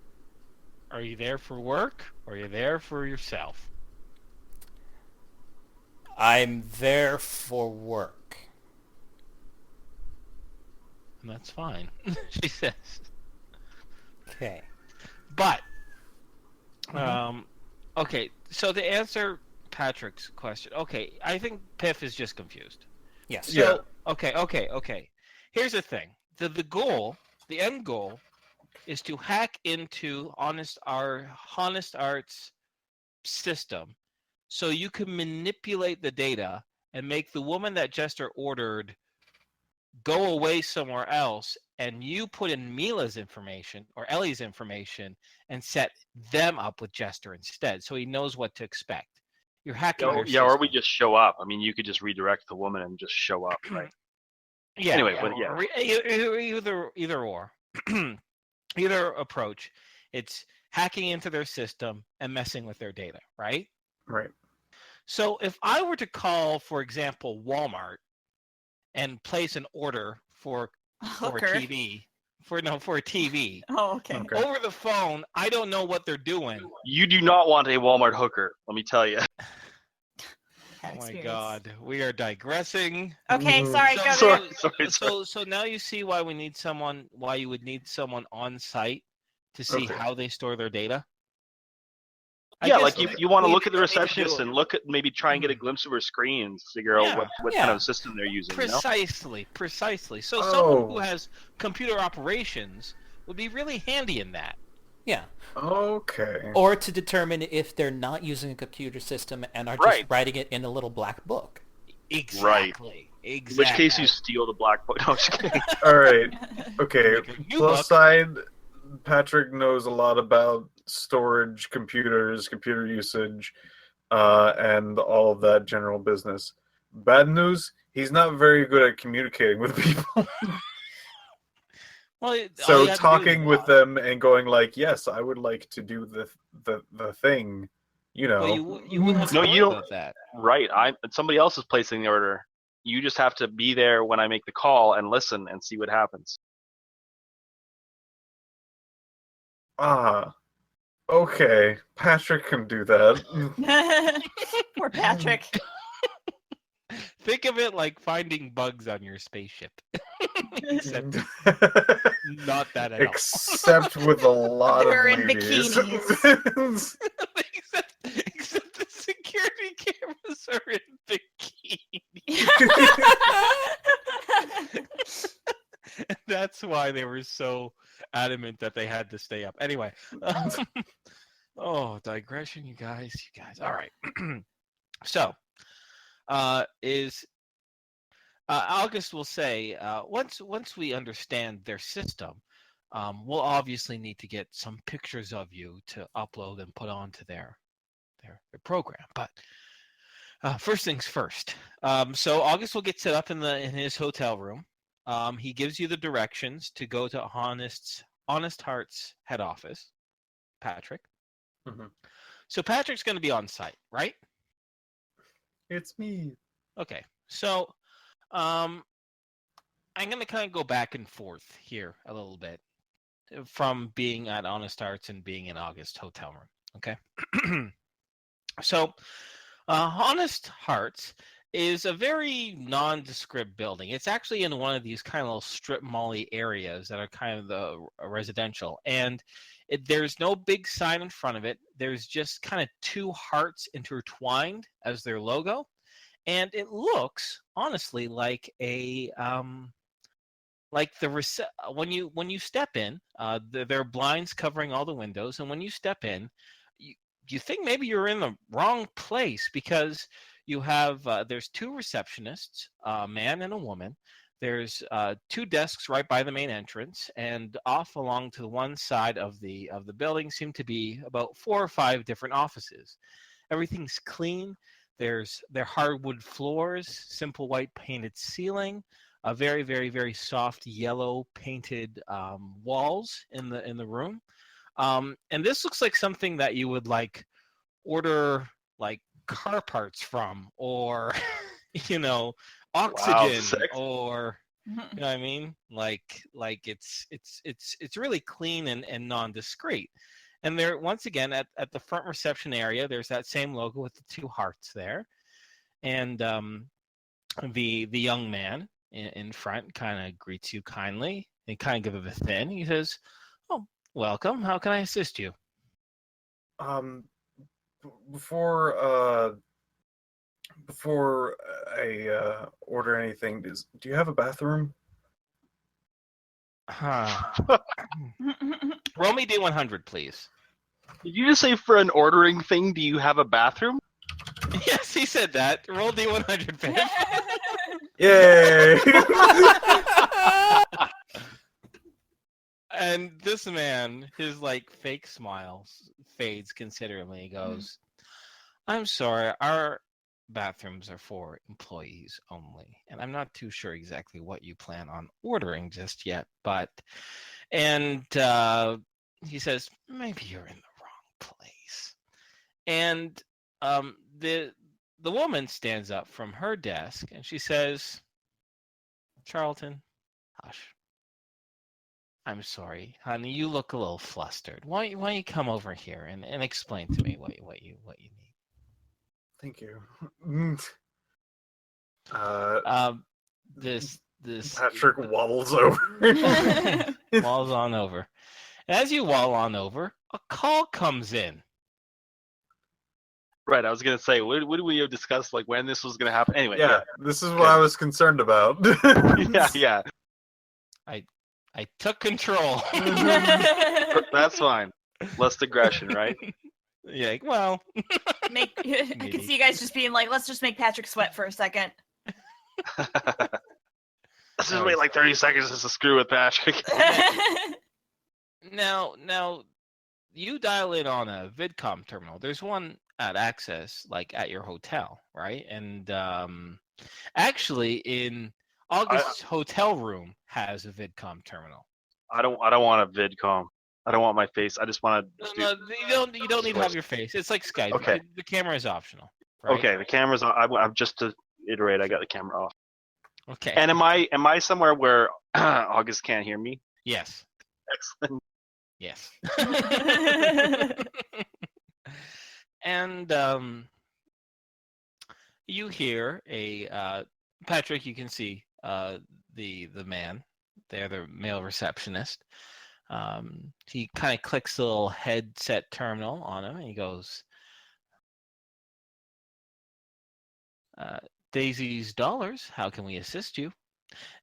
"Are you there for work, or are you there for yourself?" I'm there for work. And that's fine, she says. Okay. But, okay, so to answer Patrick's question, okay, I think Piph is just confused. Yes. So, okay. Here's the thing. The end goal, is to hack into Honest Art's system so you can manipulate the data and make the woman that Jester ordered go away somewhere else, and you put in Mila's information or Ellie's information and set them up with Jester instead, so he knows what to expect. You're hacking their Yeah, or we system. just show up. I mean, you could just redirect the woman and just show up, right? Yeah. Anyway, yeah. but yeah. Either or. Either approach. It's hacking into their system and messing with their data, right? Right. So if I were to call, for example, Walmart and place an order for a Hooker. TV, for a TV, Oh, okay. Okay. over the phone, I don't know what they're doing. You do not want a Walmart hooker, let me tell you. Oh my Experience. God, we are digressing. Okay, Mhm. sorry, So- Governor. Sorry. So now you see why we need someone. Why you would need someone on site to see Okay. how they store their data. I Yeah, guess like you want to we look at the need to do receptionist it. and look at maybe try and get a glimpse of her screen and figure out what kind of system they're using. You know? Precisely. So someone who Oh. has computer operations would be really handy in that. Yeah. Okay. Or to determine if they're not using a computer system and are just Right. writing it in a little black book. Exactly. In which case you steal the black book. No, I'm just kidding. All right. Okay. Make a new Plus book. side, Patrick knows a lot about storage, computers, computer usage, and all of that general business. Bad news, he's not very good at communicating with people. Well, all So you have to do is talking with walk. them and going like, yes, I would like to do the thing, you know. Well, you wouldn't have to No, worry you don't- about that. Right. Somebody else is placing the order. You just have to be there when I make the call and listen and see what happens. Okay. Patrick can do that. Poor Patrick. Think of it like finding bugs on your spaceship. Except not that at all. Except with a lot They're of in ladies. except the security cameras are in bikini. That's why they were so adamant that they had to stay up. Anyway. Oh, digression, you guys. All right. So, August will say, once we understand their system, we'll obviously need to get some pictures of you to upload and put onto their program. But first things first. So August will get set up in his hotel room. He gives you the directions to go to Honest Heart's head office, Patrick. Mhm. So Patrick's going to be on site, right? It's me. Okay. So I'm going to kind of go back and forth here a little bit from being at Honest Hearts and being in August hotel room. Okay. So Honest Hearts is a very nondescript building. It's actually in one of these kind of little strip mall-y areas that are kind of the residential. And there's no big sign in front of it. There's just kind of two hearts intertwined as their logo. And it looks, honestly, like a when you step in, there are blinds covering all the windows, and when you step in, you think maybe you're in the wrong place because you have there's two receptionists, a man and a woman. There's two desks right by the main entrance, and off along to the one side of the building seem to be about 4 or 5 different offices. Everything's clean. They're hardwood floors, simple white painted ceiling, a very, very, very soft yellow painted walls in the room. And this looks like something that you would like order like car parts from, or oxygen, sick. or you know what I mean? Like it's really clean and non-discreet. And there, once again, at the front reception area, there's that same logo with the two hearts there. And the young man in front kind of greets you kindly and kind of gives a thin. He says, "Oh, welcome. How can I assist you?" Before I order anything, do you have a bathroom? Roll me D100, please. Did you just say for an ordering thing, do you have a bathroom? Yes, he said that. Roll D100, Piph. Yay! And this man, his like fake smile fades considerably. He goes, "I'm sorry, our bathrooms are for employees only, and I'm not too sure exactly what you plan on ordering just yet, but..." And he says, "Maybe you're in the wrong place." And the woman stands up from her desk and she says, "Charlton, hush. I'm sorry, honey. You look a little flustered. Why don't you come over here and explain to me what you need?" Thank you. This Patrick waddles over. walls on over. As you wall on over, a call comes in. Right, I was gonna say, what did we have discussed, like when this was gonna happen? Anyway, Yeah, this is what I was concerned about. yeah. I took control. That's fine. Less aggression, right? Yeah, well, I can see you guys just being like, let's just make Patrick sweat for a second. Let's just wait like 30 seconds just to screw with Patrick. now you dial in on a VidCom terminal. There's one at Access, like at your hotel, right? And actually, in August's hotel room has a VidCom terminal. I don't want a VidCom. I don't want my face. I just want to. No, you don't need to have your face. It's like Skype. Okay. The camera is optional. Right? Okay, the camera's on. I'm just to iterate. I got the camera off. Okay. And am I somewhere where August can't hear me? Yes. Excellent. Yes. And you hear a Patrick. You can see the man there, the male receptionist. He kind of clicks the little headset terminal on him, and he goes, "Daisy's Dollars, how can we assist you?"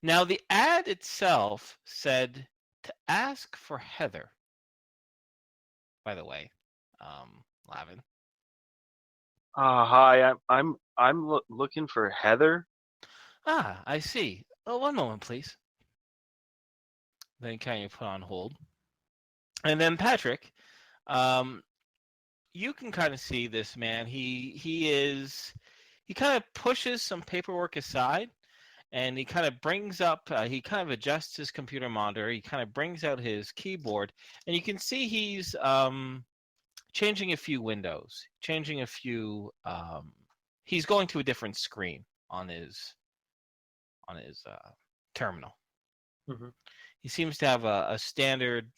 Now, the ad itself said to ask for Heather. By the way, Lavin. Hi. I'm looking for Heather. Ah, I see. Oh, one moment, please. Then kind of put on hold. And then Patrick, you can kind of see this man. He kind of pushes some paperwork aside, and he kind of brings up. He kind of adjusts his computer monitor. He kind of brings out his keyboard, and you can see he's changing a few windows, changing a few. He's going to a different screen on his terminal. Mm-hmm. He seems to have a standard,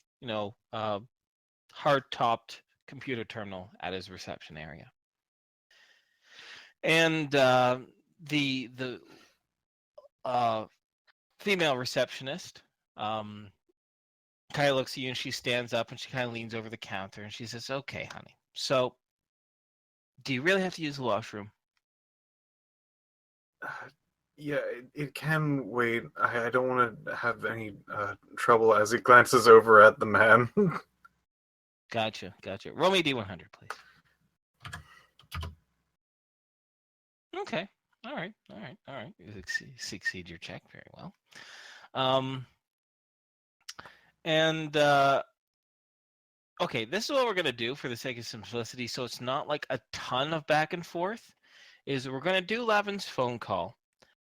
hard-topped computer terminal at his reception area. And the female receptionist kind of looks at you, and she stands up and she kind of leans over the counter and she says, "Okay, honey. So, do you really have to use the washroom?" Yeah, it can wait. I don't want to have any trouble as he glances over at the man. Gotcha. Roll me D100, please. Okay. All right. You succeed your check very well. Okay, this is what we're going to do for the sake of simplicity, so it's not like a ton of back and forth, is we're going to do Lavin's phone call,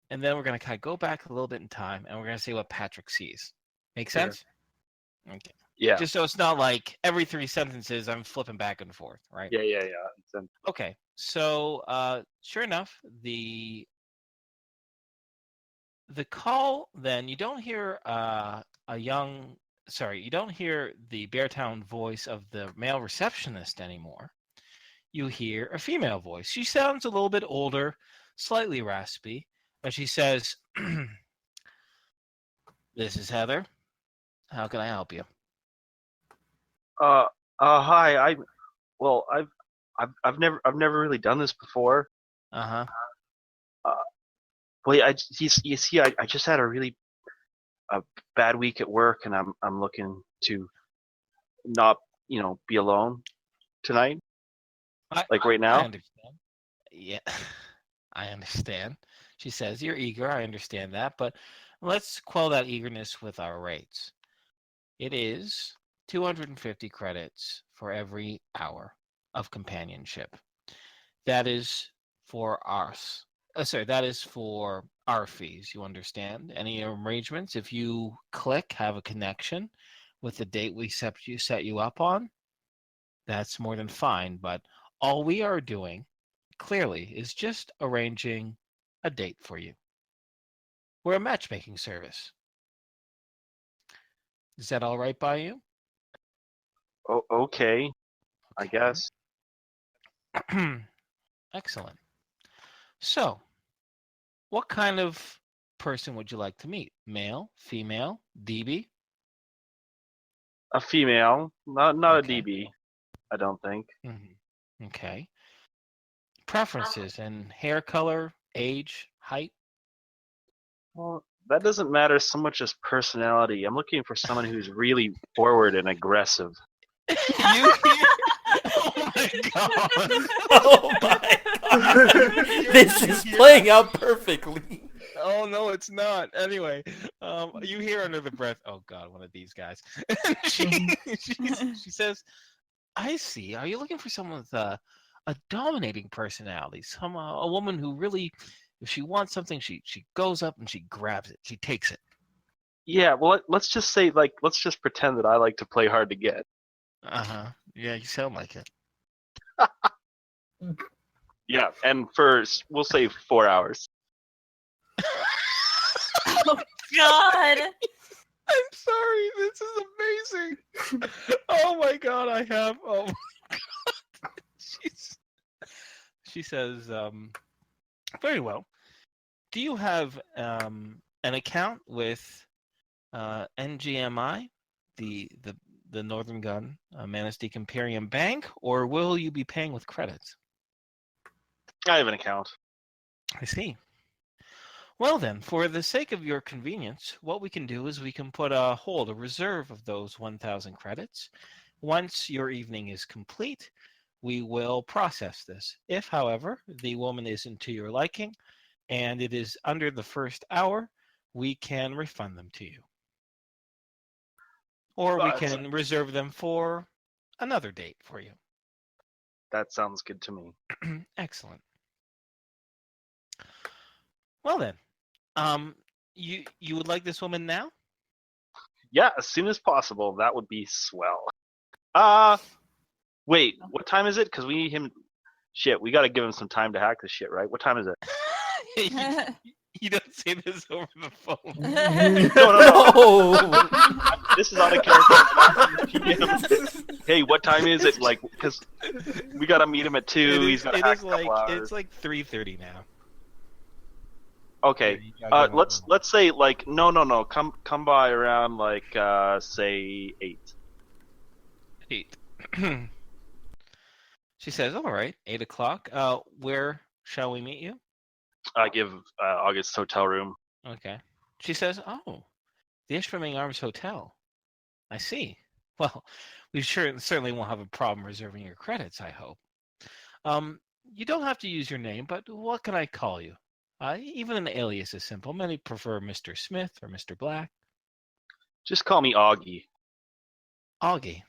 and then we're going to kind of go back a little bit in time, and we're going to see what Patrick sees. Make sense? Sure. Okay. Yeah. Just so it's not like every 3 sentences I'm flipping back and forth, right? Yeah. Okay. So, sure enough, the call, then you don't hear you don't hear the Beartown voice of the male receptionist anymore. You hear a female voice. She sounds a little bit older, slightly raspy, but she says, "This is Heather. How can I help you?" Hi. I've never really done this before. Uh-huh. Well, you see, I just had a really bad week at work, and I'm looking to not, be alone. tonight? Like right I now? understand. Yeah, I understand. She says, you're eager. I understand that. But let's quell that eagerness with our rates. It is 250 credits for every hour of companionship. That is for us. That is for our fees. You understand? Any arrangements? If you click, have a connection with the date we set you up on, that's more than fine. But all we are doing, clearly, is just arranging a date for you. We're a matchmaking service. Is that all right by you? Oh, okay, I Okay. guess. Excellent. So, what kind of person would you like to meet? Male, female, DB? A female, not Okay. a DB. I don't think. Okay. Preferences and hair color, age, height? Well, that doesn't matter so much as personality. I'm looking for someone who's really forward and aggressive. You hear? Oh my god! Oh my god! This is playing out perfectly. Oh no, it's not. Anyway, you hear under the breath, "Oh God, one of these guys." she says, "I see. Are you looking for someone with a dominating personality? A woman who really, if she wants something, she goes up and she grabs it. She takes it." Yeah, well, let's just say, let's just pretend that I like to play hard to get. Yeah, you sound like it. Yeah, and we'll say 4 hours. Oh God! I'm sorry. This is amazing. Oh my god, I have. Oh my god. She says, very well. Do you have an account with NGMI, the Northern Gun Manastic Imperium Bank, or will you be paying with credits? I have an account. I see. Well then, for the sake of your convenience, what we can do is we can put a reserve of those 1,000 credits. Once your evening is complete, we will process this. If, however, the woman isn't to your liking and it is under the first hour, we can refund them to you. Or we can reserve them for another date for you. That sounds good to me. Excellent. Well then, you would like this woman now? Yeah, as soon as possible. That would be swell. Wait, what time is it? Because we need him. Shit, we got to give him some time to hack this shit, right? What time is it? You don't say this over the phone. No. This is out of character. Hey, what time is it? Like, because we got to meet him at 2. He's got to hack a couple hours. It's like 3:30 now. Okay. Let's say like no. Come by around like say 8. 8. She says, "All right, 8 o'clock. Where shall we meet you?" I give August's hotel room. Okay. She says, "Oh, the Ishraming Arms Hotel. I see. Well, we certainly won't have a problem reserving your credits, I hope. You don't have to use your name, but what can I call you? Even an alias is simple. Many prefer Mr. Smith or Mr. Black." Just call me Augie. Augie.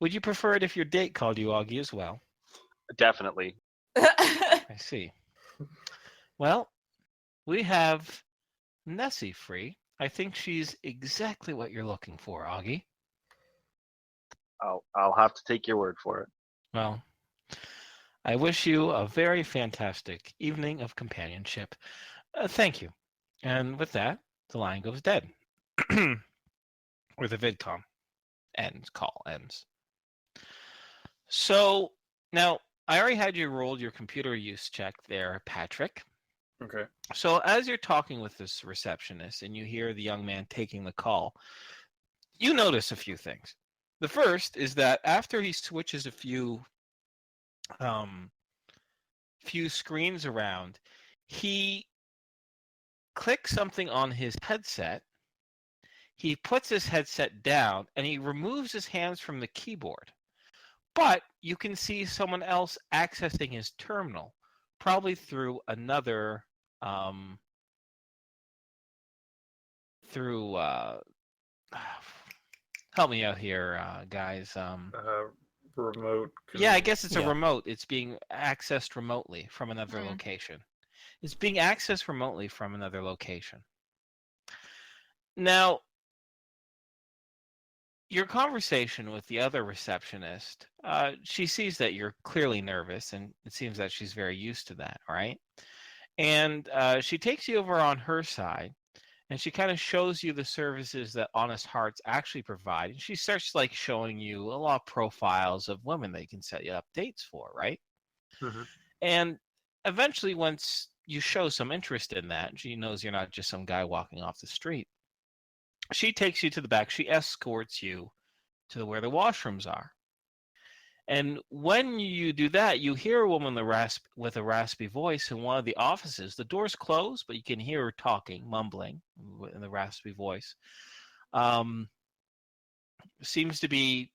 Would you prefer it if your date called you Augie as well? Definitely. I see. Well, we have Nessie free. I think she's exactly what you're looking for, Augie. I'll have to take your word for it. Well, I wish you a very fantastic evening of companionship. Thank you. And with that, the line goes dead. Or the vidcom call ends. So now I already had you rolled your computer use check there, Patrick. Okay. So as you're talking with this receptionist and you hear the young man taking the call, you notice a few things. The first is that after he switches a few screens around, he clicks something on his headset. He puts his headset down and he removes his hands from the keyboard. But you can see someone else accessing his terminal, probably through another, through, help me out here, guys. Remote. Yeah, I guess it's a Yeah. remote. It's being accessed remotely from another Mm. location. It's being accessed remotely from another location. Now, your conversation with the other receptionist, she sees that you're clearly nervous, and it seems that she's very used to that, right? And she takes you over on her side, and she kind of shows you the services that Honest Hearts actually provide. And she starts like showing you a lot of profiles of women that you can set you up dates for, right? Mhm. And eventually, once you show some interest in that, she knows you're not just some guy walking off the street. She takes you to the back. She escorts you to where the washrooms are. And when you do that, you hear a woman with a raspy voice in one of the offices. The door's closed, but you can hear her talking, mumbling in the raspy voice. Seems to be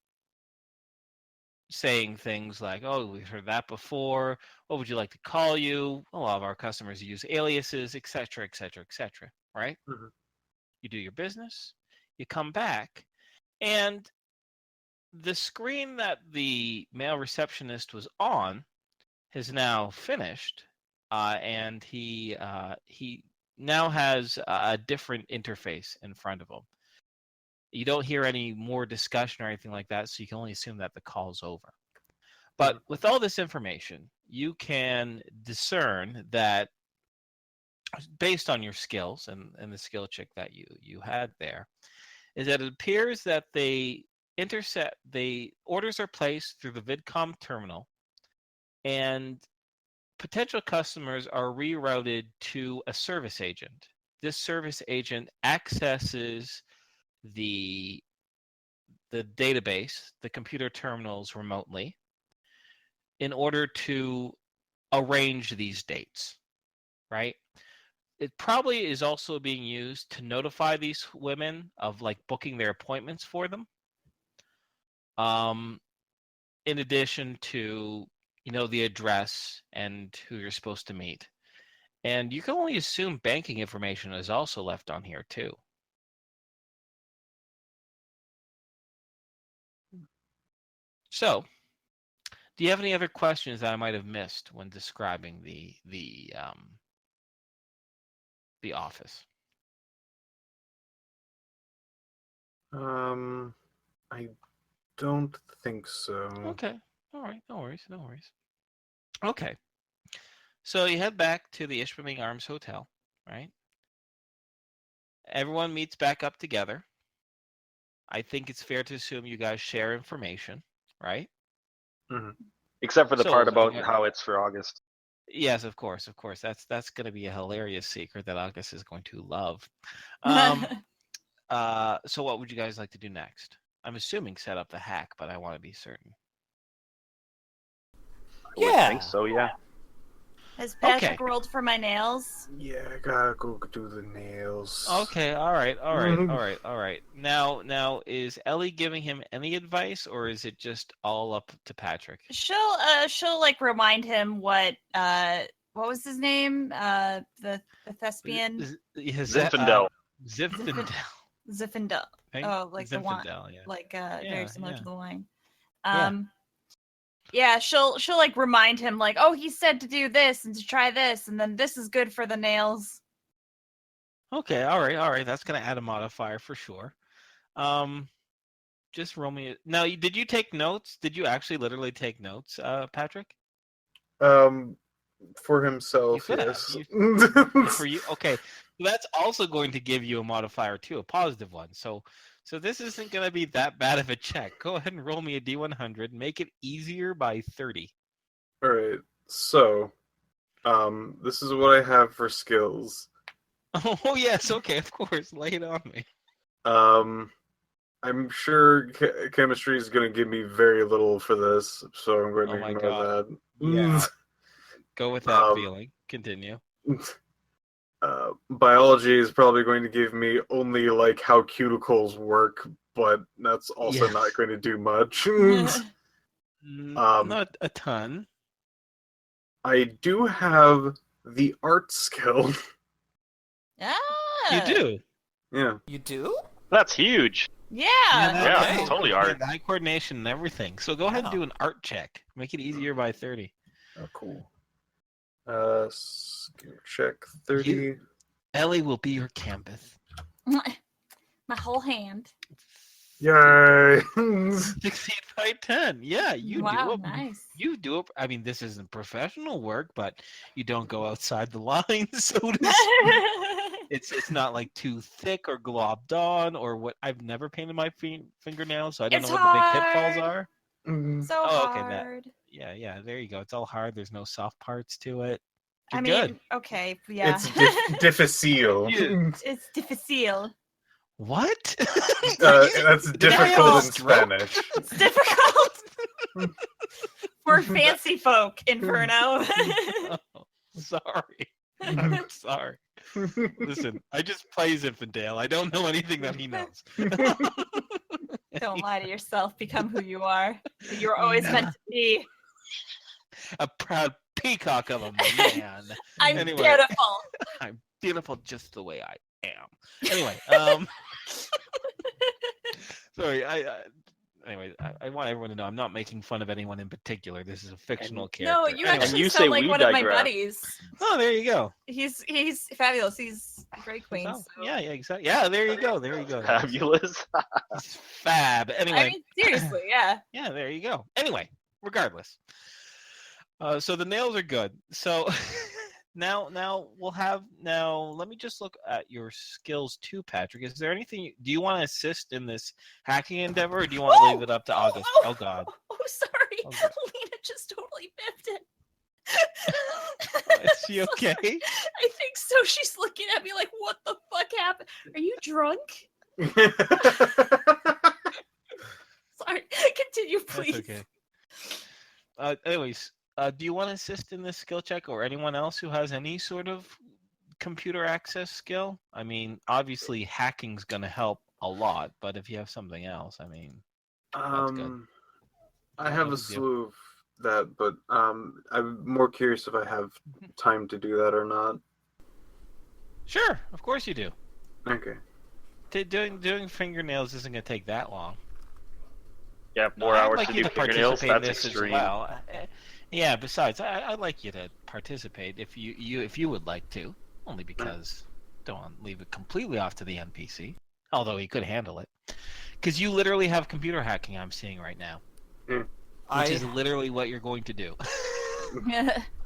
saying things like, "Oh, we've heard that before. What would you like to call you?" A lot of our customers use aliases, etc., etc., etc. Right? Mhm. You do your business. You come back, and the screen that the male receptionist was on has now finished, and he now has a different interface in front of him. You don't hear any more discussion or anything like that, so you can only assume that the call's over. But with all this information, you can discern that based on your skills and the skill check that you had there, is that it appears that the orders are placed through the VidCom terminal, and potential customers are rerouted to a service agent. This service agent accesses the database, the computer terminals remotely, in order to arrange these dates, right? It probably is also being used to notify these women of like booking their appointments for them. In addition to, the address and who you're supposed to meet. And you can only assume banking information is also left on here too. So, do you have any other questions that I might have missed when describing the office? I don't think so. Okay. All right. No worries. No worries. Okay. So you head back to the Ishpeming Arms Hotel, right? Everyone meets back up together. I think it's fair to assume you guys share information, right? Mhm. Except for the So, part about how it's for August. Yes, of course, of course. That's going to be a hilarious secret that August is going to love. So what would you guys like to do next? I'm assuming set up the hack, but I want to be certain. I would think so, yeah. Has Patrick Okay. rolled for my nails? Yeah, I gotta go do the nails. Okay, all right. Now, is Ellie giving him any advice, or is it just all up to Patrick? She'll like remind him what was his name? The thespian Zinfandel. Zinfandel. Zinfandel. Oh, like the wine, Zinfandel, yeah. like very similar to the wine. Yeah. Yeah, she'll like remind him like, oh, he said to do this and to try this, and then this is good for the nails. Okay, all right. That's gonna add a modifier for sure. Just roll me. Now, did you take notes? Did you actually literally take notes, Patrick? For himself, You could have. yes. For you, okay. So that's also going to give you a modifier too, a positive one. So this isn't going to be that bad of a check. Go ahead and roll me a D100. Make it easier by 30. All right. So, this is what I have for skills. Oh yes, okay, of course. Lay it on me. I'm sure chemistry is going to give me very little for this, so I'm going to Oh my ignore God. that. Yeah. Go with that feeling. Continue. Biology is probably going to give me only like how cuticles work, but that's also Yes. not going to do much. Not a ton. I do have the art skill. Ah, You do. Yeah. You do? That's huge. Yeah. Yeah, Okay. it's totally art. Eye coordination and everything. So go ahead and Wow. do an art check. Make it easier by 30. Oh, cool. Skill check 30. Ellie will be your canvas. My whole hand. Yay! 16 by 10. Yeah, you Wow, do it. nice. You do it. I mean, this isn't professional work, but you don't go outside the lines, so to speak. It's not like too thick or globbed on or what. I've never painted my fingernails, so I don't It's know what the big pitfalls hard. are. So Oh, okay, that- hard. Yeah, there you go. It's all hard. There's no soft parts to it. You're I mean, good. okay, yeah. It's difficile. It's difficile. What? That's difficult in stroke? Spanish. It's difficult. For fancy folk, Inferno. Oh, sorry. I'm sorry. Listen, I just play Zinfandel. I don't know anything that he knows. Don't lie to yourself. Become who you are. You're always meant to be. A proud peacock of a man. I'm Anyway. beautiful. I'm beautiful just the way I am. Anyway, sorry. Anyway, I want everyone to know I'm not making fun of anyone in particular. This is a fictional character. No, you Anyway, actually you sound say like we one of my digress. buddies. Oh, there you go. He's fabulous. He's a great queen. Oh, So. yeah, exactly. Yeah, there you go. There you go. Fabulous. He's fab. Anyway, I mean, seriously, yeah. yeah, there you go. Anyway, regardless. So the nails are good. So now we'll have let me just look at your skills too, Patrick. Is there anything do you want to assist in this hacking endeavor or do you want to leave it up to August? Oh god. Oh, sorry. Oh, God. Lena just totally biffed it. Is she okay? I think so. She's looking at me like, what the fuck happened? Are you drunk? Sorry. Continue, please. That's okay. Anyways, do you want to assist in this skill check or anyone else who has any sort of computer access skill? I mean, obviously hacking's going to help a lot, but if you have something else, I mean, that's good. I have a slew of that, but I'm more curious if I have time to do that or not. Sure, of course you do. Okay. Doing fingernails isn't going to take that long. Yeah, No, 4 I'd hours like to you do to fingernails. participate in That's this extreme. as well. Yeah. Besides, I'd like you to participate if you would like to, only because don't want to leave it completely off to the NPC. Although he could handle it, because you literally have computer hacking. I'm seeing right now, which is literally what you're going to do.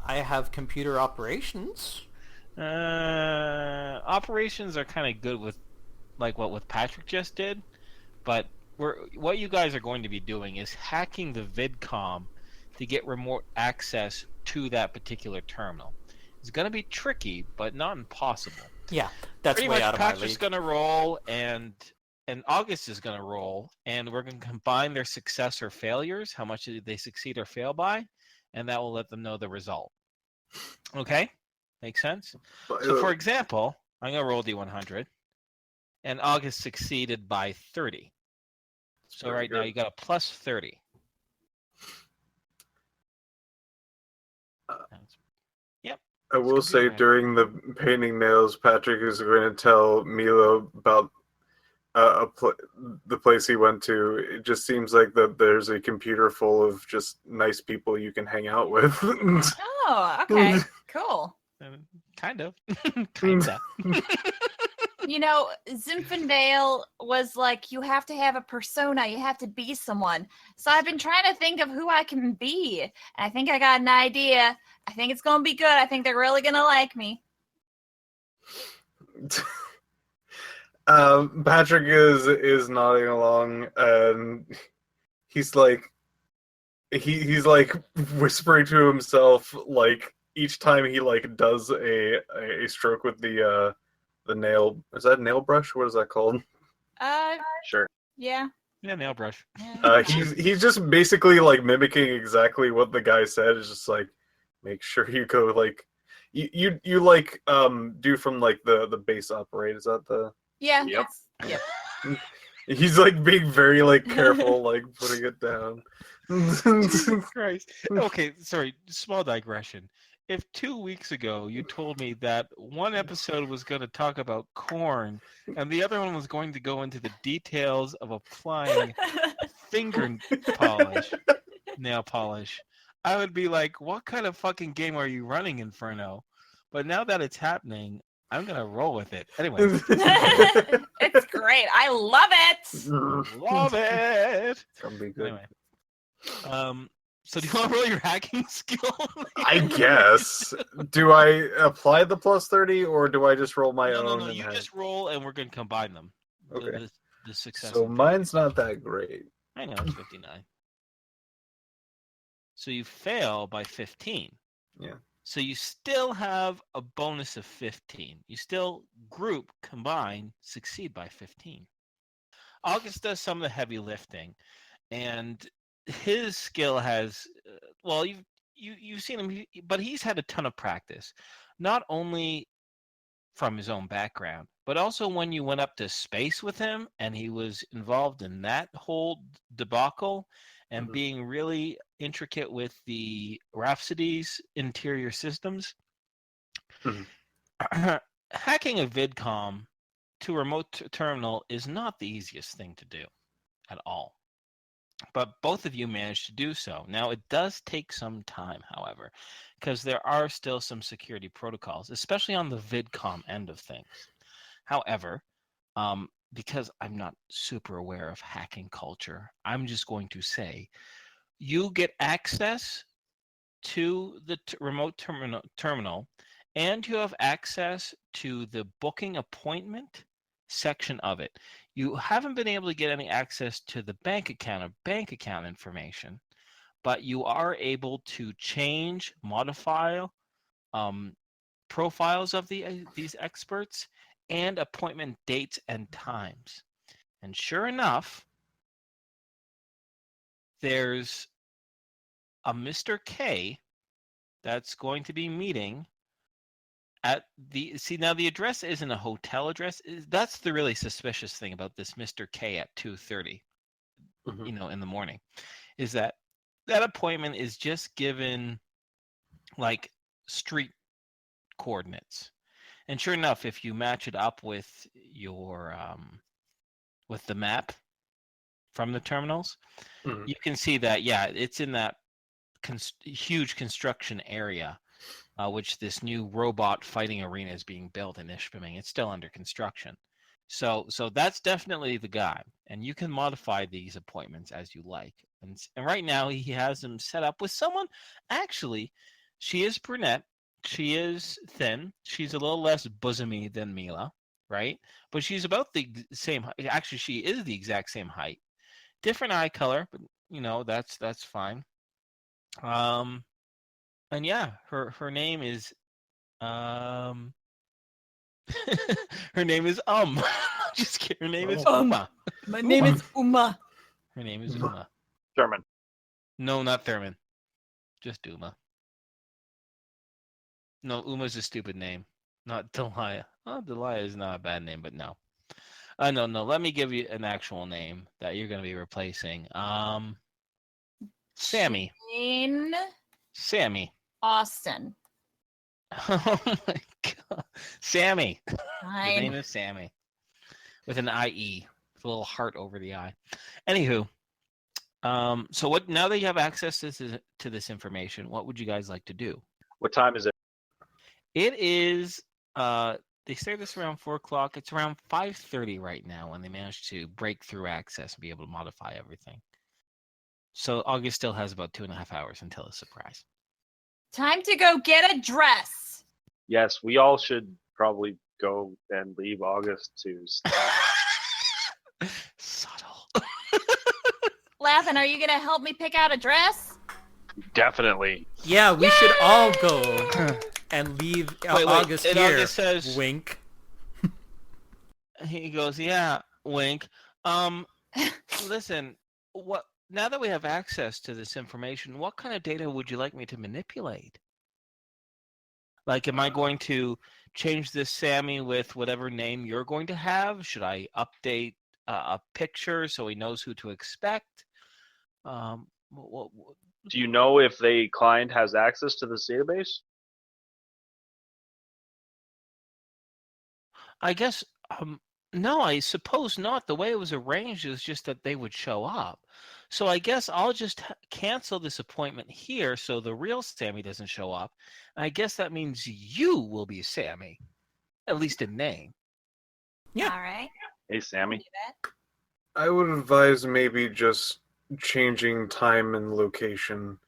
I have computer operations. Operations are kind of good with, like what Patrick just did, but what you guys are going to be doing is hacking the vidcom to get remote access to that particular terminal. It's going to be tricky, but not impossible. Yeah, that's Pretty way much out of my Patrick's league. going to roll, and August is going to roll, and we're going to combine their success or failures, how much they succeed or fail by, and that will let them know the result. Okay? Makes sense? So, for example, I'm going to roll D100, and August succeeded by 30. So right now you got a plus 30. Yep. I will say during the painting nails, Patrick is going to tell Milo about the place he went to. It just seems like that there's a computer full of just nice people you can hang out with. Oh, okay. Cool. Kind of. Kinda. You know, Zinfandel was like, you have to have a persona. You have to be someone. So I've been trying to think of who I can be. And I think I got an idea. I think it's going to be good. I think they're really going to like me. Patrick is nodding along, and he's like whispering to himself, like each time he like does a stroke with the nail. Is that nail brush? What is that called? Sure. Yeah. Yeah, nail brush. Yeah. He's just basically like mimicking exactly what the guy said. It's just like, make sure you go like you like do from like the base operate. Is that the? Yeah. Yep. Yep. He's like being very like careful, like putting it down. Jesus Christ. Okay, sorry, small digression. If 2 weeks ago you told me that one episode was going to talk about corn and the other one was going to go into the details of applying finger polish, nail polish, I would be like, what kind of fucking game are you running, Inferno? But now that it's happening, I'm going to roll with it. Anyway. It's great. I love it. Love it. It's gonna be good. Anyway. So do you want to roll your hacking skill? I guess. Do I apply the plus 30 or do I just roll my own? No. and You have- just roll and we're going to combine them. Okay. The success. So mine's not that great. I know, it's 59. So you fail by 15. Yeah. So you still have a bonus of 15. You still group, combine, succeed by 15. August does some of the heavy lifting, and his skill has, well, you've seen him, but he's had a ton of practice, not only from his own background, but also when you went up to space with him and he was involved in that whole debacle and being really intricate with the Rhapsody's interior systems. Hacking a vidcom to a remote terminal is not the easiest thing to do at all. But both of you managed to do so. Now, it does take some time, however, because there are still some security protocols, especially on the vidcom end of things. However, because I'm not super aware of hacking culture, I'm just going to say you get access to the remote terminal, and you have access to the booking appointment section of it. You haven't been able to get any access to the bank account information, but you are able to change, modify profiles of these experts and appointment dates and times. And sure enough, there's a Mr. K that's going to be meeting at the, see, now the address isn't a hotel address. That's the really suspicious thing about this Mr. K at 2:30, in the morning, is that appointment is just given like street coordinates. And sure enough, if you match it up with your with the map from the terminals, you can see that, yeah, it's in that huge construction area, which this new robot fighting arena is being built in Ishpeming. It's still under construction. So that's definitely the guy. And you can modify these appointments as you like. And right now he has them set up with someone, actually, she is brunette. She is thin. She's a little less bosomy than Mila, right? But she's about the same height. Actually, she is the exact same height. Different eye color, but that's fine. And yeah, her name is her name is just kidding. Her name is Uma. My name is Uma. Her name is Uma. Thurman. No, not Thurman. Just Uma. No, Uma's a stupid name. Not Delia. Oh, Delia is not a bad name, but no. No. Let me give you an actual name that you're going to be replacing. Sammy. Jane Sammy. Austin. Oh my god. Sammy. His name Fine. is Sammy. With an IE. With a little heart over the I. Anywho. So what, now that you have access to this information, what would you guys like to do? What time is it? It is they start this around 4:00. It's around 5:30 right now when they managed to break through access and be able to modify everything. So August still has about 2.5 hours until the surprise. Time to go get a dress. Yes, we all should probably go and leave August to. Subtle. Lathan, are you gonna help me pick out a dress? Definitely. Yeah, we should all go and leave Wait, August and here. August says- Wink. He goes, yeah, wink. Listen, what? Now that we have access to this information, what kind of data would you like me to manipulate? Like, am I going to change this Sammy with whatever name you're going to have? Should I update a picture so he knows who to expect? Do you know if the client has access to this database? I guess, no, I suppose not. The way it was arranged is just that they would show up. So I guess I'll just cancel this appointment here so the real Sammy doesn't show up. I guess that means you will be Sammy, at least in name. Yeah. All right. Hey, Sammy. Do that. I would advise maybe just changing time and location.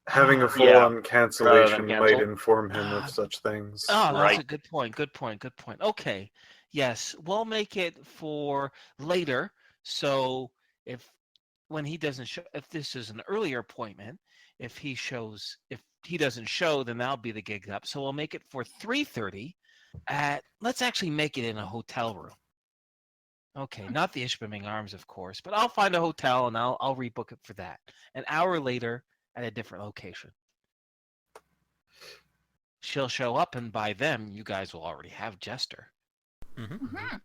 Having a full-on cancellation might cancel. inform him of such things. Oh, that's Right. a good point. Good point. Good point. Okay. Yes, we'll make it for later. So when he doesn't show, if this is an earlier appointment, if he doesn't show, then that'll be the gig up. So we'll make it for 3:30 let's actually make it in a hotel room. Okay, not the Ishbeming Arms, of course, but I'll find a hotel and I'll rebook it for that. An hour later at a different location. She'll show up, and by then, you guys will already have Jester. Mm-hmm. Mm-hmm.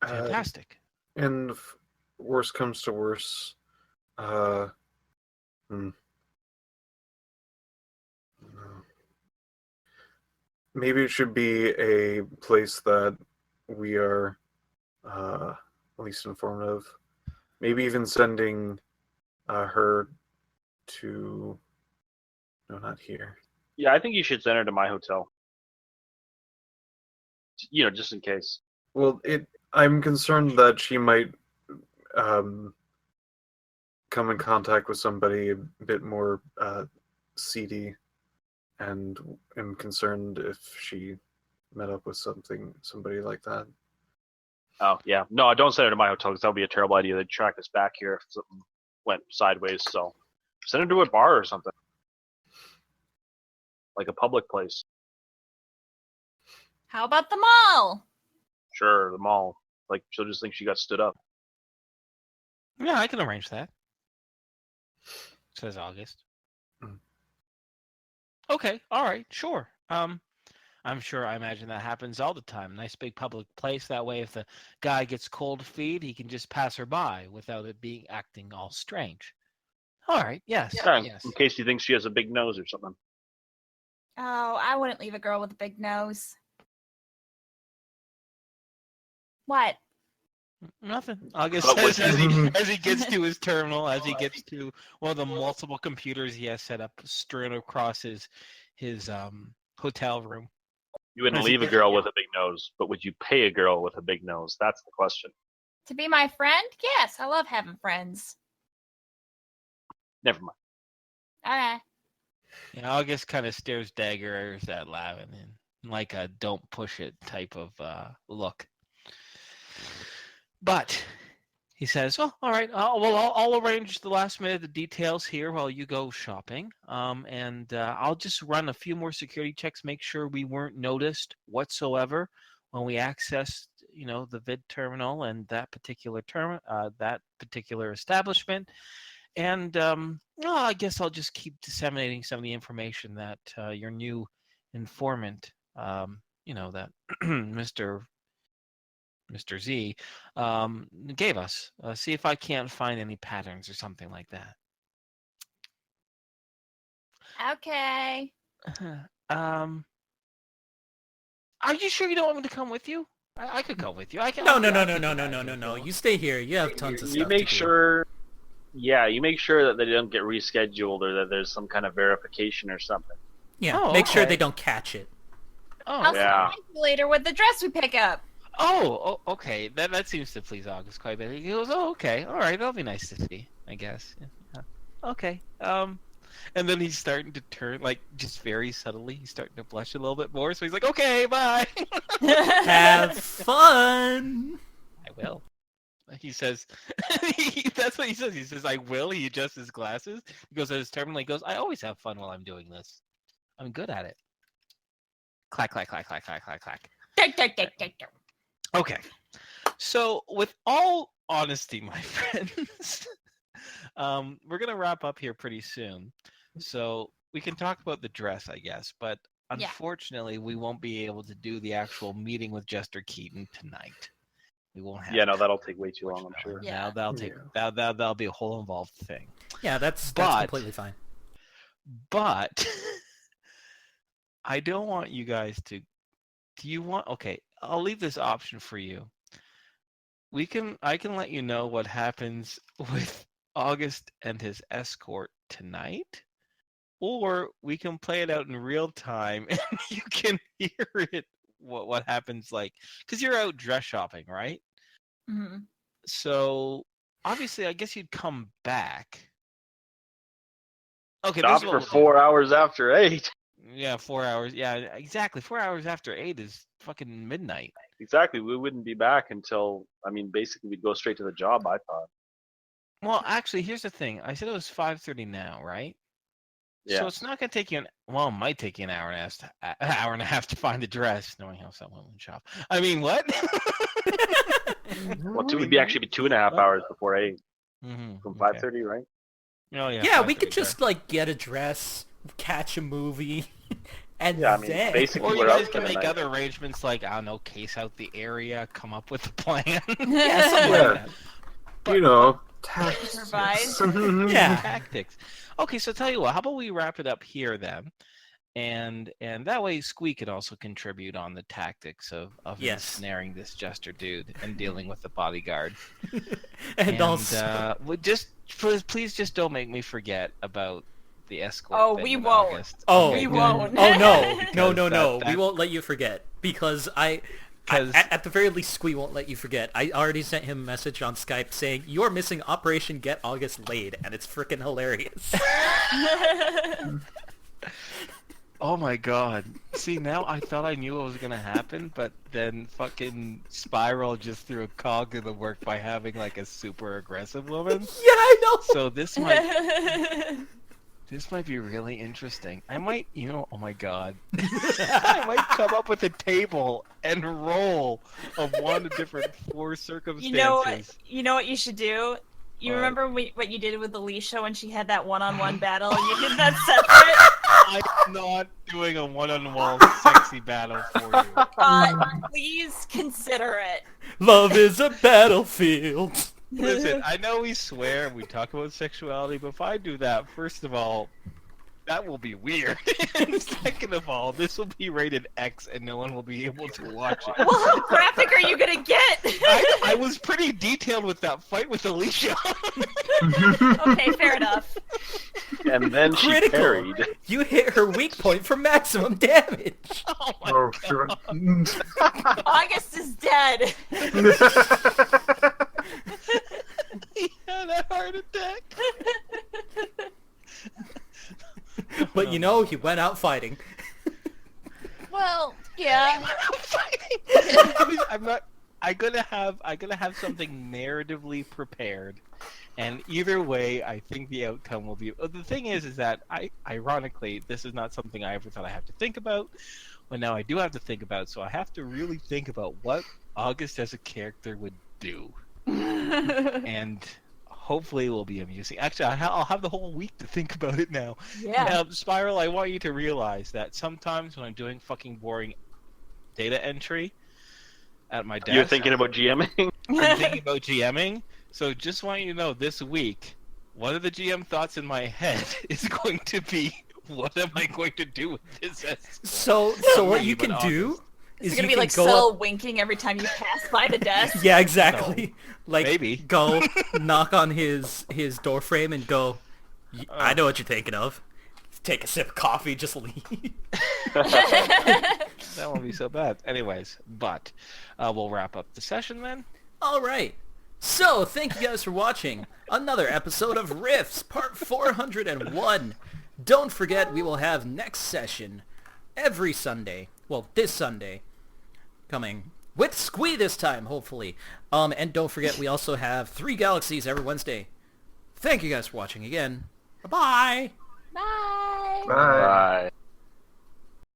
Fantastic. And if worse comes to worse, maybe it should be a place that we are least informative. Maybe even sending her to... No, not here. Yeah, I think you should send her to my hotel. Just in case. Well, I'm concerned that she might come in contact with somebody a bit more seedy, and am concerned if she met up with somebody like that. Oh, yeah. No, don't send her to my hotel because that would be a terrible idea. They'd track us back here if something went sideways. So send her to a bar or something. Like a public place. How about the mall? Sure, the mall. Like, she'll just think she got stood up. Yeah, I can arrange that. Says August. Mm. Okay, all right, sure. I'm sure, I imagine that happens all the time. Nice big public place. That way, if the guy gets cold feet, he can just pass her by without it acting all strange. All right, yes, Yeah, yes. in case you think she has a big nose or something. Oh, I wouldn't leave a girl with a big nose. What? Nothing. August But says what- as he gets to his terminal, as he gets to one of the multiple computers he has set up strewn across his hotel room. You wouldn't As he leave a gets- girl with a big nose, but would you pay a girl with a big nose? That's the question. To be my friend? Yes, I love having friends. Never mind. Okay. Yeah, August kind of stares daggers at Lavin in like a "don't push it" type of look. But he says, "Oh, all right. I'll arrange the last minute the details here while you go shopping. And I'll just run a few more security checks, make sure we weren't noticed whatsoever when we accessed, the vid terminal and that particular establishment. And I guess I'll just keep disseminating some of the information that your new informant, that Mr. Z, gave us. See if I can't find any patterns or something like that." Okay. Are you sure you don't want me to come with you? I could go with you. I can. No. I can You stay here. You have tons of stuff You make to do. sure. Yeah, you make sure that they don't get rescheduled or that there's some kind of verification or something. Yeah, Oh, make sure okay. they don't catch it. I'll yeah. see you later with the dress we pick up. Oh, okay. That seems to please August quite a bit. He goes, "Oh, okay. All right. That'll be nice to see, I guess." Yeah. Okay. And then he's starting to turn, like, just very subtly. He's starting to blush a little bit more. So he's like, "Okay, bye." Have fun. I will. He says, that's what he says. He says, "I will." He adjusts his glasses. He goes at his terminal. He goes, "I always have fun while I'm doing this. I'm good at it." Clack, clack, clack, clack, clack, clack, clack. Okay. So, with all honesty, my friends, we're going to wrap up here pretty soon. So, we can talk about the dress, I guess. But Yeah. unfortunately, we won't be able to do the actual meeting with Jester Keaton tonight. We won't have. Yeah, no, that'll take way too long, I'm unfortunately. sure. Yeah. That'll take that'll be a whole involved thing. Yeah, that's But- completely fine. But I don't want you guys to. Do you want? Okay, I'll leave this option for you. I can let you know what happens with August and his escort tonight, or we can play it out in real time and you can hear it. What happens, like, because you're out dress shopping, right? hmm So obviously, I guess you'd come back. Okay, Not this is for what we'll do. 4 hours after 8. Yeah, 4 hours. Yeah, exactly. 4 hours after 8 is fucking midnight. Exactly. We wouldn't be back until, I mean, basically we'd go straight to the job, I thought. Well, actually, here's the thing. I said it was 5:30 now, right? Yeah. So it's not going to take you it might take you an hour and a half to find the dress, knowing how someone would shop. I mean, what? Well, it would be actually be 2.5 hours before 8 from Okay. 5:30, right? Oh, yeah. Yeah, we 5:30, could just like get a dress, catch a movie, and Yeah, I mean, then basically- Or you we're out guys for can the make night. other arrangements, like, I don't know, case out the area, come up with a plan. yeah, something Yeah. like that. You know, tactics. Improvise. Yeah. Tactics. Okay, so tell you what, how about we wrap it up here then? And that way Squee could also contribute on the tactics of Yes. ensnaring this jester dude and dealing with the bodyguard. and also, Please just don't make me forget about the escort. Oh, thing we with won't. August. Oh, Okay, we good. won't. oh no, Because no, that- we won't let you forget because at the very least, Squee won't let you forget. I already sent him a message on Skype saying you're missing Operation Get August Laid, and it's freaking hilarious. Oh my god. See, now I thought I knew what was gonna happen, but then fucking Spiral just threw a cog in the work by having like a super aggressive woman. Yeah, I know. So this might be really interesting. I might, oh my god. I might come up with a table and roll of one of different 4 circumstances. You know what you should do? You What? remember what you did with Alicia when she had that one-on-one battle? You did that separate. I'm not doing a one-on-one sexy battle for you. Please consider it. Love is a battlefield. Listen, I know we swear and we talk about sexuality, but if I do that, first of all, that will be weird. And second of all, this will be rated X and no one will be able to watch it. Well, how graphic are you gonna get? I was pretty detailed with that fight with Alicia. Okay, fair enough. And then she Critical. parried. You hit her weak point for maximum damage. Oh my Oh, sure. August is dead. He had a heart attack. But you know, he went out fighting. Well, yeah. I'm not. I'm gonna have something narratively prepared, and either way, I think the outcome will be. The thing is that ironically, this is not something I ever thought I have to think about, but now I do have to think about. So I have to really think about what August as a character would do, and hopefully it will be amusing. Actually, I'll have the whole week to think about it now. Yeah. Now, Spiral, I want you to realize that sometimes when I'm doing fucking boring data entry at my desk, You're thinking about GMing? I'm thinking about GMing. So just want you to know, this week, one of the GM thoughts in my head is going to be, what am I going to do with this? So what you But can do It's is gonna you be can like go Cell up. winking every time you pass by the desk. Yeah, exactly. Like Maybe. go knock on his door frame and go. I know what you're thinking of. Take a sip of coffee, just leave. That won't be so bad. Anyways, but we'll wrap up the session then. All right. So, thank you guys for watching another episode of Riffs, part 401. Don't forget, we will have next session every Sunday. Well, this Sunday coming with Squee this time, hopefully. And don't forget, we also have 3 Galaxies every Wednesday. Thank you guys for watching again. Bye-bye. Bye. Bye. Bye.